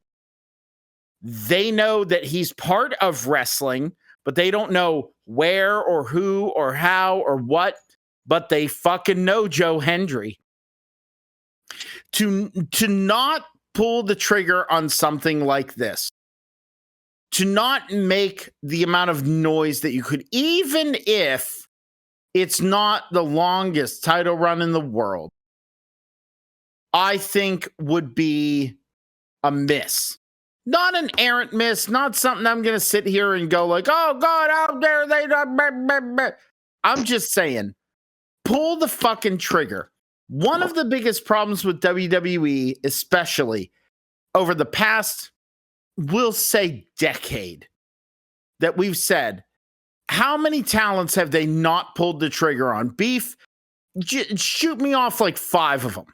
They know that he's part of wrestling, but they don't know where or who or how or what, but they fucking know Joe Hendry. To not pull the trigger on something like this, to not make the amount of noise that you could, even if it's not the longest title run in the world, I think would be a miss. Not an errant miss, not something I'm going to sit here and go like, oh God, out there, they don't. I'm just saying, pull the fucking trigger. One of the biggest problems with WWE, especially over the past, we'll say decade, that we've said, how many talents have they not pulled the trigger on? Beef, shoot me off like 5 of them.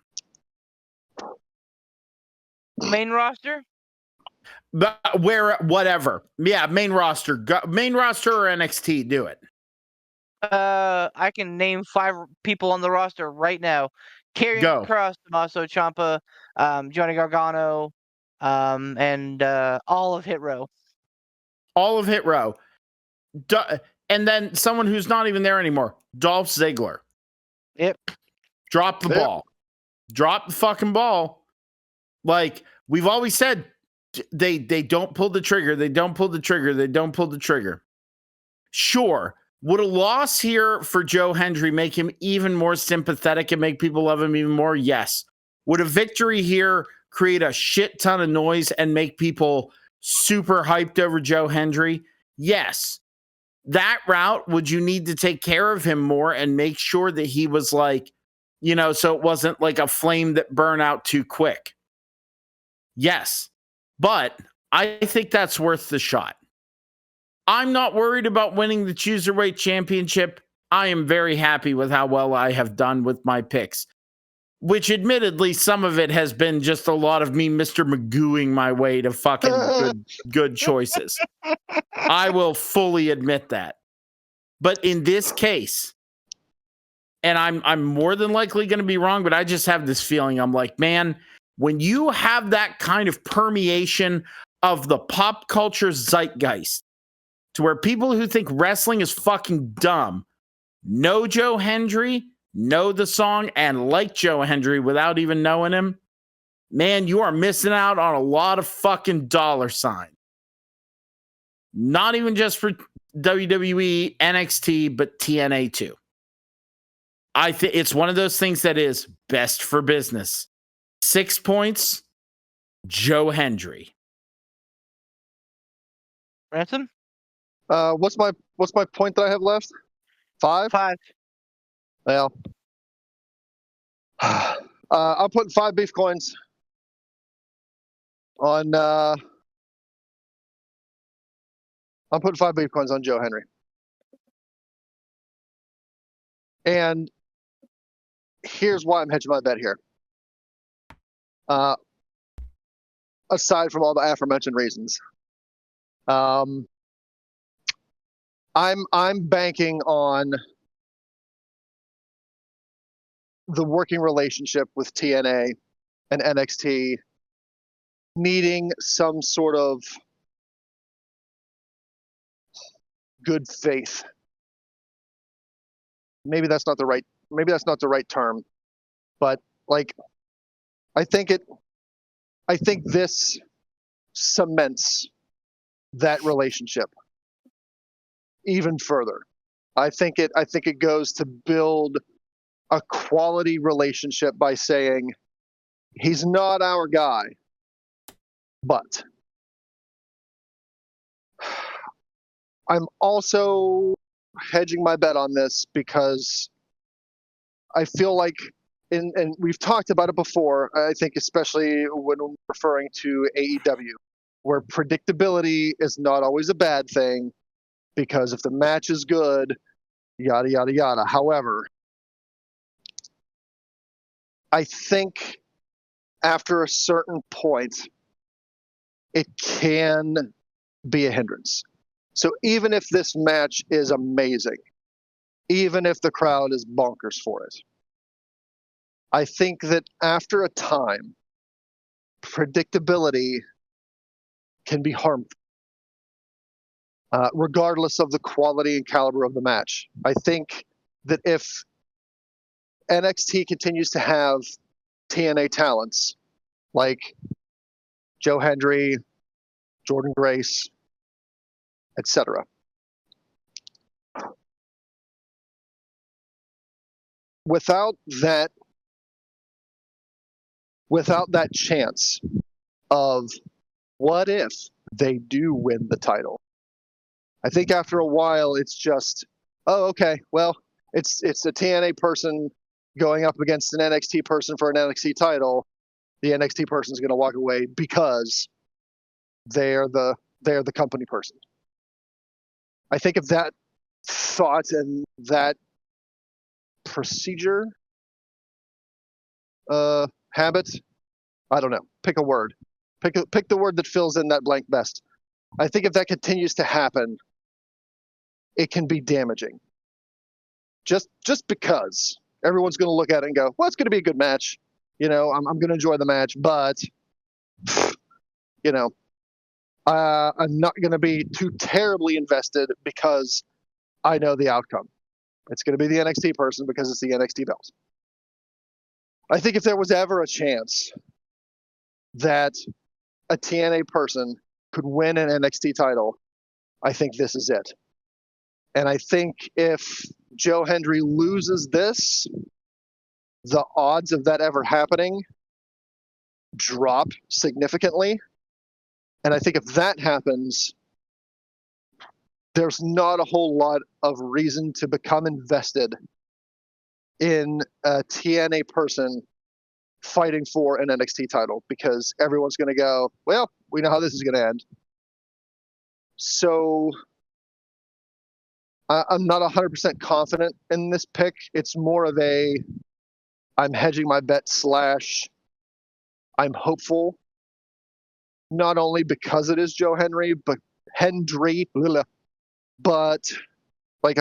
Main roster? But whatever. Yeah, main roster or NXT, do it. I can name 5 people on the roster right now. Karrion Kross, Tommaso Ciampa, Johnny Gargano, and all of Hit Row. All of Hit Row. And then someone who's not even there anymore, Dolph Ziggler. Yep. Drop the ball. Drop the fucking ball. Like, we've always said, they don't pull the trigger. They don't pull the trigger. They don't pull the trigger. Sure. Would a loss here for Joe Hendry make him even more sympathetic and make people love him even more? Yes. Would a victory here create a shit ton of noise and make people super hyped over Joe Hendry? Yes. that route, would you need to take care of him more and make sure that he was like, so it wasn't like a flame that burned out too quick? Yes, but I think that's worth the shot. I'm not worried about winning the Cruiserweight Championship. I am very happy with how well I have done with my picks, which admittedly, some of it has been just a lot of me Mr. Magooing my way to fucking good choices. I will fully admit that. But in this case, and I'm more than likely going to be wrong, but I just have this feeling. I'm like, man, when you have that kind of permeation of the pop culture zeitgeist to where people who think wrestling is fucking dumb know Joe Hendry, know the song, and like Joe Hendry without even knowing him, man, you are missing out on a lot of fucking dollar signs. Not even just for WWE, NXT, but TNA too. I think it's one of those things that is best for business. 6 points, Joe Hendry. Ransom? What's my point that I have left? 5? 5. Well, I'm putting 5 beef coins on. I'm putting 5 beef coins on Joe Hendry, and here's why I'm hedging my bet here. Aside from all the aforementioned reasons, I'm banking on the working relationship with TNA and NXT needing some sort of good faith. Maybe that's not the right term, but like I think this cements that relationship even further. I think it goes to build a quality relationship by saying he's not our guy, but I'm also hedging my bet on this because I feel like, and we've talked about it before, I think especially when referring to AEW, where predictability is not always a bad thing, because if the match is good, yada, yada, yada. However, I think after a certain point, it can be a hindrance. So even if this match is amazing, even if the crowd is bonkers for it, I think that after a time, predictability can be harmful, regardless of the quality and caliber of the match. I think that if NXT continues to have TNA talents like Joe Hendry, Jordan Grace, etc., without that chance of what if they do win the title, I think after a while it's just, oh, okay, well, it's a TNA person going up against an NXT person for an NXT title. The NXT person is going to walk away because they're the company person. I think if that thought and that procedure, habit, I don't know, pick a word, pick the word that fills in that blank best. I think if that continues to happen, it can be damaging. Just because everyone's going to look at it and go, well, it's going to be a good match. I'm going to enjoy the match, but I'm not going to be too terribly invested because I know the outcome. It's going to be the NXT person because it's the NXT belt. I think if there was ever a chance that a TNA person could win an NXT title, I think this is it. And I think if Joe Hendry loses this, the odds of that ever happening drop significantly. And I think if that happens, there's not a whole lot of reason to become invested in a TNA person fighting for an NXT title, because everyone's going to go, well, we know how this is going to end. So I'm not 100% confident in this pick. It's more of a, I'm hedging my bet / I'm hopeful, not only because it is Joe Henry, but like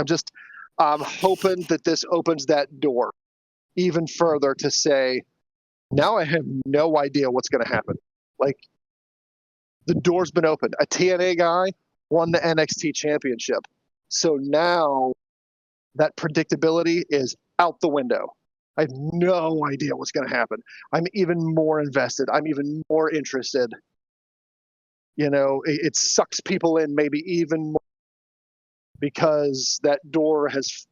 I'm hoping that this opens that door even further to say, now I have no idea what's going to happen. Like, the door's been opened. A TNA guy won the NXT championship. So now that predictability is out the window. I have no idea what's going to happen. I'm even more invested. I'm even more interested. You know, it sucks people in maybe even more because that door has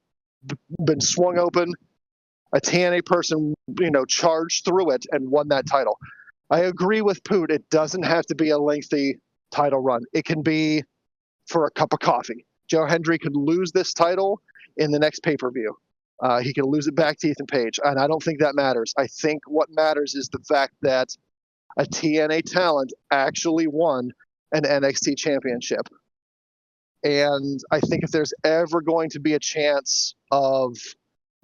been swung open. A TNA person, you know, charged through it and won that title. I agree with Poot. It doesn't have to be a lengthy title run. It can be for a cup of coffee. Joe Hendry could lose this title in the next pay-per-view. He can lose it back to Ethan Page, and I don't think that matters. I think what matters is the fact that a TNA talent actually won an NXT championship. And I think if there's ever going to be a chance of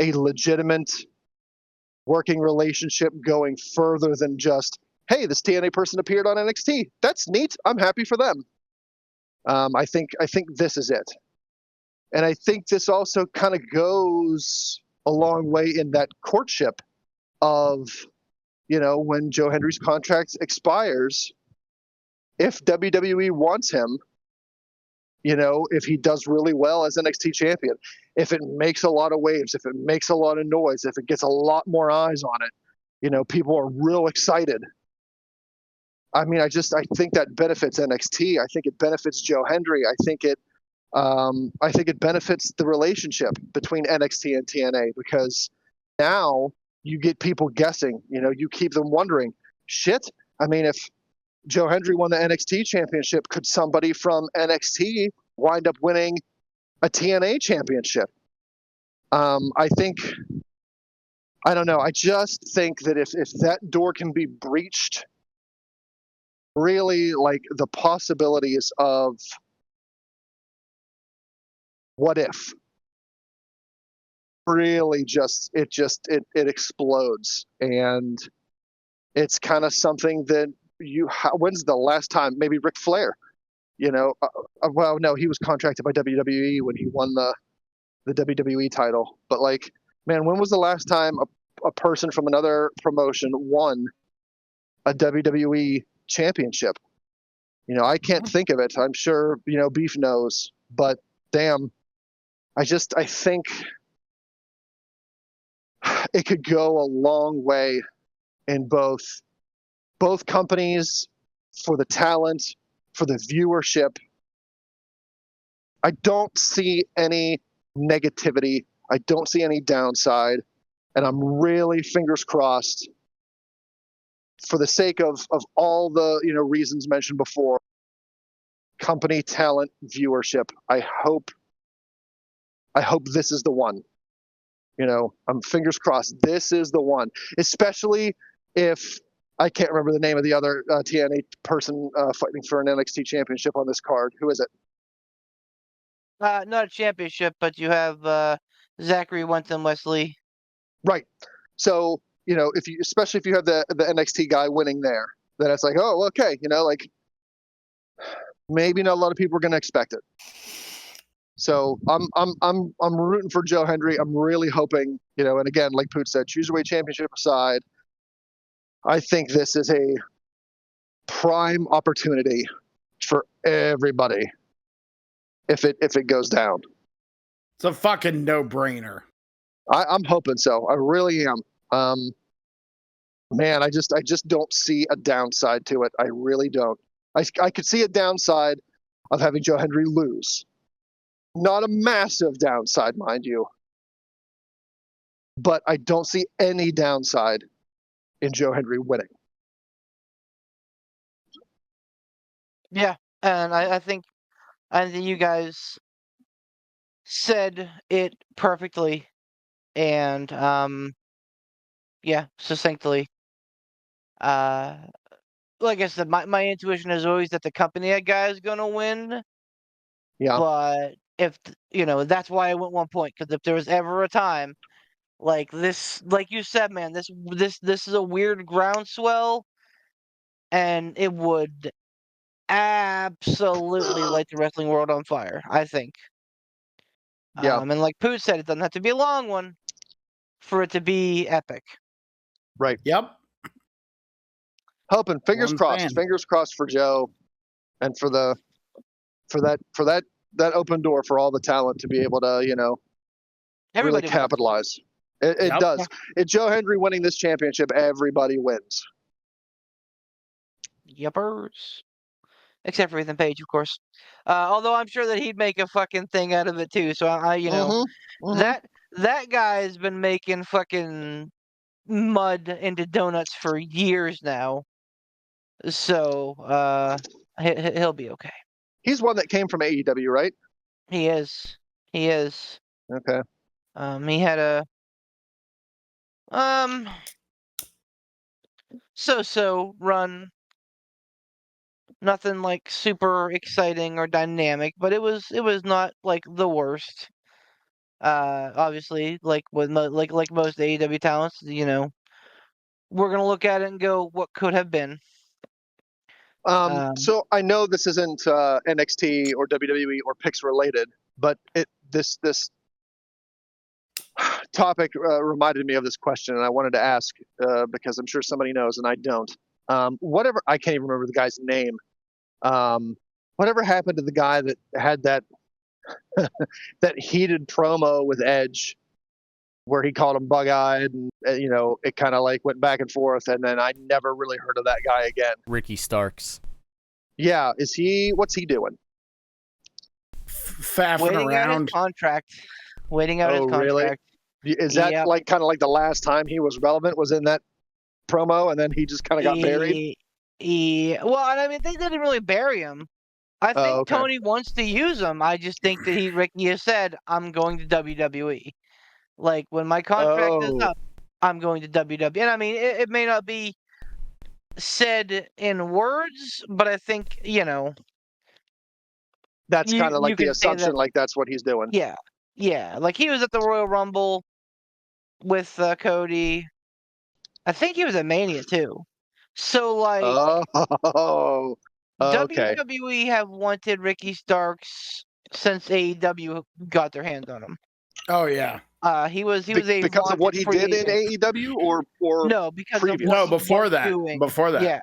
a legitimate working relationship going further than just, hey, this TNA person appeared on NXT. That's neat. I'm happy for them. I think this is it. And I think this also kind of goes a long way in that courtship of, you know, when Joe Hendry's contract expires, if WWE wants him, you know, if he does really well as NXT champion, if it makes a lot of waves, if it makes a lot of noise, if it gets a lot more eyes on it, you know, people are real excited. I mean, I think that benefits NXT. I think it benefits Joe Hendry. I think it benefits the relationship between NXT and TNA, because now you get people guessing, you know, you keep them wondering, shit. I mean, if Joe Hendry won the NXT championship, could somebody from NXT wind up winning a TNA championship? I don't know. I just think that if that door can be breached, really, like, the possibilities of what if really it explodes. And it's kind of something that when's the last time, maybe Ric Flair, you know, well, no, he was contracted by WWE when he won the WWE title. But, like, man, when was the last time a person from another promotion won a WWE championship? You know, I can't think of it. I'm sure, you know, Beef knows, but damn, I think it could go a long way in both companies, for the talent, for the viewership. I don't see any negativity. I don't see any downside. And I'm really, fingers crossed, for the sake of all the, you know, reasons mentioned before, company, talent, viewership, I hope this is the one. You know, I'm fingers crossed this is the one, especially if I can't remember the name of the other TNA person fighting for an NXT championship on this card. Who is it? Not a championship, but you have Zachary Wenton Wesley. Right. So, you know, especially if you have the NXT guy winning there, then it's like, oh, okay, you know, like, maybe not a lot of people are going to expect it. So I'm rooting for Joe Hendry. I'm really hoping, you know, and again, like Poot said, Cruiserweight Championship aside, I think this is a prime opportunity for everybody if it goes down. It's a fucking no-brainer. I'm hoping so. I really am. Man, I just don't see a downside to it. I really don't. I could see a downside of having Joe Hendry lose. Not a massive downside, mind you. But I don't see any downside in Joe Hendry winning. Yeah, and I think you guys said it perfectly and yeah, succinctly. Uh, like I said, my intuition is always that the company guy is gonna win, Yeah. but that's why I went 1 point, because if there was ever a time like this, like you said, man, this is a weird groundswell, and it would absolutely light the wrestling world on fire, I think. Yeah. And like Pooh said, it doesn't have to be a long one for it to be epic. Right. Yep. Hoping. What Fingers I'm crossed. saying. Fingers crossed for Joe and for that open door for all the talent to be able to really Everybody wins. capitalize. It Yep. does. It's Joe Hendry winning this championship. Everybody wins. Yuppers. Except for Ethan Page, of course. Although I'm sure that he'd make a fucking thing out of it too. So Mm-hmm. that guy's been making fucking mud into donuts for years now. So he'll be okay. He's one that came from AEW, right? He is. He is. Okay. He had a so-so run. Nothing like super exciting or dynamic, but it was not like the worst. Obviously, like with like most AEW talents, we're gonna look at it and go, what could have been. Um, So I know this isn't NXT or WWE or Pix related, but this topic reminded me of this question, and I wanted to ask because I'm sure somebody knows and I don't. Whatever, I can't even remember the guy's name. Whatever happened to the guy that had that that heated promo with Edge, where he called him bug-eyed, and it kind of like went back and forth, and then I never really heard of that guy again. Ricky Starks. Yeah, what's he doing? Faffing waiting out his around. contract. Waiting out his Really? contract. Is that Yep. like kind of like the last time he was relevant was in that promo, and then he just kind of got buried? Well, and I mean, they didn't really bury him. I think Oh, okay. Tony wants to use him. I just think that Ricky has said, I'm going to WWE. Like, when my contract is Oh, up, I'm going to WWE. And I mean, it may not be said in words, but I think, that's kind of you like the could say that, assumption, like that's what he's doing. yeah. Yeah. Like, he was at the Royal Rumble with Cody. I think he was at Mania, too. So, like, Oh, okay. WWE have wanted Ricky Starks since AEW got their hands on him. Oh yeah. He was a Because of what he free did in agent. AEW, or No, because of previous? what No, he before was that. doing. Before that. Yeah,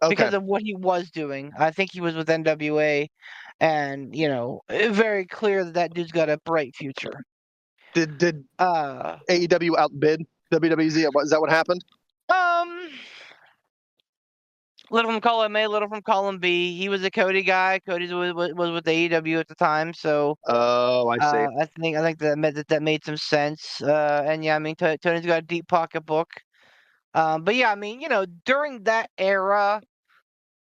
Okay. because of what he was doing. I think he was with NWA, and very clear that that dude's got a bright future. Did Uh, AEW outbid WWZ? Is that what happened? little from column A, little from column B. He was a Cody guy. Cody was with AEW at the time, so Oh, I see. I think that made some sense. And yeah, I mean, Tony's got a deep pocketbook. But yeah, I mean, during that era,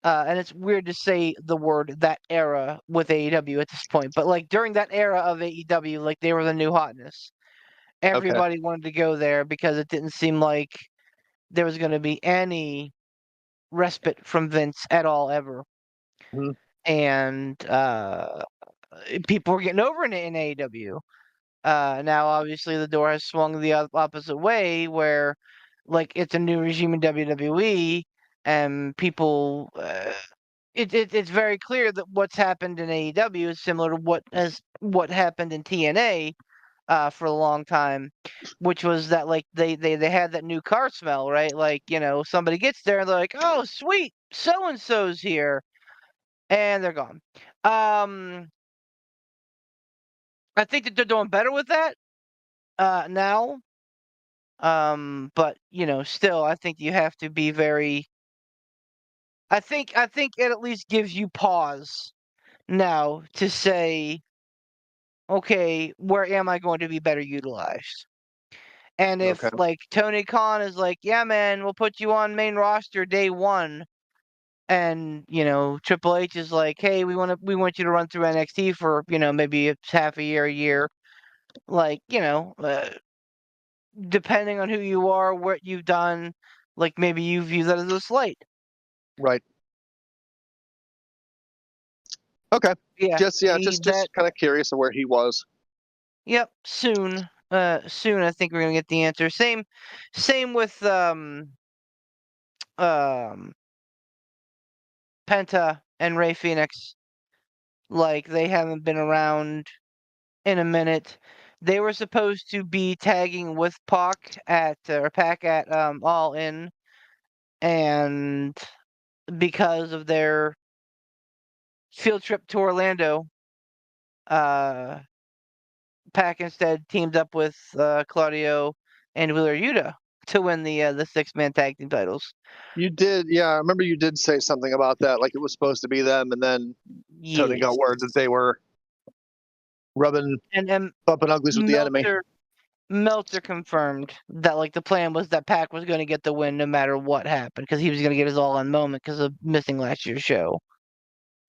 and it's weird to say the word that era with AEW at this point, but like during that era of AEW, like they were the new hotness. Okay. Everybody wanted to go there because it didn't seem like there was going to be any respite from Vince at all ever. Mhm. And people were getting over in AEW. Now, obviously, the door has swung the opposite way, where like it's a new regime in WWE, and people. It's very clear that what's happened in AEW is similar to what happened in TNA for a long time, which was that like they had that new car smell, right? Like somebody gets there and they're like, oh sweet, so and so's here, and they're gone. I think that they're doing better with that now. But still, I think you have to be very. I think it at least gives you pause now to say, okay, where am I going to be better utilized? And Okay. if like Tony Khan is like, yeah, man, we'll put you on main roster day one, and Triple H is like, hey, we want you to run through NXT for maybe half a year, like depending on who you are, what you've done, like maybe you view that as a slight. Right. Okay. Yeah, Just kind of curious of where he was. Yep, soon. Soon I think we're gonna get the answer. Same with um Penta and Ray Phoenix. Like they haven't been around in a minute. They were supposed to be tagging with Pac at All In, and because of their field trip to Orlando, uh, Pac instead teamed up with Claudio and Wheeler Yuta to win the 6-man tag team titles. You did, yeah. I remember you did say something about that, like it was supposed to be them, and then Tony got Yes. word that they were bumping And uglies with the enemy. Meltzer confirmed that like the plan was that Pac was going to get the win no matter what happened because he was going to get his all in moment because of missing last year's show.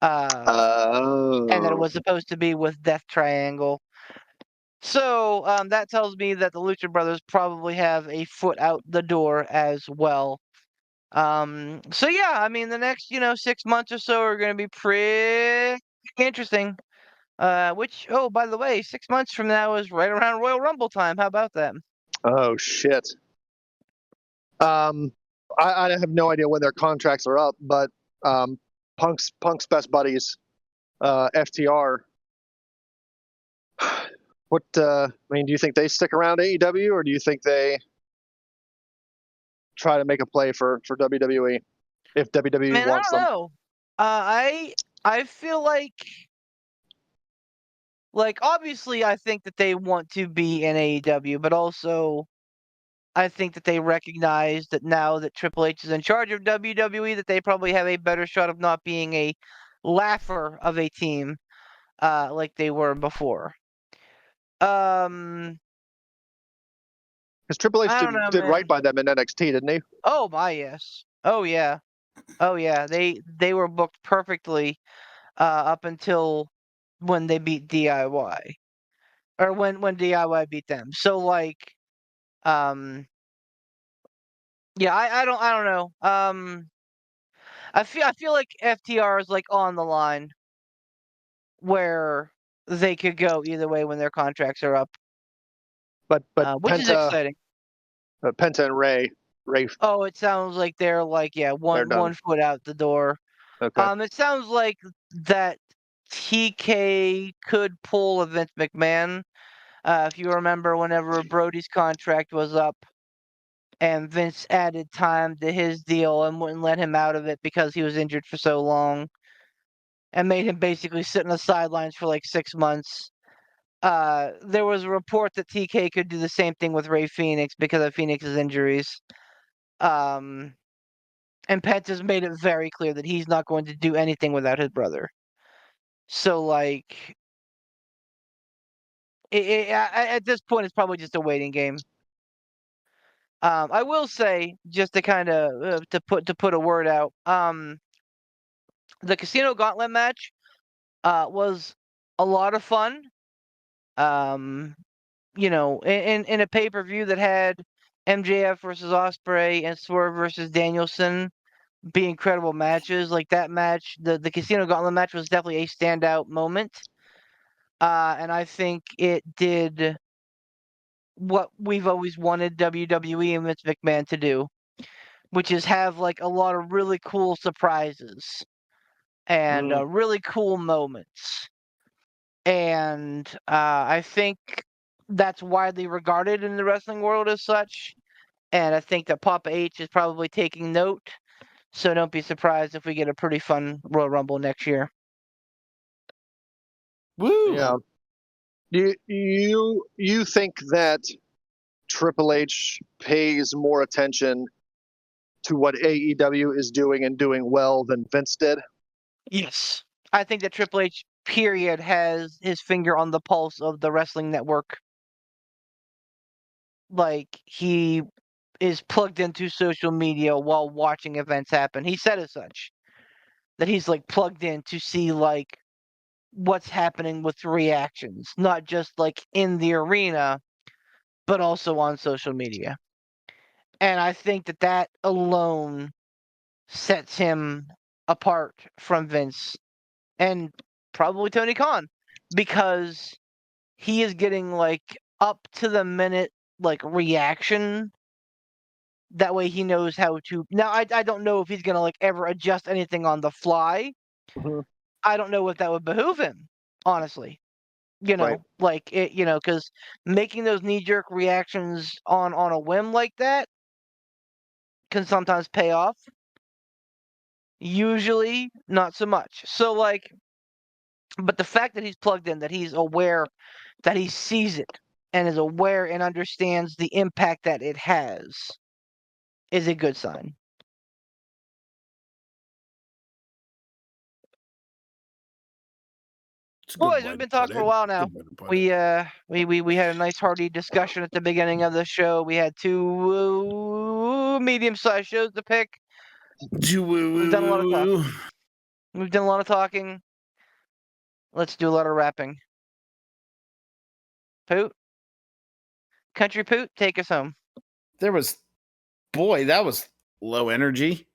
And that it was supposed to be with Death Triangle. So that tells me that the Lucha Brothers probably have a foot out the door as well. So yeah, I mean the next 6 months or so are going to be pretty interesting. Which, oh, by the way, 6 months from now is right around Royal Rumble time. How about that? Oh shit. I have no idea when their contracts are up, but Punk's best buddies, FTR. What I mean, do you think they stick around AEW, or do you think they try to make a play for WWE if WWE Man, wants I don't them? know. I feel like obviously I think that they want to be in AEW, but also I think that they recognize that now that Triple H is in charge of WWE, that they probably have a better shot of not being a laugher of a team, like they were before. Because Triple H I don't know, did man. right by them in NXT, didn't he? Oh my, yes. Oh yeah. Oh yeah. They were booked perfectly up until when they beat DIY, or when DIY beat them. So like, um, yeah, I don't know. I feel like FTR is like on the line where they could go either way when their contracts are up, But which is exciting. Penta and Ray, Oh, it sounds like they're like, yeah, they're done. one foot out the door. Okay. It sounds like that TK could pull a Vince McMahon. If you remember, whenever Brody's contract was up, and Vince added time to his deal and wouldn't let him out of it because he was injured for so long, and made him basically sit on the sidelines for like 6 months. There was a report that TK could do the same thing with Ray Phoenix because of Phoenix's injuries. Um, and Penta's made it very clear that he's not going to do anything without his brother. So, like, at this point, it's probably just a waiting game. I will say, just to kind of to put a word out, the Casino Gauntlet match was a lot of fun. Um, in a pay-per-view that had MJF versus Osprey and Swerve versus Danielson be incredible matches. Like that match, the Casino Gauntlet match was definitely a standout moment. And I think it did what we've always wanted WWE and Vince McMahon to do, which is have like a lot of really cool surprises and really cool moments. And I think that's widely regarded in the wrestling world as such. And I think that Papa H is probably taking note. So don't be surprised if we get a pretty fun Royal Rumble next year. Woo! Yeah. Do you think that Triple H pays more attention to what AEW is doing and doing well than Vince did? Yes. I think that Triple H, period, has his finger on the pulse of the wrestling network. Like, he is plugged into social media while watching events happen. He said as such. that he's like plugged in to see like what's happening with reactions, not just like in the arena, but also on social media. And I think that that alone sets him apart from Vince and probably Tony Khan, because he is getting like up to the minute like reaction. That way he knows how to. Now I don't know if he's gonna like ever adjust anything on the fly. Mhm. I don't know if that would behoove him, honestly. Right. Like it, because making those knee jerk reactions on a whim like that can sometimes pay off. Usually, not so much. So like, but the fact that he's plugged in, that he's aware, that he sees it, and is aware and understands the impact that it has, is a good sign. It's a good Boys, way we've to been put talking for a it. while now. Good way to put We it. we had a nice hearty discussion at the beginning of the show. We had two medium-sized shows to pick. We've done a lot of talking. We've done a lot of talking. Let's do a lot of rapping. Poot, Country Poot, take us home. That was low energy.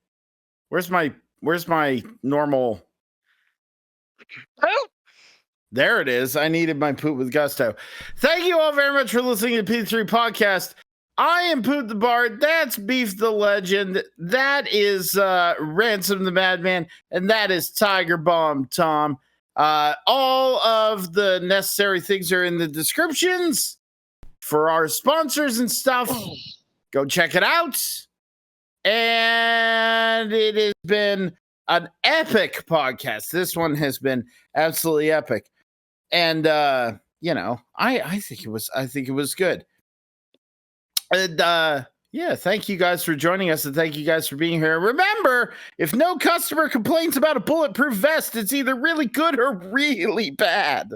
Where's my normal? Poot. There it is. I needed my poop with gusto. Thank you all very much for listening to P3 Podcast. I am Poot the Bard. That's Beef the Legend. That is Ransom the Madman. And that is Tiger Bomb Tom. All of the necessary things are in the descriptions for our sponsors and stuff. Go check it out. And it has been an epic podcast. This one has been absolutely epic. And I think it was good. And thank you guys for joining us, and thank you guys for being here. Remember, if no customer complains about a bulletproof vest, it's either really good or really bad.